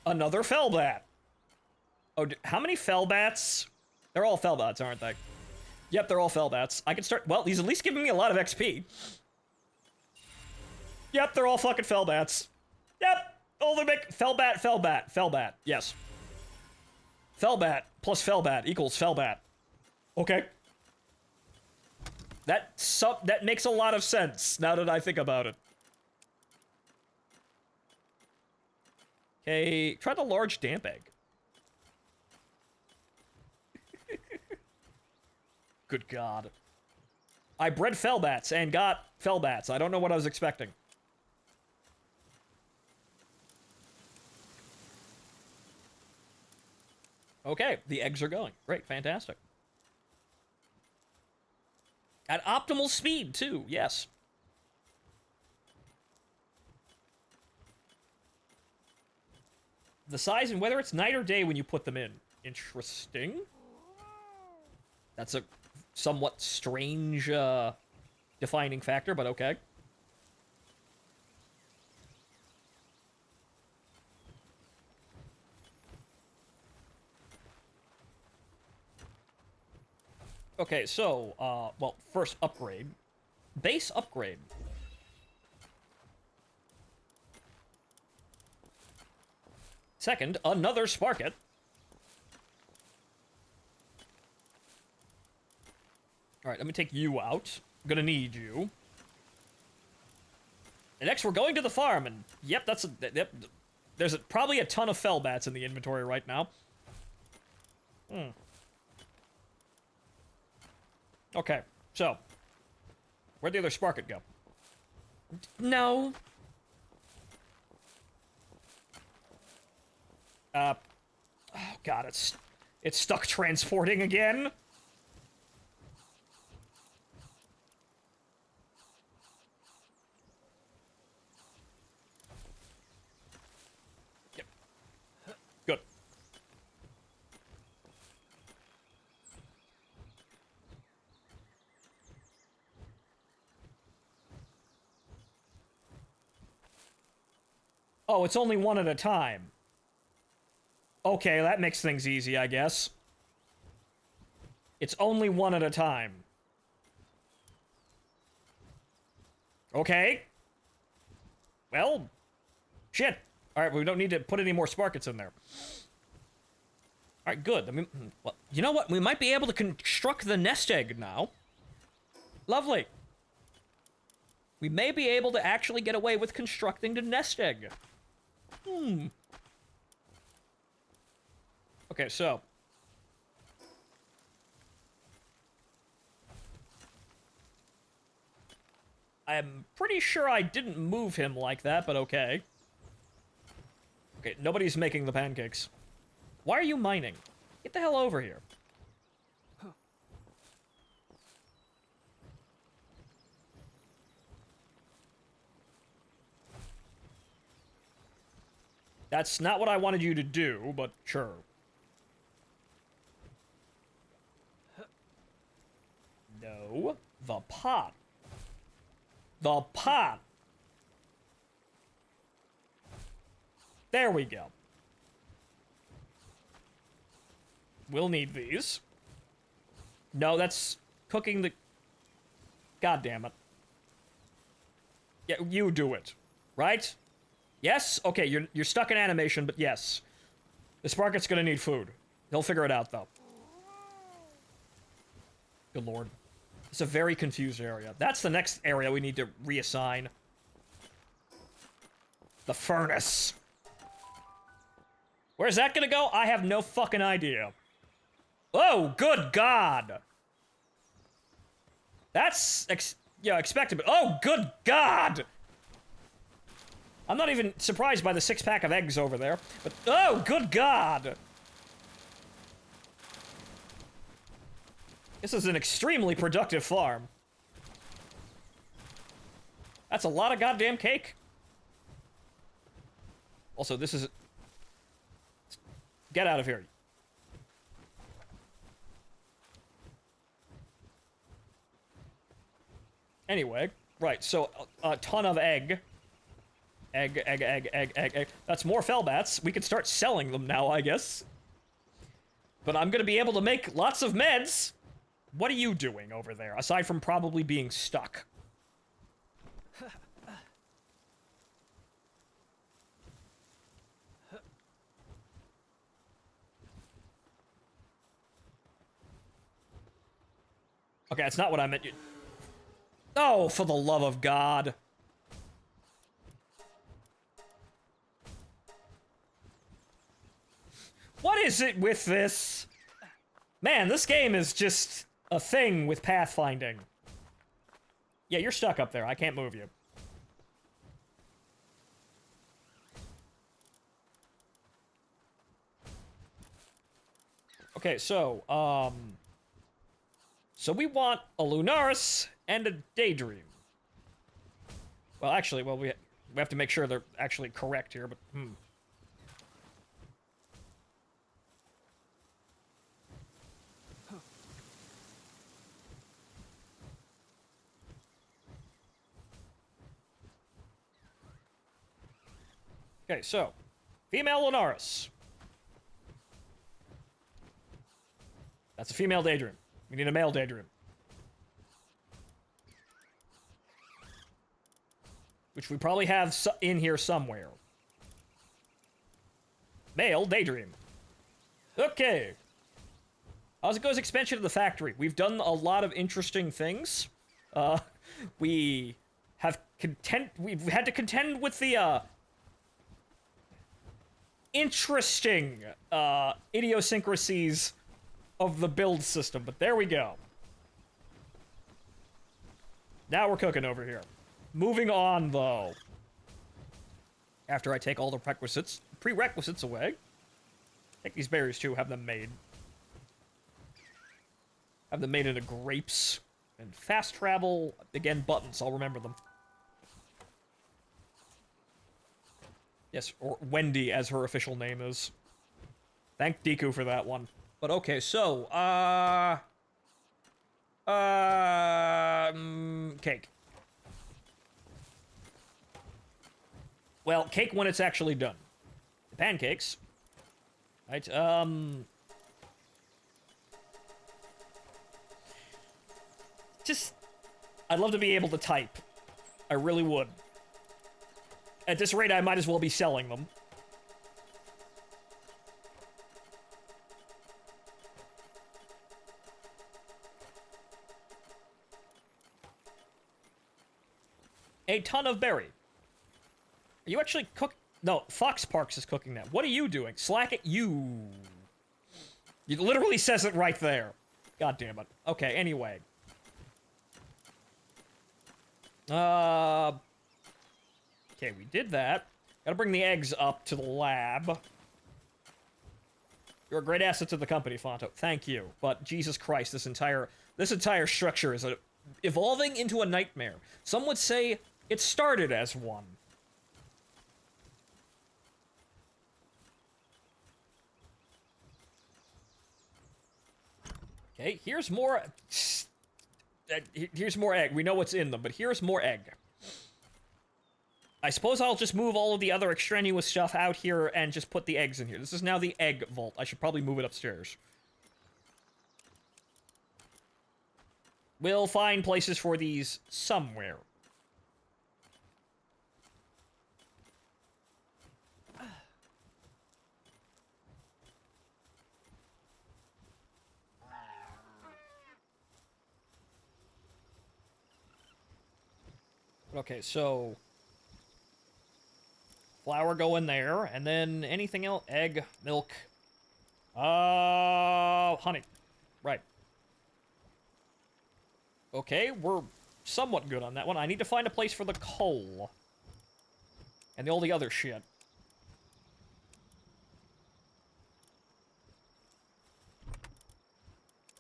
Another Fellbat. Oh, how many Fellbats? They're all Fellbats, aren't they? Yep, they're all Fellbats. I can start... Well, he's at least giving me a lot of XP. Yep, they're all fucking Fellbats. Yep. Oh, they make... Fellbat. Yes. Fellbat plus Fellbat equals Fellbat. Okay. That makes a lot of sense, now that I think about it. Okay, try the large damp egg. Good god. I bred Fellbats and got Fellbats. I don't know what I was expecting. Okay, the eggs are going. Great, fantastic. At optimal speed, too, yes. The size and whether it's night or day when you put them in. Interesting. That's a somewhat strange, defining factor, but okay. Okay, so, well, first upgrade. Base upgrade. Second, another Sparket. Alright, let me take you out. I'm gonna need you. And next, we're going to the farm, and yep, that's a... Yep, there's probably a ton of Fellbats in the inventory right now. Okay, so. Where'd the other Sparket go? No. God, it's stuck transporting again. Yep. Good. Oh, it's only one at a time. Okay, that makes things easy, I guess. It's only one at a time. Okay. Well, shit. Alright, we don't need to put any more sparkets in there. Alright, good. I mean, well, you know what? We might be able to construct the nest egg now. Lovely. We may be able to actually get away with constructing the nest egg. Okay, so. I'm pretty sure I didn't move him like that, but okay. Okay, nobody's making the pancakes. Why are you mining? Get the hell over here. That's not what I wanted you to do, but sure. No, the pot. The pot. There we go. We'll need these. No, that's cooking the... God damn it. Yeah, you do it. Right? Yes? Okay, you're stuck in animation, but yes. The Sparket's gonna need food. He'll figure it out, though. Good lord. It's a very confused area. That's the next area we need to reassign. The furnace. Where's that gonna go? I have no fucking idea. Oh, good god! That's, expected, but oh, good god! I'm not even surprised by the 6-pack of eggs over there, but oh, good god! This is an extremely productive farm. That's a lot of goddamn cake. Also, this is... Get out of here. Anyway, right, so a ton of egg. Egg. That's more Felbats. We can start selling them now, I guess. But I'm gonna be able to make lots of meds. What are you doing over there, aside from probably being stuck? Okay, that's not what I meant. Oh, for the love of God. What is it with this? Man, this game is just a thing with pathfinding. Yeah, you're stuck up there. I can't move you. Okay, so, so we want a Lunaris and a Daydream. Well, actually, well, we have to make sure they're actually correct here, but, Okay, so, female Lunaris. That's a female Daydream. We need a male Daydream. Which we probably have in here somewhere. Male Daydream. Okay. As it goes, expansion of the factory. We've done a lot of interesting things. We've had to contend with the, interesting, idiosyncrasies of the build system, but there we go. Now we're cooking over here. Moving on, though. After I take all the prerequisites away. Take these berries, too. Have them made. Have them made into grapes. And fast travel. Again, buttons. I'll remember them. Yes, or Wendy, as her official name is. Thank Deku for that one. But okay, so, cake. Well, cake when it's actually done. Pancakes. Right, just, I'd love to be able to type. I really would. At this rate, I might as well be selling them. A ton of berry. Are you actually cook? No, Fox Parks is cooking that. What are you doing? Slack it, you. It literally says it right there. God damn it. Okay, anyway. Okay, we did that. Gotta bring the eggs up to the lab. You're a great asset to the company, Phonto. Thank you. But Jesus Christ, this entire structure is evolving into a nightmare. Some would say it started as one. Okay, here's more. Here's more egg. We know what's in them, but here's more egg. I suppose I'll just move all of the other extraneous stuff out here and just put the eggs in here. This is now the egg vault. I should probably move it upstairs. We'll find places for these somewhere. Okay, so flour go in there, and then anything else? Egg, milk, honey. Right. Okay, we're somewhat good on that one. I need to find a place for the coal. And all the other shit.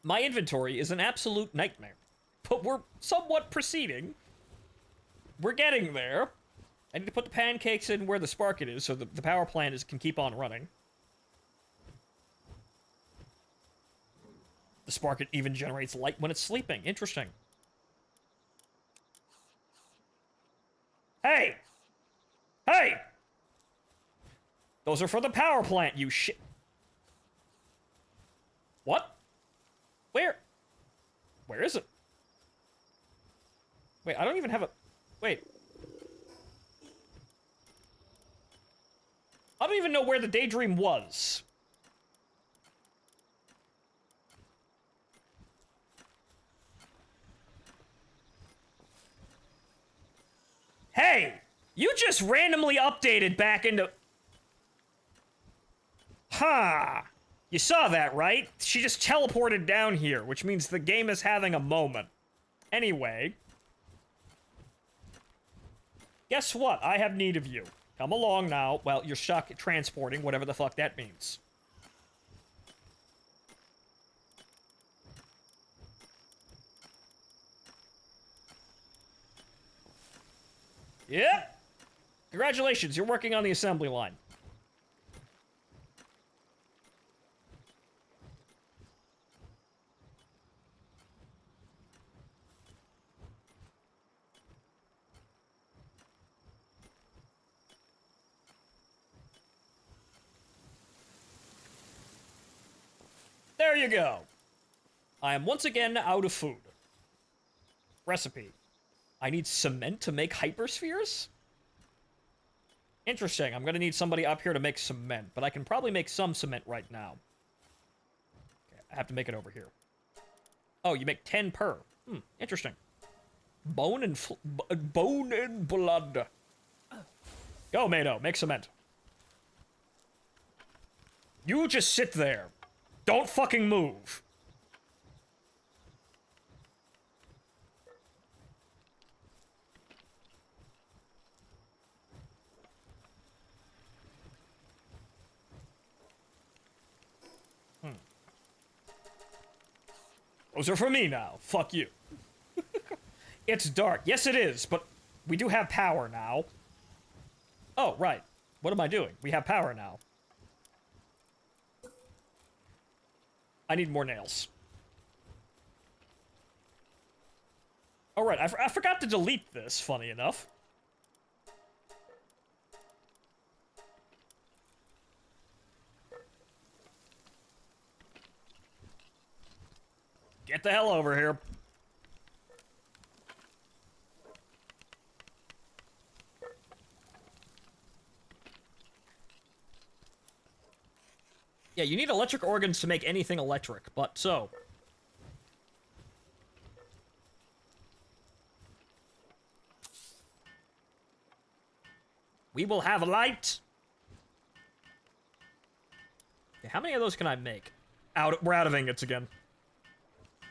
My inventory is an absolute nightmare. But we're somewhat proceeding. We're getting there. I need to put the pancakes in where the spark it is, so the power plant can keep on running. The spark it even generates light when it's sleeping. Interesting. Hey! Hey! Those are for the power plant, you shit. What? Where? Where is it? Wait, I don't even have a... Wait. I don't even know where the daydream was. Hey! You just randomly updated back into... Huh. You saw that, right? She just teleported down here, which means the game is having a moment. Anyway... Guess what? I have need of you. Come along now. Well, you're stuck transporting, whatever the fuck that means. Yep. Congratulations, you're working on the assembly line. There you go. I am once again out of food. Recipe. I need cement to make hyperspheres? Interesting. I'm gonna need somebody up here to make cement, but I can probably make some cement right now. Okay, I have to make it over here. Oh, you make 10 per. Interesting. Bone and blood. Go, Mado. Make cement. You just sit there. Don't fucking move. Those are for me now. Fuck you. It's dark. Yes, it is, but we do have power now. Oh, right. What am I doing? We have power now. I need more nails. Oh, right. I forgot to delete this, funny enough. Get the hell over here. Yeah, you need electric organs to make anything electric, but so. We will have light. Okay, how many of those can I make? We're out of ingots again.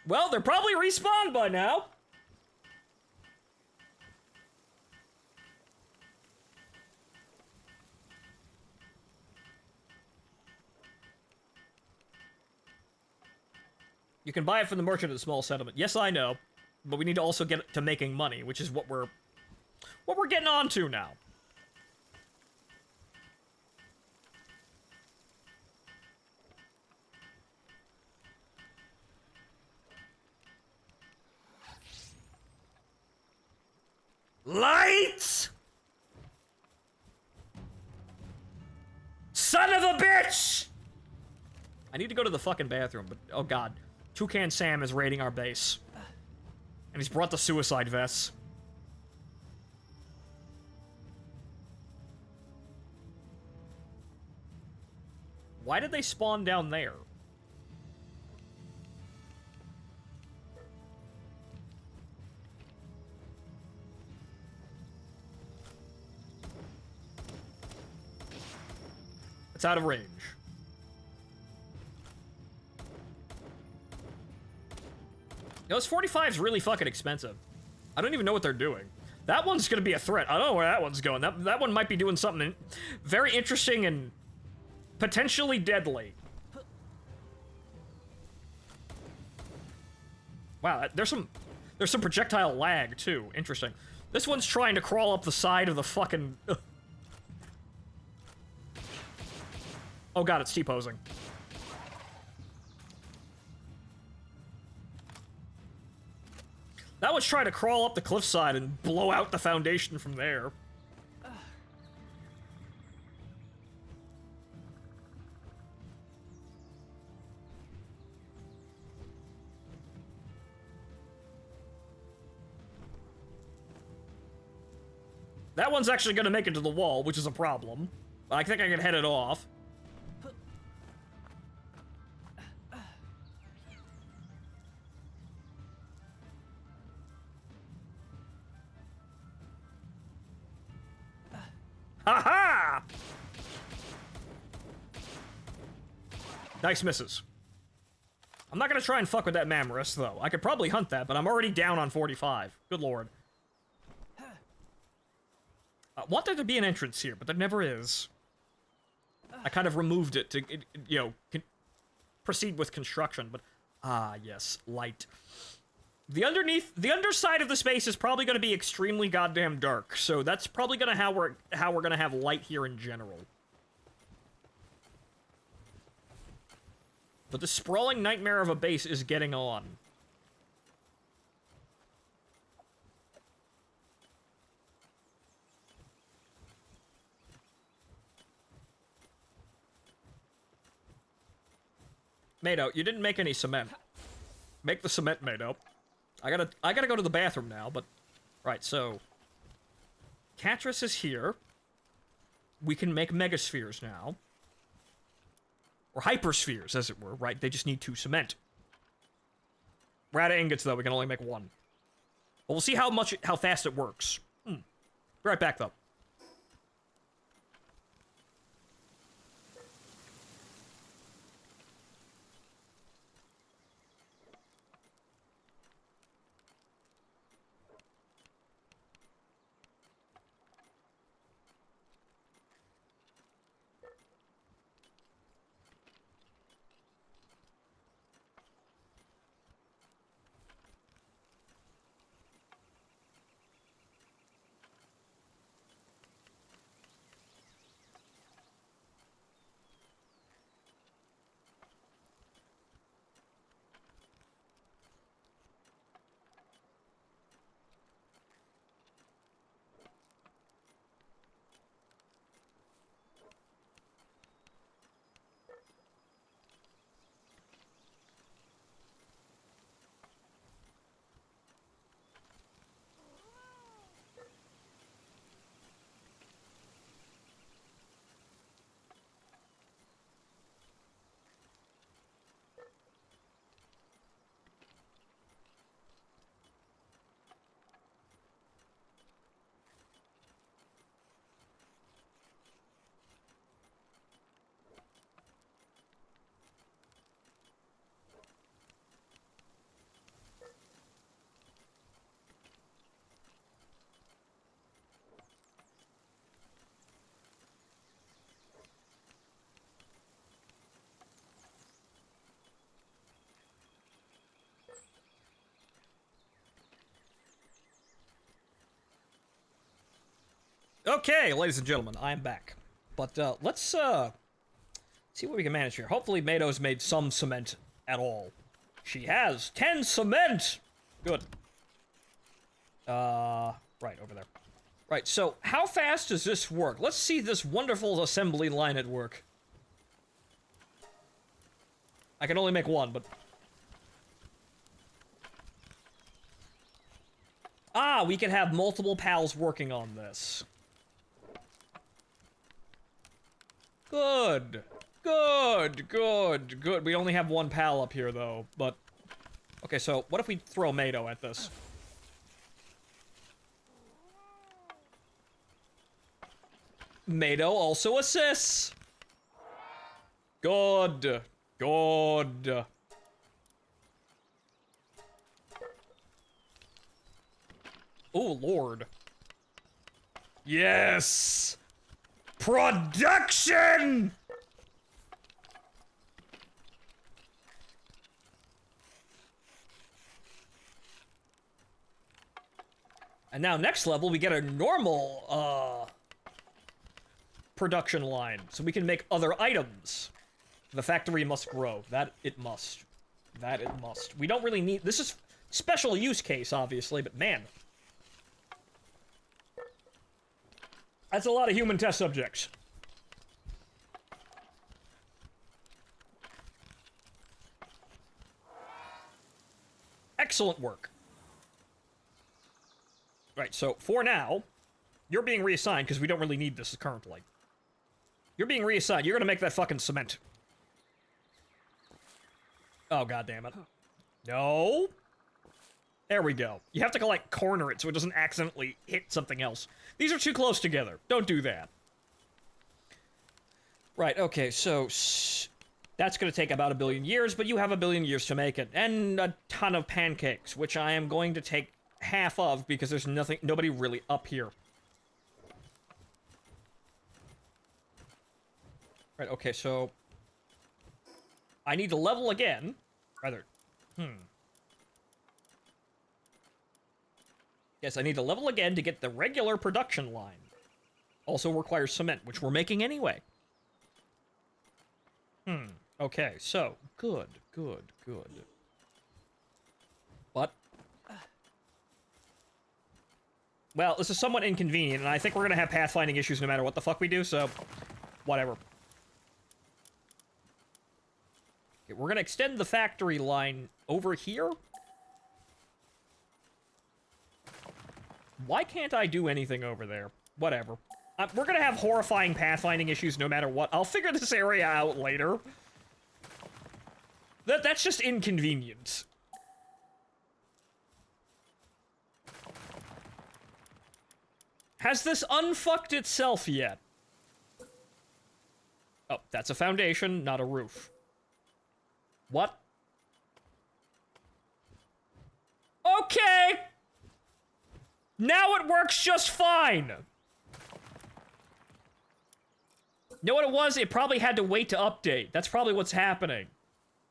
Well, they're probably respawned by now. You can buy it from the merchant at a small settlement. Yes, I know, but we need to also get to making money, which is what we're getting onto now. Lights! Son of a bitch! I need to go to the fucking bathroom, but oh god. Toucan Sam is raiding our base. And he's brought the suicide vests. Why did they spawn down there? It's out of range. You know, this 45 is really fucking expensive. I don't even know what they're doing. That one's gonna be a threat. I don't know where that one's going. That one might be doing something very interesting and potentially deadly. Wow, there's some projectile lag too. Interesting. This one's trying to crawl up the side of the fucking. Oh god, it's T-posing. That was trying to crawl up the cliffside and blow out the foundation from there. That one's actually gonna make it to the wall, which is a problem. I think I can head it off. Ha-ha! Nice misses. I'm not gonna try and fuck with that Mammoris, though. I could probably hunt that, but I'm already down on 45. Good lord. I want there to be an entrance here, but there never is. I kind of removed it to, you know, proceed with construction, but... Ah, yes. Light. The underside of the space is probably going to be extremely goddamn dark, so that's probably going to how we're going to have light here in general. But the sprawling nightmare of a base is getting on. Mado, you didn't make any cement. Make the cement, Mado. I gotta go to the bathroom now, but... Right, so... Catris is here. We can make megaspheres now. Or hyperspheres, as it were, right? They just need 2 cement. We're out of ingots, though. We can only make 1. But we'll see how fast it works. Be right back, though. Okay, ladies and gentlemen, I am back. But let's see what we can manage here. Hopefully Mado's made some cement at all. She has 10 cement! Good. Right, over there. Right, so how fast does this work? Let's see this wonderful assembly line at work. I can only make one, but... Ah, we can have multiple pals working on this. Good. Good, good, good. We only have one pal up here, though, but... Okay, so what if we throw Mado at this? Mado also assists! Good. Good. Oh, Lord. Yes! Production! And now next level, we get a normal, production line, so we can make other items. The factory must grow. That it must. That it must. We don't really need... This is special use case, obviously, but man. That's a lot of human test subjects. Excellent work. Right, so for now, you're being reassigned because we don't really need this currently. You're being reassigned. You're gonna make that fucking cement. Oh, god damn it. No. There we go. You have to, like, corner it so it doesn't accidentally hit something else. These are too close together. Don't do that. Right, okay, so... That's gonna take about 1 billion years, but you have 1 billion years to make it. And a ton of pancakes, which I am going to take half of because there's nobody really up here. Right, okay, so... I need to level again. Rather, Yes, I need to level again to get the regular production line. Also requires cement, which we're making anyway. Okay, so, good, good, good. But... Well, this is somewhat inconvenient, and I think we're gonna have pathfinding issues no matter what the fuck we do, so... Whatever. Okay, we're gonna extend the factory line over here. Why can't I do anything over there? Whatever. We're gonna have horrifying pathfinding issues no matter what. I'll figure this area out later. That's just inconvenient. Has this unfucked itself yet? Oh, that's a foundation, not a roof. What? Okay! Now it works just fine! You know what it was? It probably had to wait to update. That's probably what's happening.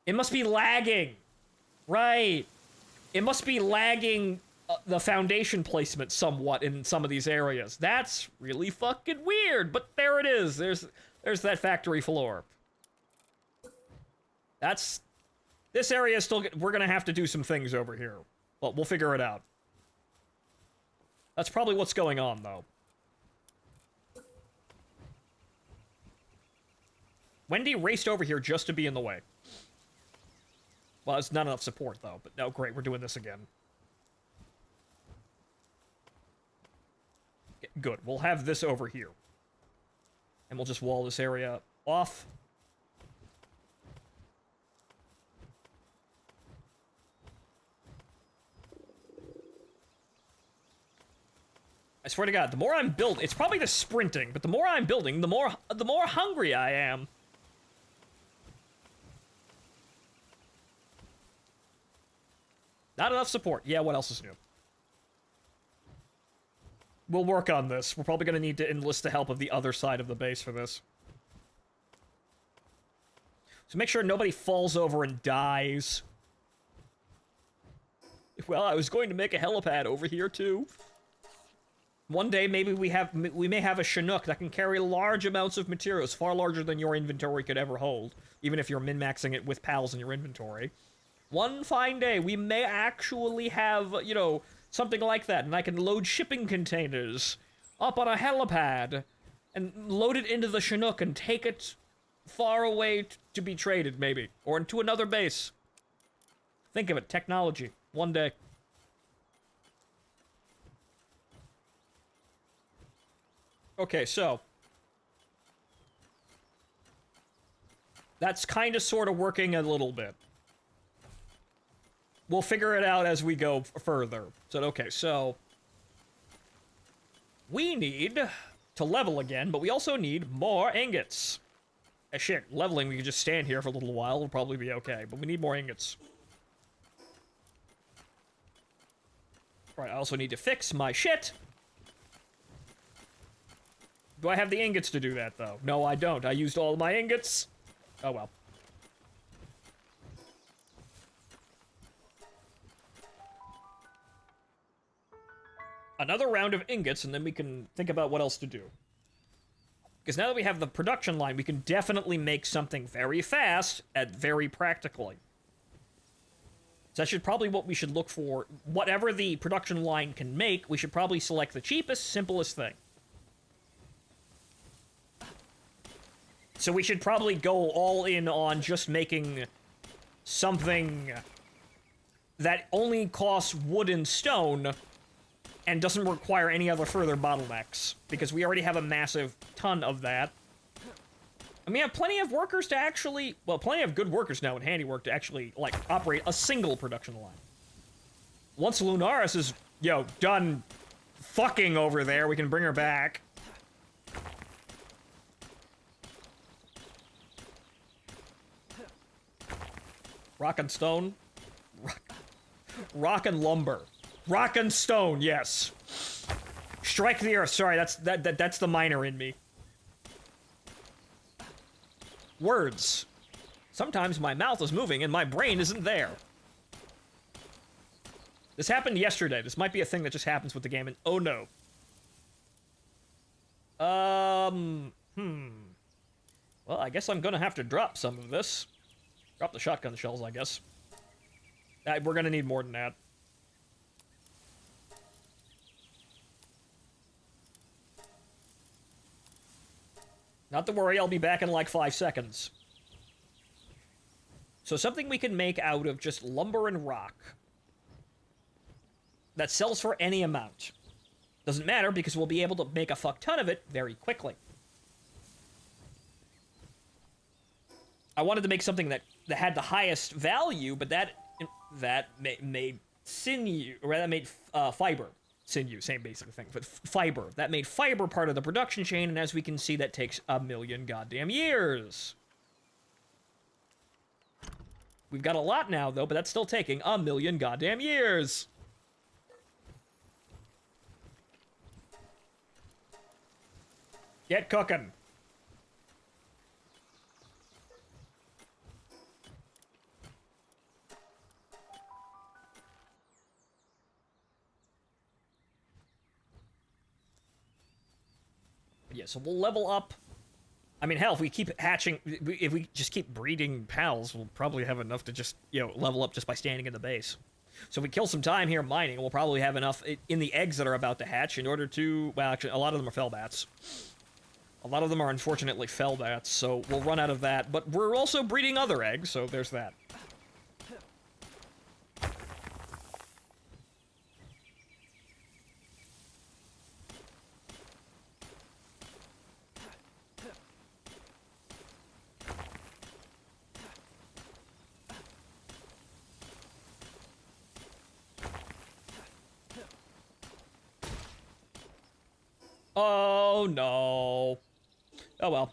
It must be lagging. Right. It must be lagging the foundation placement somewhat in some of these areas. That's really fucking weird, but there it is. There's that factory floor. That's... This area is still... We're gonna have to do some things over here. Well, we'll figure it out. That's probably what's going on, though. Wendy raced over here just to be in the way. Well, it's not enough support, though. But no, great, we're doing this again. Good, we'll have this over here. And we'll just wall this area off. I swear to God, the more I'm building, it's probably the sprinting, but the more I'm building, the more hungry I am. Not enough support. Yeah, what else is new? We'll work on this. We're probably going to need to enlist the help of the other side of the base for this. So make sure nobody falls over and dies. Well, I was going to make a helipad over here, too. One day, maybe we may have a Chinook that can carry large amounts of materials, far larger than your inventory could ever hold, even if you're min-maxing it with pals in your inventory. One fine day, we may actually have, you know, something like that, and I can load shipping containers up on a helipad and load it into the Chinook and take it far away to be traded, maybe, or into another base. Think of it, technology. One day. Okay, so that's kind of sort of working a little bit. We'll figure it out as we go further. So, okay, so we need to level again, but we also need more ingots. Shit, leveling, we can just stand here for a little while. It'll probably be okay, but we need more ingots. Alright, I also need to fix my shit. Do I have the ingots to do that, though? No, I don't. I used all my ingots. Oh, well. Another round of ingots, and then we can think about what else to do. Because now that we have the production line, we can definitely make something very fast and very practically. So that should probably what we should look for. Whatever the production line can make, we should probably select the cheapest, simplest thing. So we should probably go all in on just making something that only costs wood and stone and doesn't require any other further bottlenecks, because we already have a massive ton of that. And we have plenty of workers to actually, well, plenty of good workers now in handiwork to actually, like, operate a single production line. Once Lunaris is, yo, done fucking over there, we can bring her back. Rock and stone? Rock and lumber. Rock and stone, yes. Strike the earth. Sorry, that's the miner in me. Words. Sometimes my mouth is moving and my brain isn't there. This happened yesterday. This might be a thing that just happens with the game, and oh no. Well, I guess I'm gonna have to drop some of this. Drop the shotgun shells, I guess. We're gonna need more than that. Not to worry, I'll be back in like 5 seconds. So something we can make out of just lumber and rock that sells for any amount. Doesn't matter because we'll be able to make a fuck ton of it very quickly. I wanted to make something that had the highest value, but that made sinew, or that made fiber. Sinew, same basic thing, but fiber. That made fiber part of the production chain, and as we can see, that takes 1,000,000 goddamn years. We've got a lot now, though, but that's still taking 1,000,000 goddamn years. Get cooking. Yeah, so we'll level up. I mean, hell, if we keep hatching, if we just keep breeding pals, we'll probably have enough to just, you know, level up just by standing in the base. So if we kill some time here mining, we'll probably have enough in the eggs that are about to hatch in order to, well, actually, a lot of them are fell bats. A lot of them are unfortunately fell bats, so we'll run out of that. But we're also breeding other eggs, so there's that. Oh, no. Oh, well.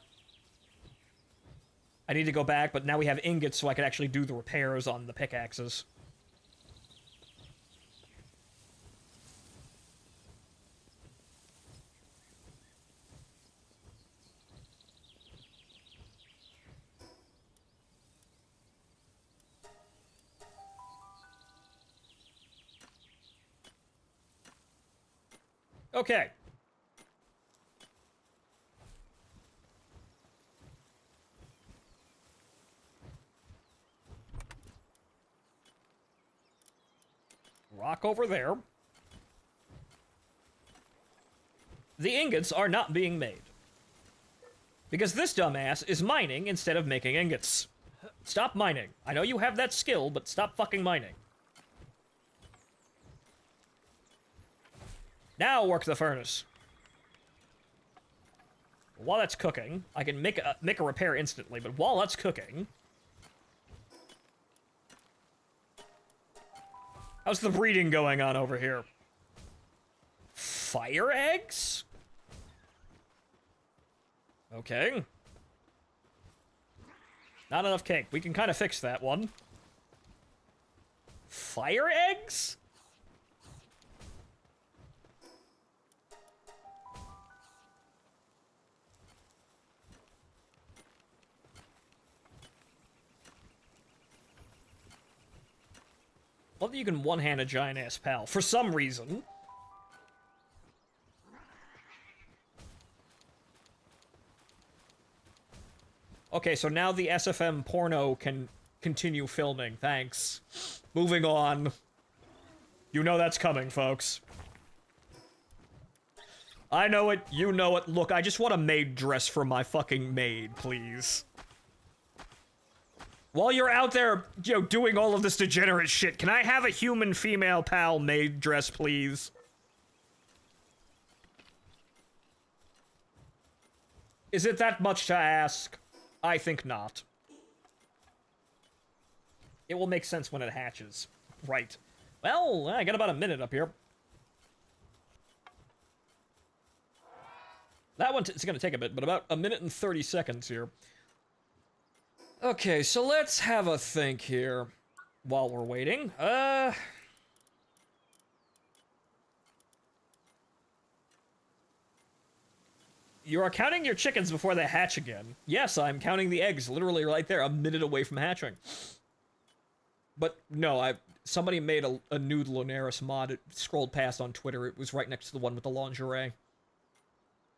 I need to go back, but now we have ingots, so I can actually do the repairs on the pickaxes. Okay. block over there. The ingots are not being made. Because this dumbass is mining instead of making ingots. Stop mining. I know you have that skill, but stop fucking mining. Now work the furnace. While that's cooking, I can make a repair instantly, but while that's cooking... How's the breeding going on over here? Fire eggs? Okay. Not enough cake. We can kind of fix that one. Fire eggs? Love that you can one-hand a giant-ass pal, for some reason. Okay, so now the SFM porno can continue filming, thanks. Moving on. You know that's coming, folks. I know it, you know it. Look, I just want a maid dress for my fucking maid, please. While you're out there, you know, doing all of this degenerate shit, can I have a human female pal maid dress, please? Is it that much to ask? I think not. It will make sense when it hatches. Right. Well, I got about a minute up here. That one it's gonna take a bit, but about a minute and 30 seconds here. Okay, so let's have a think here while we're waiting. You are counting your chickens before they hatch again. Yes, I'm counting the eggs literally right there, a minute away from hatching. But no, somebody made a nude Lunaris mod. It scrolled past on Twitter. It was right next to the one with the lingerie.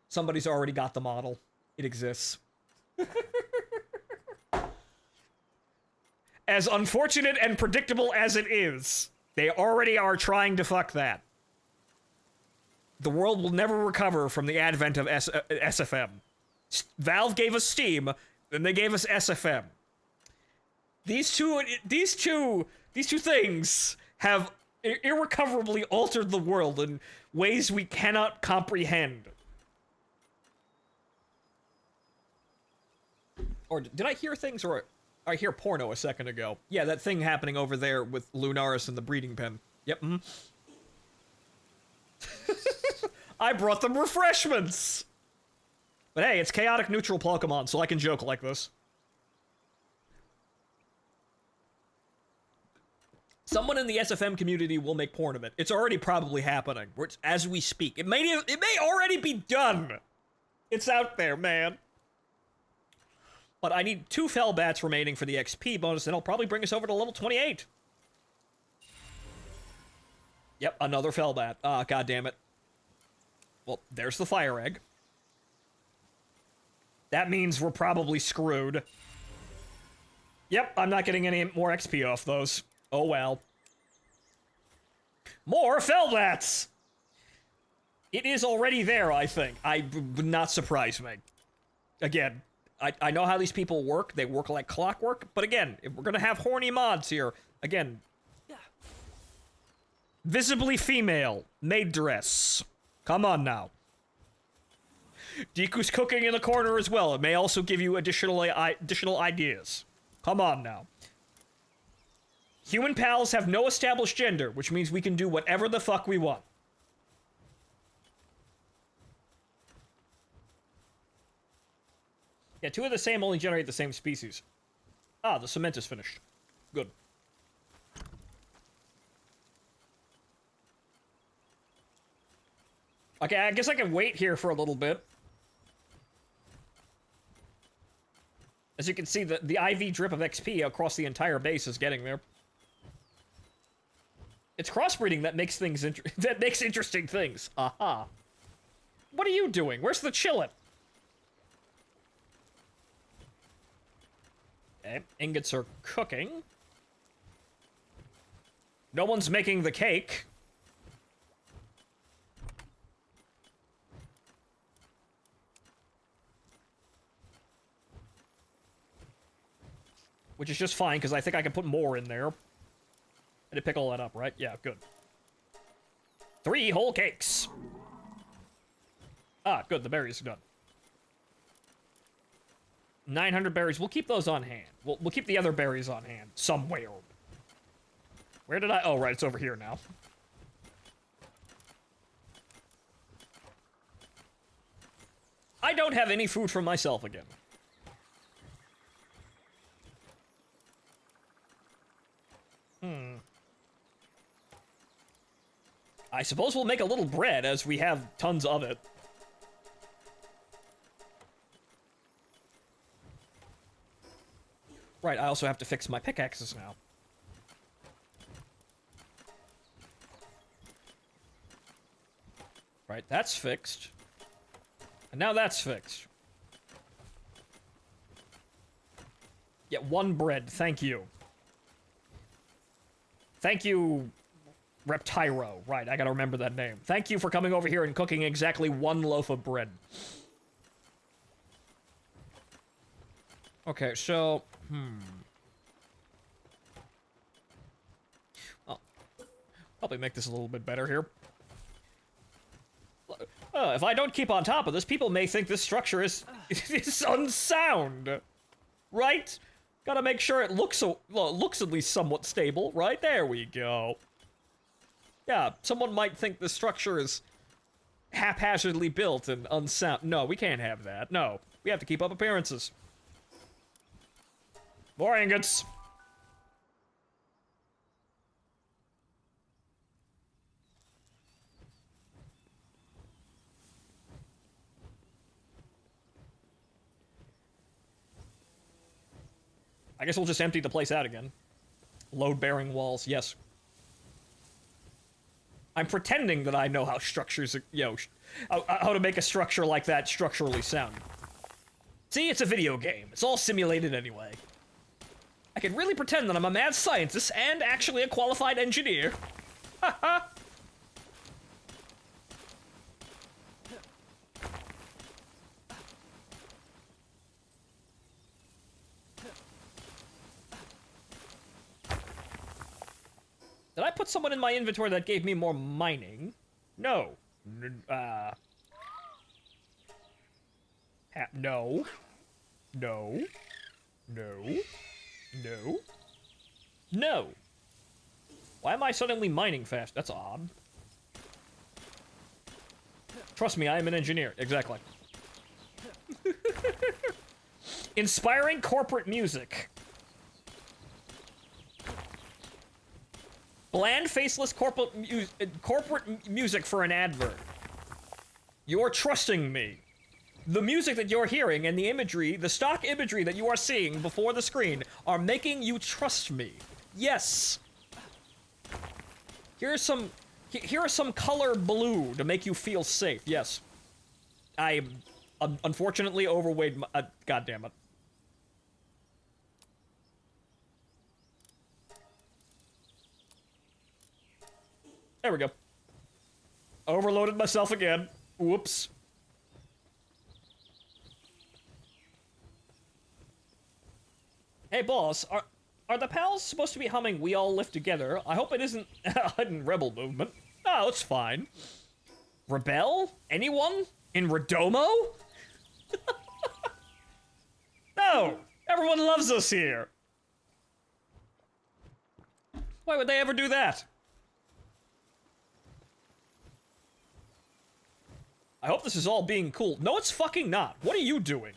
Somebody's already got the model. It exists. As unfortunate and predictable as it is, they already are trying to fuck that. The world will never recover from the advent of SFM. Valve gave us Steam, then they gave us SFM. These two things have irrecoverably altered the world in ways we cannot comprehend. Or did I hear things, or I hear porno a second ago? Yeah, that thing happening over there with Lunaris and the breeding pen. Yep. I brought them refreshments! But hey, it's chaotic neutral Pokemon, so I can joke like this. Someone in the SFM community will make porn of it. It's already probably happening. As we speak. It may already be done! It's out there, man. But I need 2 Fellbats remaining for the XP bonus, and it'll probably bring us over to level 28. Yep, another Fellbat. Ah, goddammit. Well, there's the fire egg. That means we're probably screwed. Yep, I'm not getting any more XP off those. Oh well. More Fellbats! It is already there, I think. Would not surprise me. Again, I know how these people work. They work like clockwork. But again, if we're gonna have horny mods here, again, visibly female, maid dress. Come on now. Deku's cooking in the corner as well. It may also give you additional ideas. Come on now. Human pals have no established gender, which means we can do whatever the fuck we want. Yeah, 2 of the same only generate the same species. Ah, the cement is finished. Good. Okay, I guess I can wait here for a little bit. As you can see, the IV drip of XP across the entire base is getting there. It's crossbreeding that makes things that makes interesting things. Aha. What are you doing? Where's the chillet? Okay, ingots are cooking. No one's making the cake. which is just fine, because I think I can put more in there. I did pick all that up, right? Yeah, good. 3 whole cakes. Ah, good, the berries are done. 900 berries, we'll keep those on hand. We'll keep the other berries on hand, somewhere. Where did I... Oh, right, it's over here now. I don't have any food for myself again. I suppose we'll make a little bread, as we have tons of it. Right, I also have to fix my pickaxes now. Right, that's fixed. And now that's fixed. Yeah, 1 bread, thank you. Thank you, Reptyro. Right, I gotta remember that name. Thank you for coming over here and cooking exactly 1 loaf of bread. Okay, so... Well, probably make this a little bit better here. If I don't keep on top of this, people may think this structure is unsound. Right? Gotta make sure it looks well, it looks at least somewhat stable. Right? There we go. Yeah, someone might think the structure is haphazardly built and unsound. No, we can't have that. No, we have to keep up appearances. More ingots. I guess we'll just empty the place out again. Load-bearing walls, yes. I'm pretending that I know how structures, how to make a structure like that structurally sound. See, it's a video game. It's all simulated anyway. I can really pretend that I'm a mad scientist and actually a qualified engineer. Haha. Did I put someone in my inventory that gave me more mining? No. No. No. No. No. No. Why am I suddenly mining fast? That's odd. Trust me, I am an engineer. Exactly. Inspiring corporate music. Bland, faceless corporate music for an advert. You're trusting me. The music that you're hearing and the imagery, the stock imagery that you are seeing before the screen are making you trust me. Yes. Here is some color blue to make you feel safe. Yes. I unfortunately overweighed my, God damn it. There we go. Overloaded myself again. Whoops. Hey, boss, are the pals supposed to be humming We All Live Together? I hope it isn't a hidden rebel movement. Oh, it's fine. Rebel? Anyone? In Redomo? No! Everyone loves us here! Why would they ever do that? I hope this is all being cool. No, it's fucking not. What are you doing?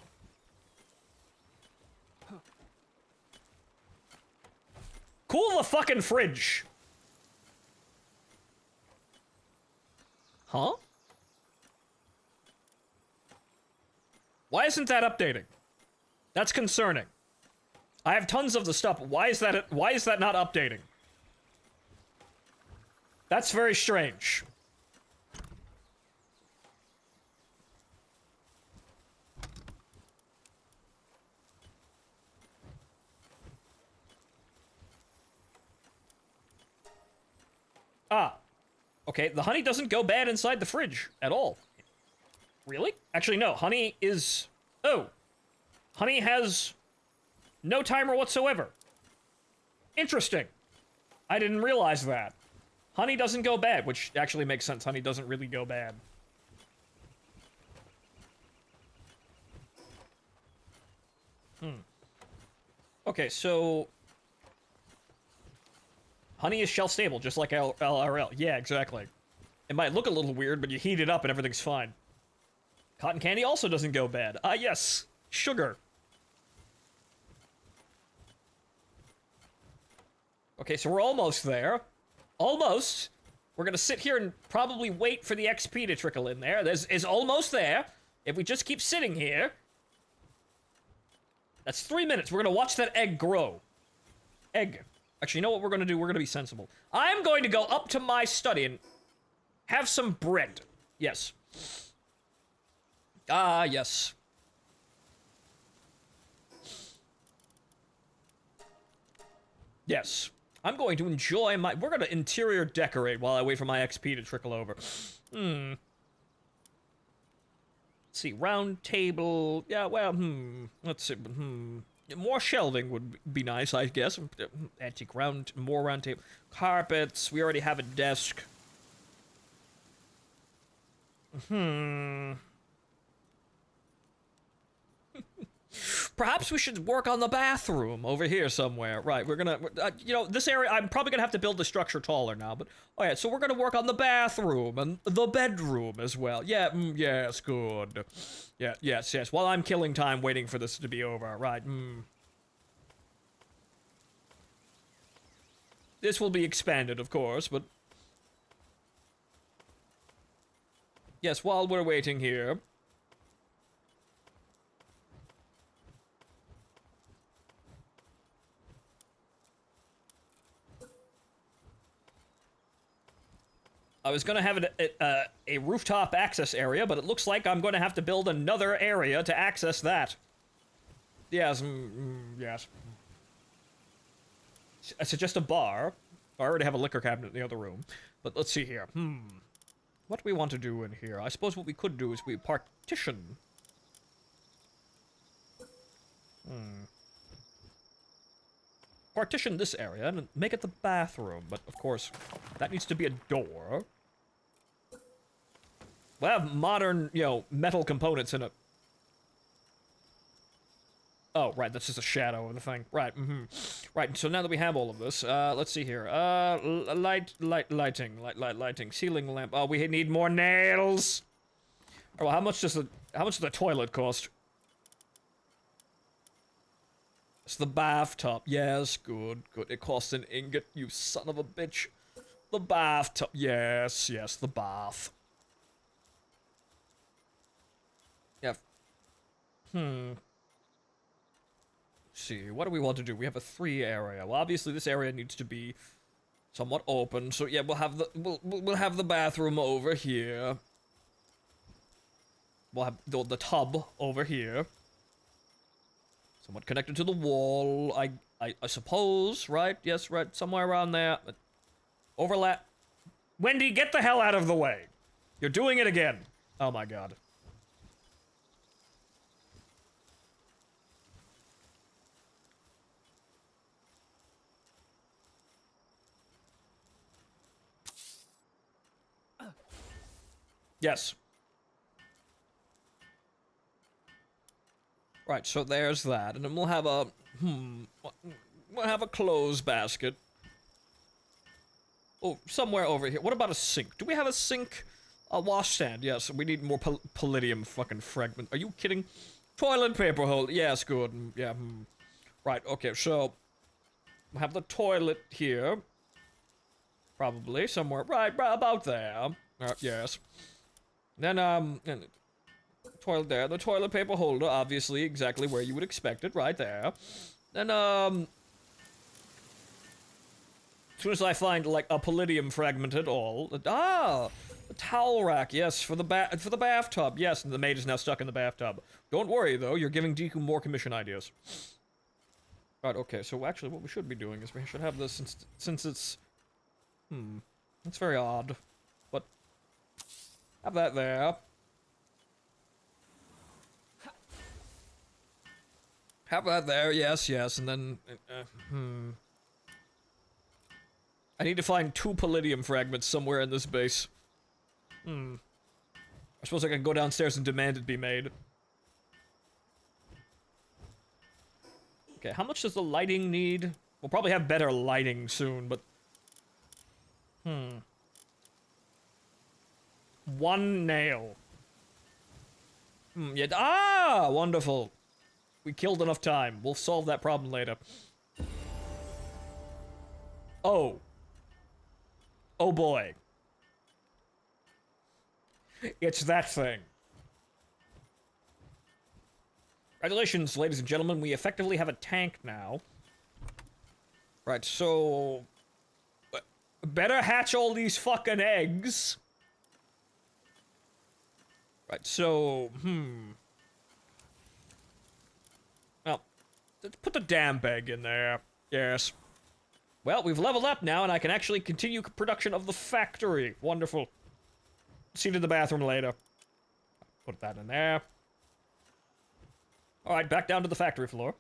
Cool the fucking fridge. Huh? Why isn't that updating? That's concerning. I have tons of the stuff. Why is that not updating? That's very strange. Ah. Okay, the honey doesn't go bad inside the fridge at all. Really? Actually, no. Honey is... Oh. Honey has No timer whatsoever. Interesting. I didn't realize that. Honey doesn't go bad, which actually makes sense. Honey doesn't really go bad. Okay, so... Honey is shelf stable, just like LRL. Yeah, exactly. It might look a little weird, but you heat it up and everything's fine. Cotton candy also doesn't go bad. Ah, yes. Sugar. Okay, so we're almost there. Almost. We're gonna sit here and probably wait for the XP to trickle in there. It's almost there. If we just keep sitting here... That's 3 minutes. We're gonna watch that egg grow. Egg. Actually, you know what we're gonna do? We're gonna be sensible. I'm going to go up to my study and have some bread. Yes. Ah, yes. Yes. I'm going to enjoy my... We're gonna interior decorate while I wait for my XP to trickle over. Let's see, round table... Yeah, well, let's see, more shelving would be nice, I guess. Antique more round table. Carpets, we already have a desk. Perhaps we should work on the bathroom over here somewhere. Right, we're gonna... you know, this area, I'm probably gonna have to build the structure taller now, but... Oh yeah, so we're gonna work on the bathroom and the bedroom as well. Yeah, yes, good. Yeah, yes, while I'm killing time waiting for this to be over, right, This will be expanded, of course, but... Yes, while we're waiting here... I was gonna have a rooftop access area, but it looks like I'm gonna have to build another area to access that. Yes, yes. I suggest a bar. I already have a liquor cabinet in the other room. But let's see here. What do we want to do in here? I suppose what we could do is we partition. Partition this area and make it the bathroom, but of course, that needs to be a door. We'll have modern, you know, metal components in it. Oh, right, that's just a shadow of the thing. Right, Right, so now that we have all of this, let's see here. Lighting, ceiling lamp. Oh, we need more nails! Oh, well, how much does the toilet cost? It's the bathtub. Yes, good. It costs an ingot, you son of a bitch. The bathtub. Yes, the bath. Yeah. See, what do we want to do? We have a 3 area. Well, obviously this area needs to be somewhat open. So yeah, we'll have the bathroom over here. We'll have the tub over here. Somewhat connected to the wall, I suppose, right? Yes, right, somewhere around there. Overlap. Wendy, get the hell out of the way! You're doing it again! Oh my god. Yes. Right, so there's that, and then we'll have a, we'll have a clothes basket. Oh, somewhere over here. What about a sink? Do we have a sink? A washstand, yes. We need more palladium fucking fragment. Are you kidding? Toilet paper holder. Yes, good. Yeah. Right, okay, so... we'll have the toilet here. Probably, somewhere. Right, about there. Yes. Then, and toilet there. The toilet paper holder, obviously, exactly where you would expect it, right there. Then, as soon as I find, like, a palladium fragment at all... the towel rack, yes, for the bathtub, yes, and the maid is now stuck in the bathtub. Don't worry, though, you're giving Deku more commission ideas. Right, okay, so actually what we should be doing is we should have this, since it's... it's very odd, but... have that there. Have that there, yes, and then... I need to find 2 palladium fragments somewhere in this base. I suppose I can go downstairs and demand it be made. Okay, how much does the lighting need? We'll probably have better lighting soon, but... 1 nail. Yeah, ah! Wonderful. We killed enough time. We'll solve that problem later. Oh. Oh boy. It's that thing. Congratulations, ladies and gentlemen. We effectively have a tank now. Right, so... better hatch all these fucking eggs. Right, so... Well, let's put the damn egg in there. Yes. Well, we've leveled up now, and I can actually continue production of the factory. Wonderful. See to the bathroom later. Put that in there. Alright, back down to the factory floor.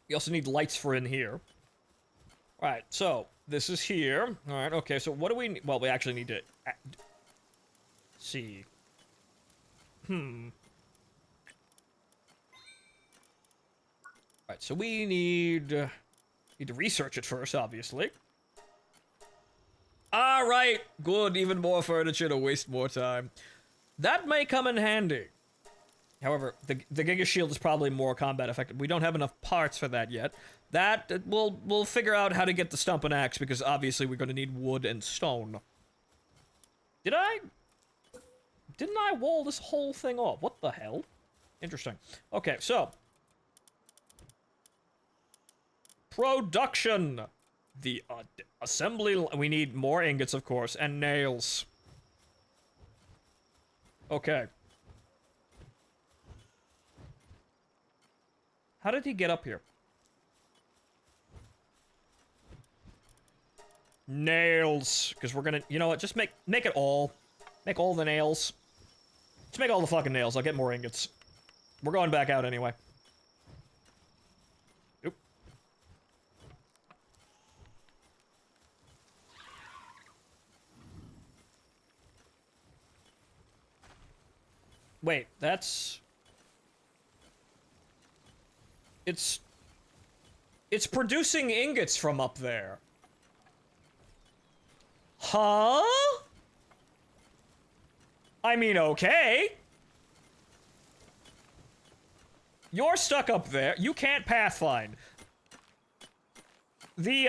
We also need lights for in here. Alright, so, this is here. Alright, okay, so what do we need? Well, we actually need to... see. Alright, so we need to research it first, obviously. Alright, good, even more furniture to waste more time. That may come in handy. However, the Giga Shield is probably more combat effective. We don't have enough parts for that yet. That, we'll figure out how to get the stump and axe, because obviously we're going to need wood and stone. Didn't I wall this whole thing off? What the hell? Interesting. Okay, so. Production! The assembly... We need more ingots, of course, and nails. Okay. How did he get up here? Nails! Because we're gonna... You know what? Just make it all. Make all the nails. Just make all the fucking nails. I'll get more ingots. We're going back out anyway. Oop. Wait, that's... It's producing ingots from up there. Huh? I mean, okay. You're stuck up there. You can't pathfind. The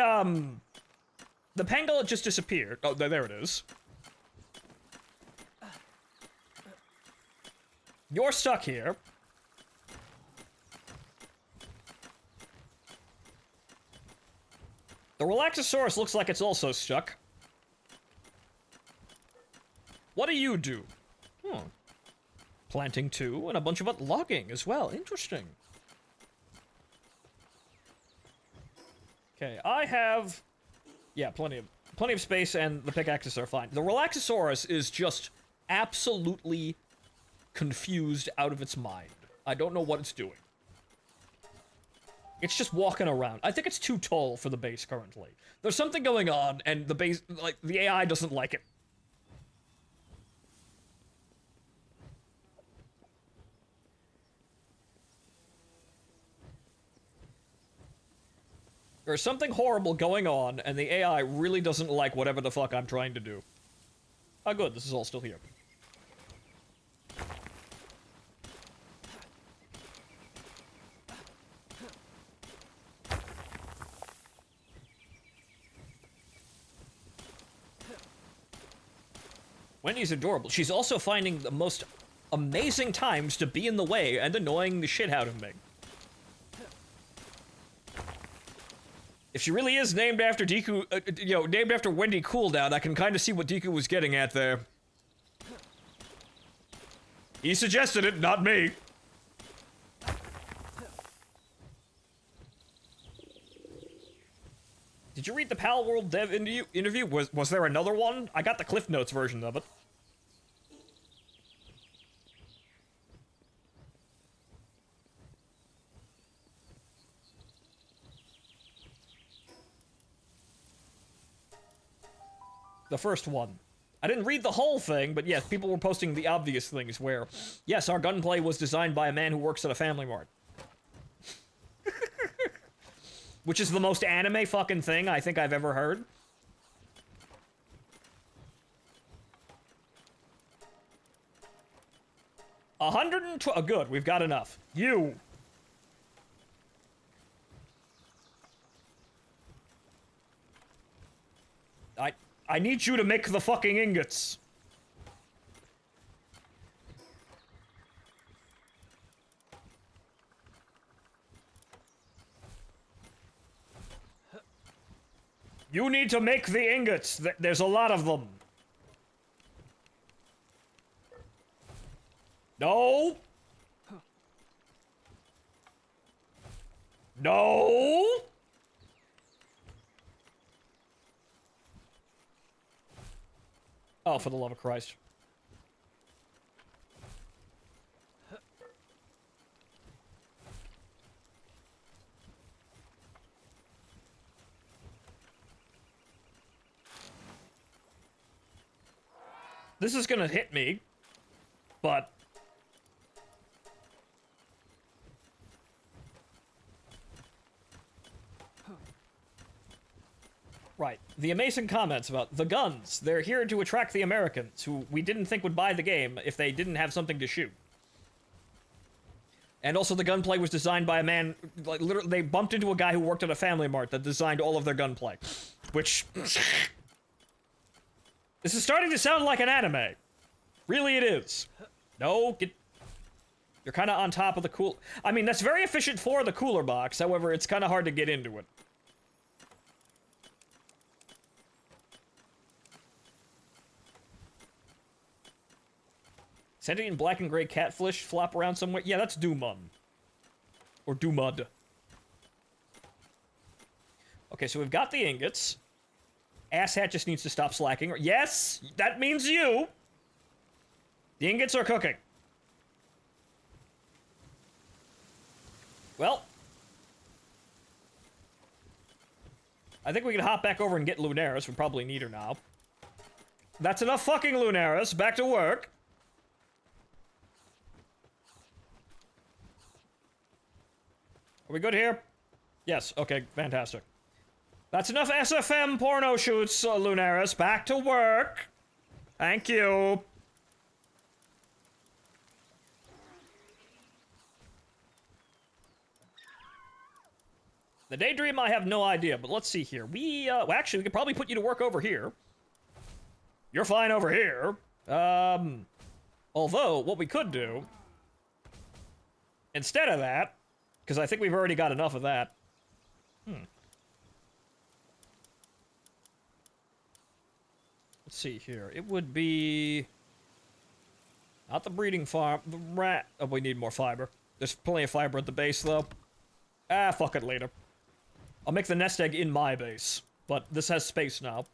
pangolin just disappeared. Oh, there it is. You're stuck here. The Relaxosaurus looks like it's also stuck. What do you do? Planting 2, and a bunch of logging as well. Interesting. Okay, I have... Yeah, plenty of space, and the pickaxes are fine. The Relaxosaurus is just absolutely confused out of its mind. I don't know what it's doing. It's just walking around. I think it's too tall for the base currently. There's something going on, and the base, like, the AI doesn't like it. There's something horrible going on, and the AI really doesn't like whatever the fuck I'm trying to do. Oh, good, this is all still here. Wendy's adorable. She's also finding the most amazing times to be in the way and annoying the shit out of me. If she really is named after Deku, named after Wendy Cooldown, I can kind of see what Deku was getting at there. He suggested it, not me. Did you read the Palworld dev interview? Was there another one? I got the Cliff Notes version of it. the first one. I didn't read the whole thing, but yes, people were posting the obvious things where, yes, our gunplay was designed by a man who works at a Family Mart. Which is the most anime fucking thing I think I've ever heard. Good, we've got enough. You! I need you to make the fucking ingots. You need to make the ingots. There's a lot of them. No. No. Oh, for the love of Christ. This is gonna hit me, but... Right. The amazing comments about the guns. They're here to attract the Americans, who we didn't think would buy the game if they didn't have something to shoot. And also the gunplay was designed by a man, like, literally, they bumped into a guy who worked at a Family Mart that designed all of their gunplay. Which... This is starting to sound like an anime. Really it is. No, get... You're kind of on top of the cool... I mean, that's very efficient for the cooler box, however, it's kind of hard to get into it. Sentient black and gray catfish flop around somewhere? Yeah, that's Doomon. Or Doomud. Okay, so we've got the ingots. Asshat just needs to stop slacking. Yes! That means you! The ingots are cooking. Well. I think we can hop back over and get Lunaris. We probably need her now. That's enough fucking Lunaris. Back to work. Are we good here? Yes, okay, fantastic. That's enough SFM porno shoots, Lunaris. Back to work. Thank you. The Daydream, I have no idea, but let's see here. Well, actually, we could probably put you to work over here. You're fine over here. Although, what we could do, instead of that, because I think we've already got enough of that. Let's see here. It would be... Not the breeding farm. The rat... Oh, we need more fiber. There's plenty of fiber at the base, though. Ah, fuck it later. I'll make the nest egg in my base. But this has space now.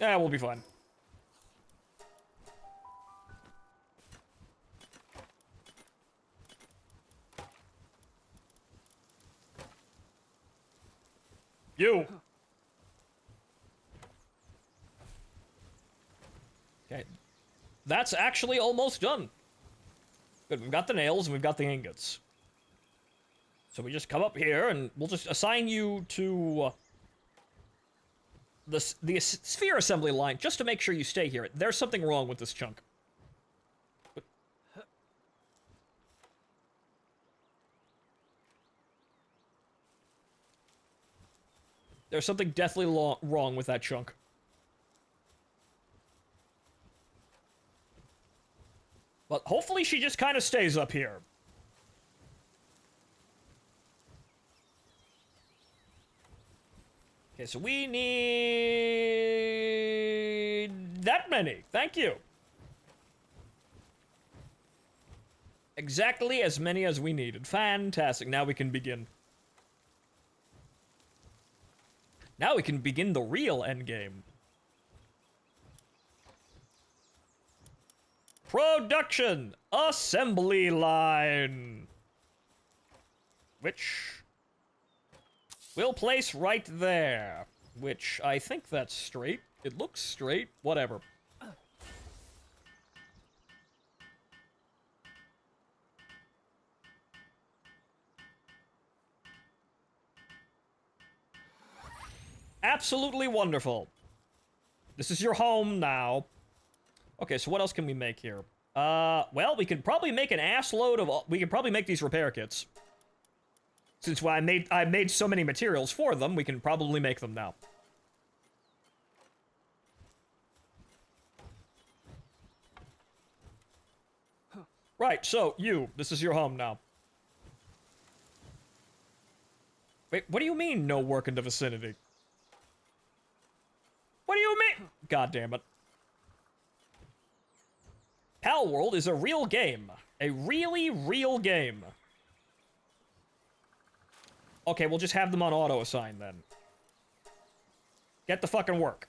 Yeah, we'll be fine. You! Okay. That's actually almost done. Good, we've got the nails and we've got the ingots. So we just come up here and we'll just assign you to the sphere assembly line just to make sure you stay here. There's something wrong with this chunk. There's something deathly wrong with that chunk. But hopefully she just kind of stays up here. Okay, so we need that many. Thank you. Exactly as many as we needed. Fantastic. Now we can begin. Now we can begin the real endgame. Production assembly line. Which We'll place right there. Which, I think that's straight. It looks straight. Whatever. Absolutely wonderful. This is your home now. Okay, so what else can we make here? Well, we could probably make an ass load of... We could probably make these repair kits. Since I made so many materials for them, we can probably make them now. Right, so, this is your home now. Wait, what do you mean, no work in the vicinity? What do you mean? God damn it. Palworld is a real game. A really real game. Okay, we'll just have them on auto-assign then. Get the fucking work.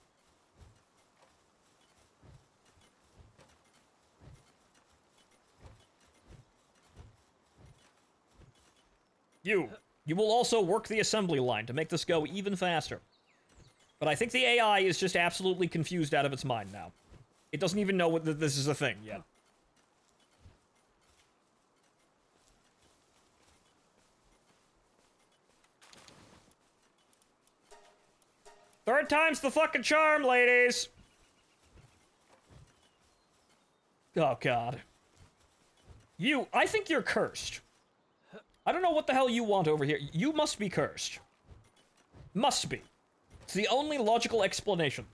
You will also work the assembly line to make this go even faster. But I think the AI is just absolutely confused out of its mind now. It doesn't even know that this is a thing yet. Third time's the fucking charm, ladies! Oh, God. I think you're cursed. I don't know what the hell you want over here. You must be cursed. Must be. It's the only logical explanation.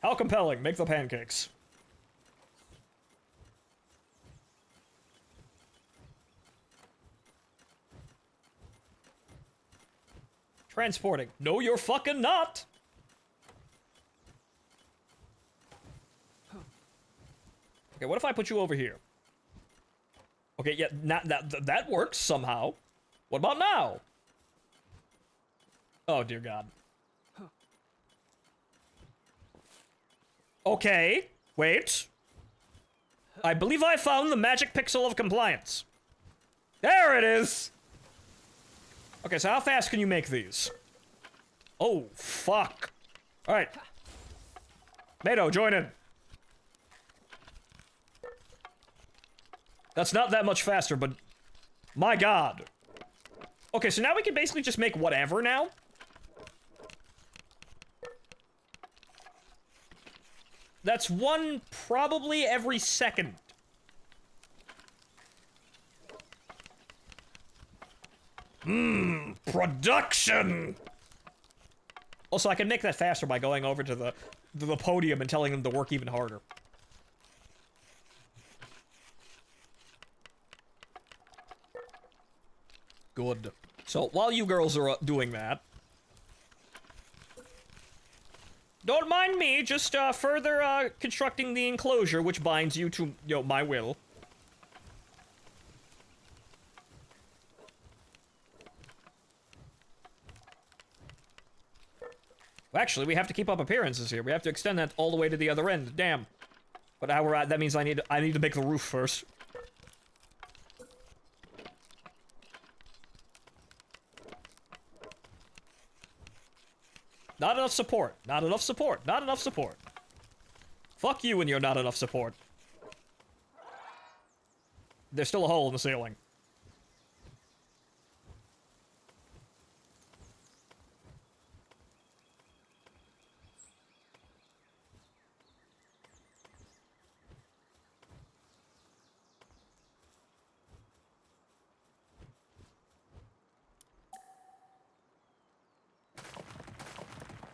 How compelling. Make the pancakes. Transporting. No, you're fucking not! Okay, what if I put you over here? Okay, yeah, that works somehow. What about now? Oh, dear God. Okay, wait. I believe I found the magic pixel of compliance. There it is! Okay, so how fast can you make these? Oh, fuck. Alright. Mato, join in. That's not that much faster, but... My God. Okay, so now we can basically just make whatever now? That's one probably every second. Production! Also, I can make that faster by going over to the podium and telling them to work even harder. Good. So, while you girls are doing that... Don't mind me, just, further, constructing the enclosure which binds you to, my will. Well, actually, we have to keep up appearances here. We have to extend that all the way to the other end. Damn. But how we're at, that means I need to make the roof first. Not enough support. Not enough support. Not enough support. Fuck you and your not enough support. There's still a hole in the ceiling.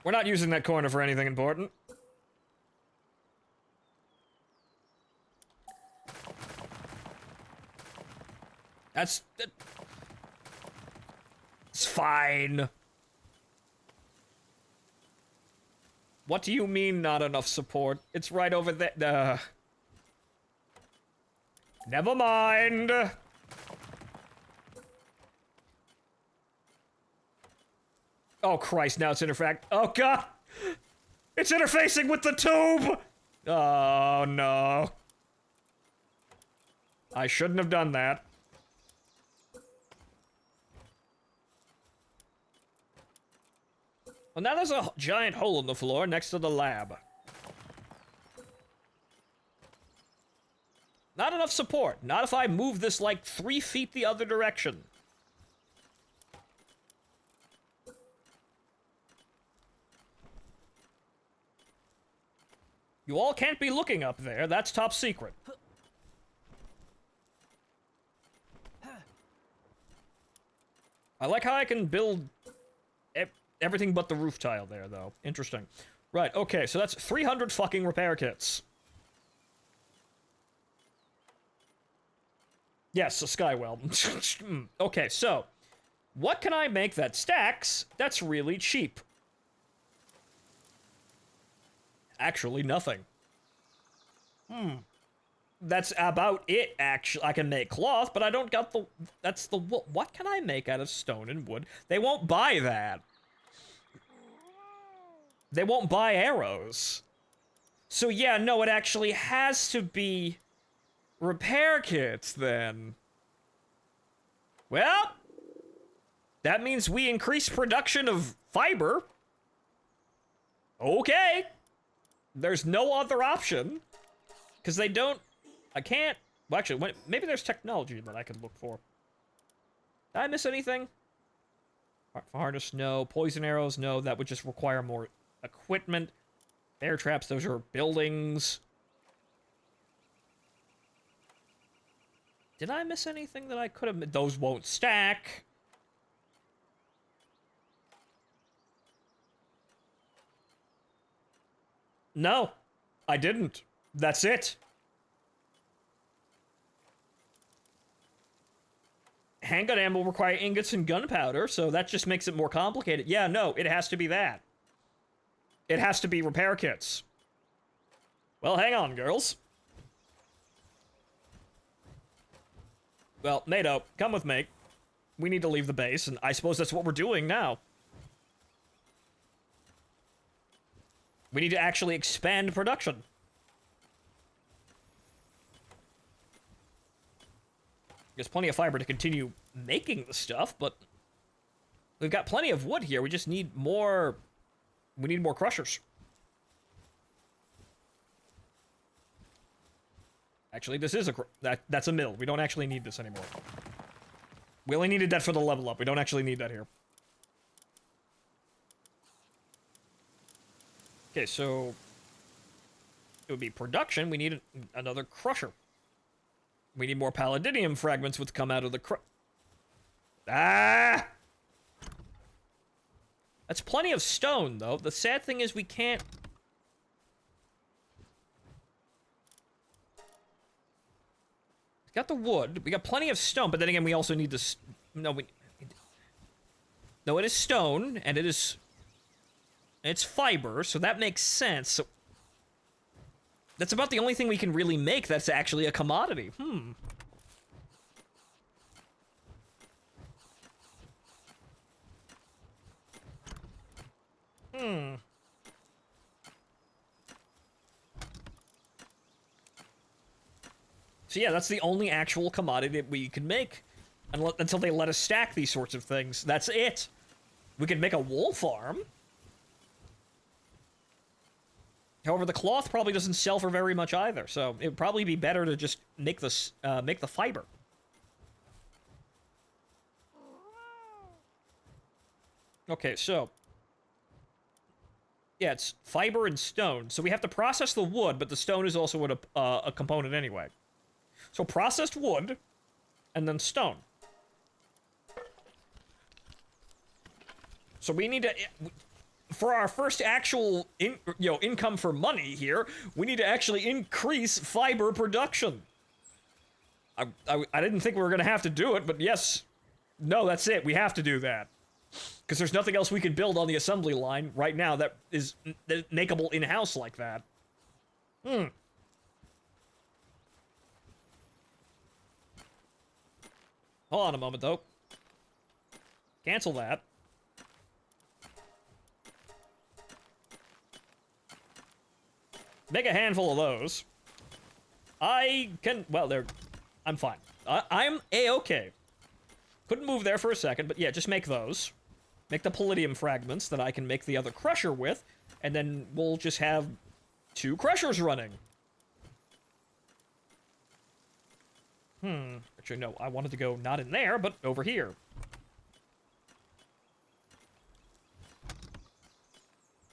We're not using that corner for anything important. It's fine. What do you mean not enough support? It's right over there. Never mind. Oh, Christ, now it's interfact. Oh, God! It's interfacing with the tube! Oh, no. I shouldn't have done that. Well, now there's a giant hole in the floor next to the lab. Not enough support. Not if I move this like 3 feet the other direction. You all can't be looking up there. That's top secret. I like how I can build everything but the roof tile there, though. Interesting. Right, okay, so that's 300 fucking repair kits. Yes, a skywell. Okay, so what can I make that stacks that's really cheap? Actually, nothing. That's about it, actually. I can make cloth, but I don't got the... That's the... What can I make out of stone and wood? They won't buy that. They won't buy arrows. So yeah, no, it actually has to be repair kits, then. Well, that means we increase production of fiber. Okay. There's no other option. Because they don't... I can't... Well, actually, maybe there's technology that I could look for. Did I miss anything? Harness, no. Poison arrows, no. That would just require more equipment. Bear traps, those are buildings. Did I miss anything that I could have... Those won't stack. No, I didn't. That's it. Handgun ammo require ingots and gunpowder, so that just makes it more complicated. Yeah, no, it has to be that. It has to be repair kits. Well, hang on, girls. Well, NATO, come with me. We need to leave the base, and I suppose that's what we're doing now. We need to actually expand production. There's plenty of fiber to continue making the stuff, but we've got plenty of wood here. We just need more... We need more crushers. Actually, this is a... That's a mill. We don't actually need this anymore. We only needed that for the level up. We don't actually need that here. Okay, so... It would be production. We need another crusher. We need more palladium fragments which come out of the Ah! That's plenty of stone, though. The sad thing is we can't... We got the wood. We got plenty of stone, but then again, we also need this... No, No, it is stone, and it is... It's fiber, so that makes sense. So... That's about the only thing we can really make that's actually a commodity. So yeah, that's the only actual commodity that we can make. Until they let us stack these sorts of things. That's it. We could make a wool farm. However, the cloth probably doesn't sell for very much either, so it would probably be better to just make this, make the fiber. Okay, so... Yeah, it's fiber and stone, so we have to process the wood, but the stone is also a component anyway. So processed wood, and then stone. So we need to... For our first actual income for money here, we need to actually increase fiber production. I didn't think we were going to have to do it, but yes. No, that's it. We have to do that. Because there's nothing else we can build on the assembly line right now that is makeable in-house like that. Hold on a moment, though. Cancel that. Make a handful of those. I can, well, I'm fine. I'm A-okay. Couldn't move there for a second, but yeah, just make those. Make the palladium fragments that I can make the other crusher with, and then we'll just have 2 crushers running. Actually, no, I wanted to go not in there, but over here.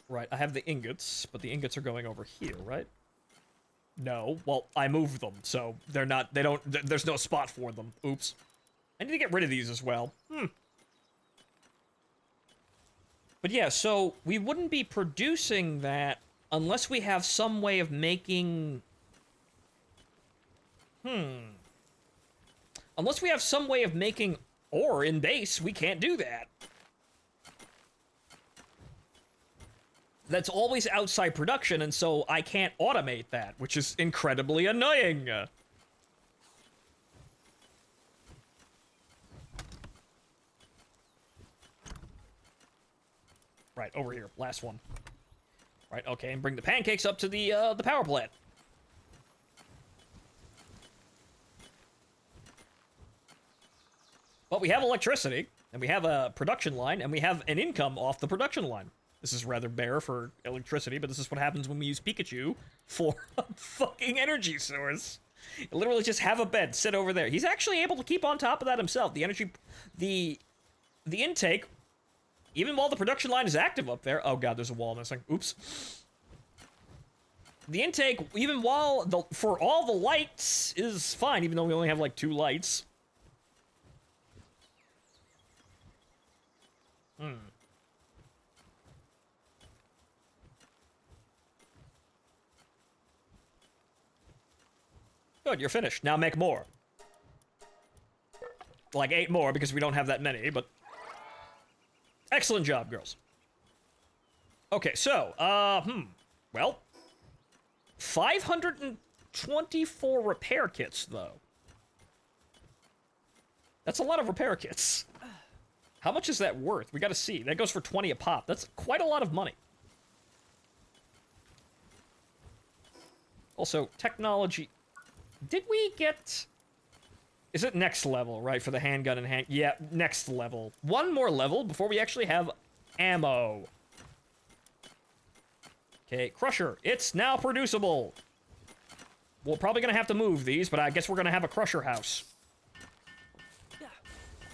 Right, I have the ingots, but the ingots are going over here, right? No, well, I moved them, so they're not, there's no spot for them. Oops. I need to get rid of these as well. But yeah, so we wouldn't be producing that unless we have some way of making... Unless we have some way of making ore in base, we can't do that. That's always outside production, and so I can't automate that, which is incredibly annoying. Right, over here. Last one. Right, okay, and bring the pancakes up to the power plant. But we have electricity, and we have a production line, and we have an income off the production line. This is rather bare for electricity, but this is what happens when we use Pikachu for a fucking energy source. You literally just have a bed, sit over there. He's actually able to keep on top of that himself. The energy, the intake, even while the production line is active up there. Oh god, there's a wall missing. Oops. The intake, even while for all the lights, is fine, even though we only have like 2 lights. Good, you're finished. Now make more. Like 8 more, because we don't have that many, but... Excellent job, girls. Okay, so, well... 524 repair kits, though. That's a lot of repair kits. How much is that worth? We gotta see. That goes for 20 a pop. That's quite a lot of money. Also, technology... Did we get... Is it next level, right, for the handgun and hand... Yeah, next level. 1 more level before we actually have ammo. Okay, Crusher. It's now producible. We're probably gonna have to move these, but I guess we're gonna have a Crusher house.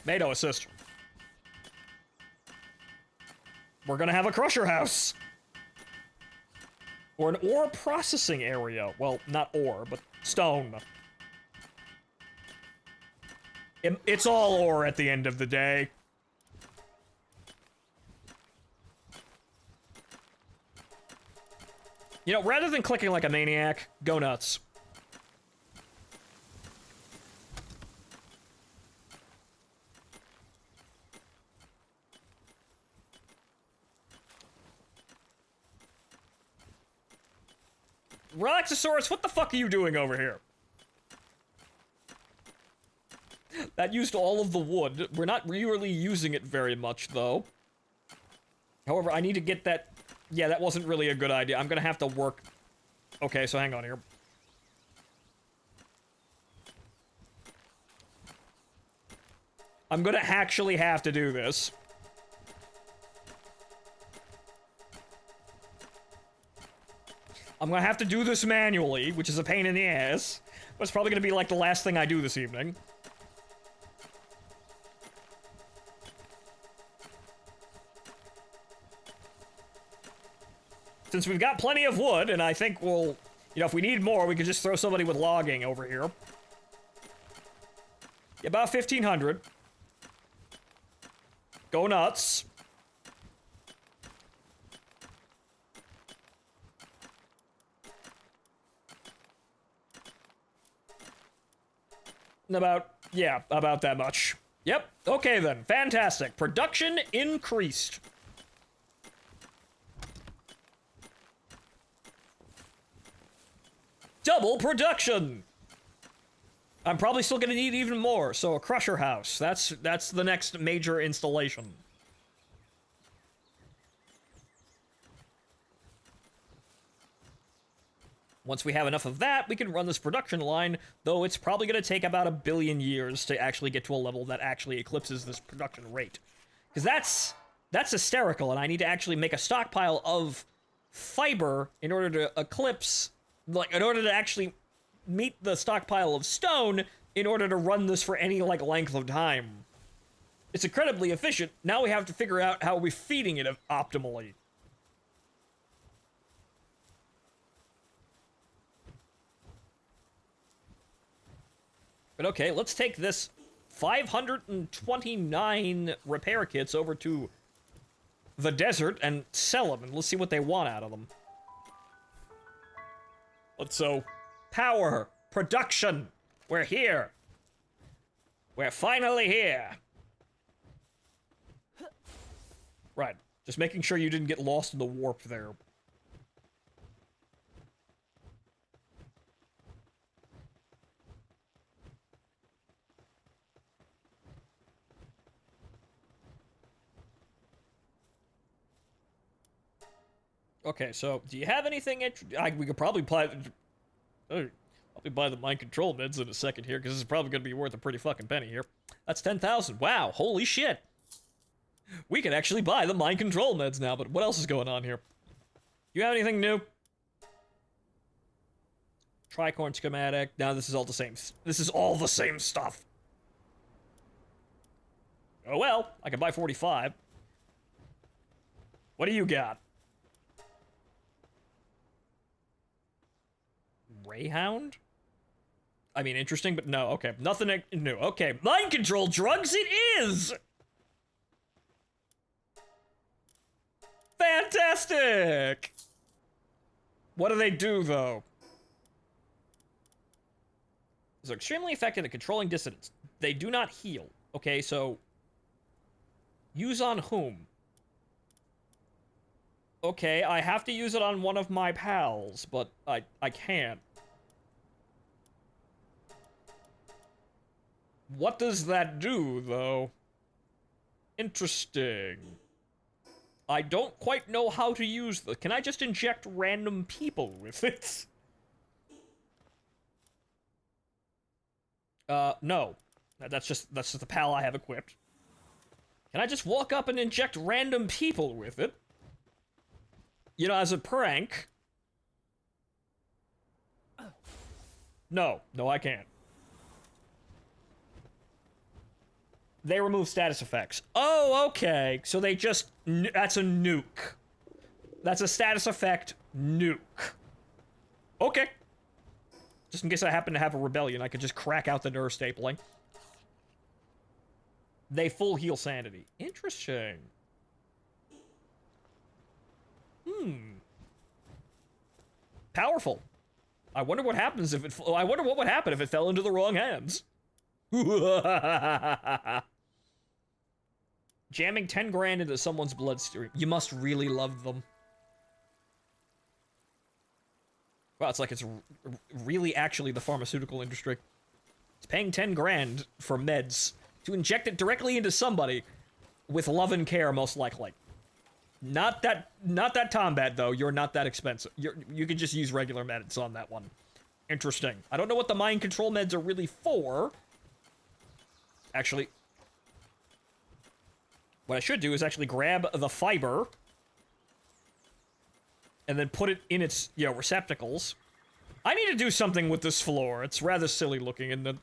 Mado assist. We're gonna have a Crusher house. Or an ore processing area. Well, not ore, but stone. It's all ore at the end of the day. You know, rather than clicking like a maniac, go nuts. Relaxosaurus, what the fuck are you doing over here? That used all of the wood. We're not really using it very much, though. However, I need to get that... Yeah, that wasn't really a good idea. I'm gonna have to work... Okay, so hang on here. I'm gonna actually have to do this. I'm gonna have to do this manually, which is a pain in the ass. But it's probably gonna be like the last thing I do this evening. Since we've got plenty of wood, and I think we'll... You know, if we need more, we could just throw somebody with logging over here. About 1,500. Go nuts. About, yeah, about that much. Yep, okay then, fantastic. Production increased. Double production! I'm probably still gonna need even more, so a crusher house. That's the next major installation. Once we have enough of that, we can run this production line, though it's probably going to take about 1 billion years to actually get to a level that actually eclipses this production rate. Because that's hysterical, and I need to actually make a stockpile of fiber in order to eclipse, like, in order to actually meet the stockpile of stone in order to run this for any, like, length of time. It's incredibly efficient. Now we have to figure out how we're feeding it optimally. But okay, let's take this 529 repair kits over to the desert and sell them, and let's see what they want out of them. So, power, production, we're here. We're finally here. Right, just making sure you didn't get lost in the warp there. Okay, so do you have anything? We could probably buy. I'll buy the mind control meds in a second here, because this is probably going to be worth a pretty fucking penny here. That's 10,000. Wow, holy shit. We can actually buy the mind control meds now, but what else is going on here? You have anything new? Tricorn schematic. Now this is all the same. This is all the same stuff. Oh well, I can buy 45. What do you got? Greyhound? I mean, interesting, but no. Okay, nothing new. Okay, mind control drugs it is! Fantastic! What do they do, though? They're extremely effective at controlling dissidents. They do not heal. Okay, so... use on whom? Okay, I have to use it on one of my pals, but I can't. What does that do, though? Interesting. I don't quite know how to use the... Can I just inject random people with it? No. That's just the pal I have equipped. Can I just walk up and inject random people with it? You know, as a prank? No, I can't. They remove status effects. Oh, okay. So they just... That's a nuke. That's a status effect nuke. Okay. Just in case I happen to have a rebellion, I could just crack out the nerve stapling. They full heal sanity. Interesting. Powerful. I wonder what happens if it... I wonder what would happen if it fell into the wrong hands. Jamming 10 grand into someone's bloodstream. You must really love them. Wow, it's like it's really actually the pharmaceutical industry. It's paying 10 grand for meds to inject it directly into somebody with love and care, most likely. Not that Tombat, though. You're not that expensive. You can just use regular meds on that one. Interesting. I don't know what the mind control meds are really for. Actually, what I should do is actually grab the fiber and then put it in its, receptacles. I need to do something with this floor. It's rather silly looking, and the...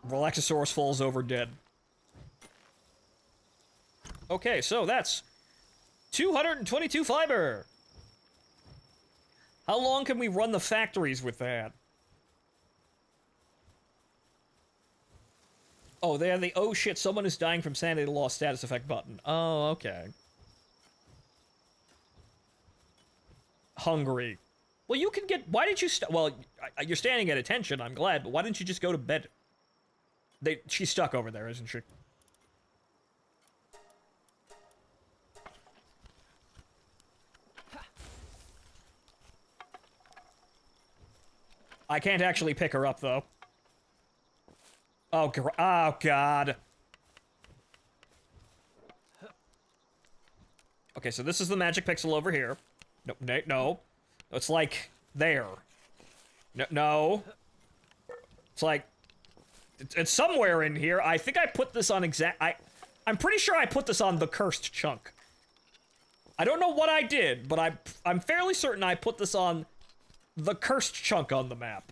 Relaxosaurus falls over dead. Okay, so that's 222 fiber. How long can we run the factories with that? Oh, they have the oh shit, someone is dying from sanity loss status effect button. Oh, okay. Hungry. Well, you can get... Why didn't you... Well, you're standing at attention, I'm glad, but why didn't you just go to bed? She's stuck over there, isn't she? I can't actually pick her up, though. Oh, God. Okay, so this is the magic pixel over here. No, no. It's like there. No, no. It's like it's somewhere in here. I think I put this on I'm pretty sure I put this on the cursed chunk. I don't know what I did, but I'm fairly certain I put this on the cursed chunk on the map.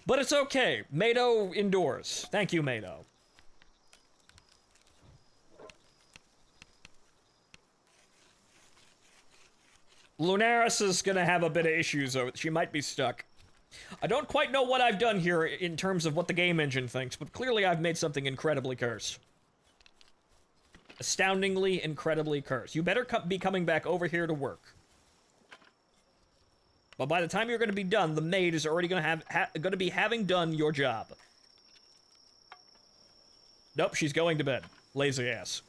But it's okay. Mado endures. Thank you, Mado. Lunaris is gonna have a bit of issues, though. She might be stuck. I don't quite know what I've done here in terms of what the game engine thinks, but clearly I've made something incredibly cursed. Astoundingly, incredibly cursed. You better be coming back over here to work. But by the time you're going to be done, the maid is already going to be having done your job. Nope, she's going to bed. Lazy ass.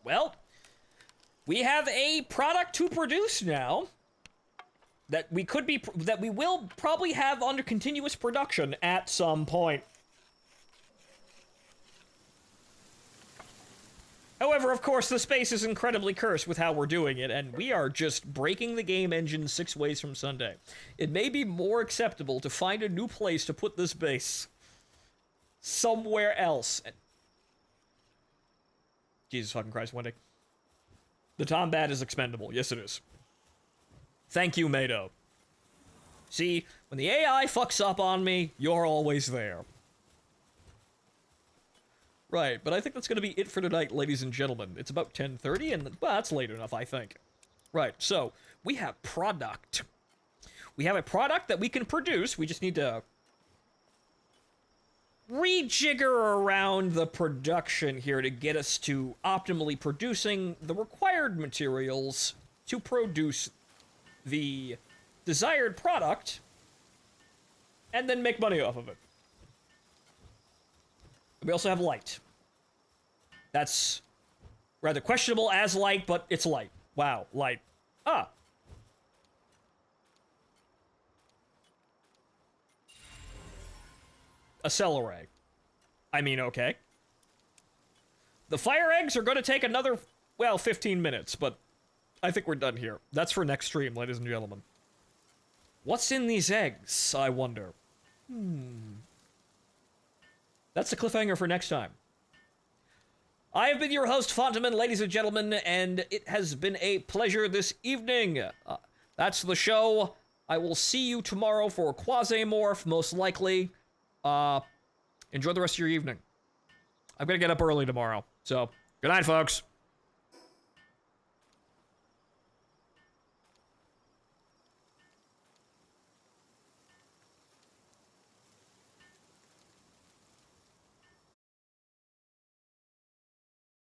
Well, we have a product to produce now that we will probably have under continuous production at some point. However, of course, the space is incredibly cursed with how we're doing it, and we are just breaking the game engine 6 ways from Sunday. It may be more acceptable to find a new place to put this base. Somewhere else. Jesus fucking Christ, Wendy. The Tombat is expendable. Yes, it is. Thank you, Mado. See, when the AI fucks up on me, you're always there. Right, but I think that's going to be it for tonight, ladies and gentlemen. It's about 10:30, and, well, that's late enough, I think. Right, so, we have product. We have a product that we can produce. We just need to rejigger around the production here to get us to optimally producing the required materials to produce the desired product and then make money off of it. We also have light. That's rather questionable as light, but it's light. Wow, light. Ah. A cell array. I mean, okay. The fire eggs are going to take another, well, 15 minutes, but I think we're done here. That's for next stream, ladies and gentlemen. What's in these eggs, I wonder? That's the cliffhanger for next time. I have been your host, Phontomen, ladies and gentlemen, and it has been a pleasure this evening. That's the show. I will see you tomorrow for Quasimorph, most likely. Enjoy the rest of your evening. I'm gonna get up early tomorrow, so good night, folks.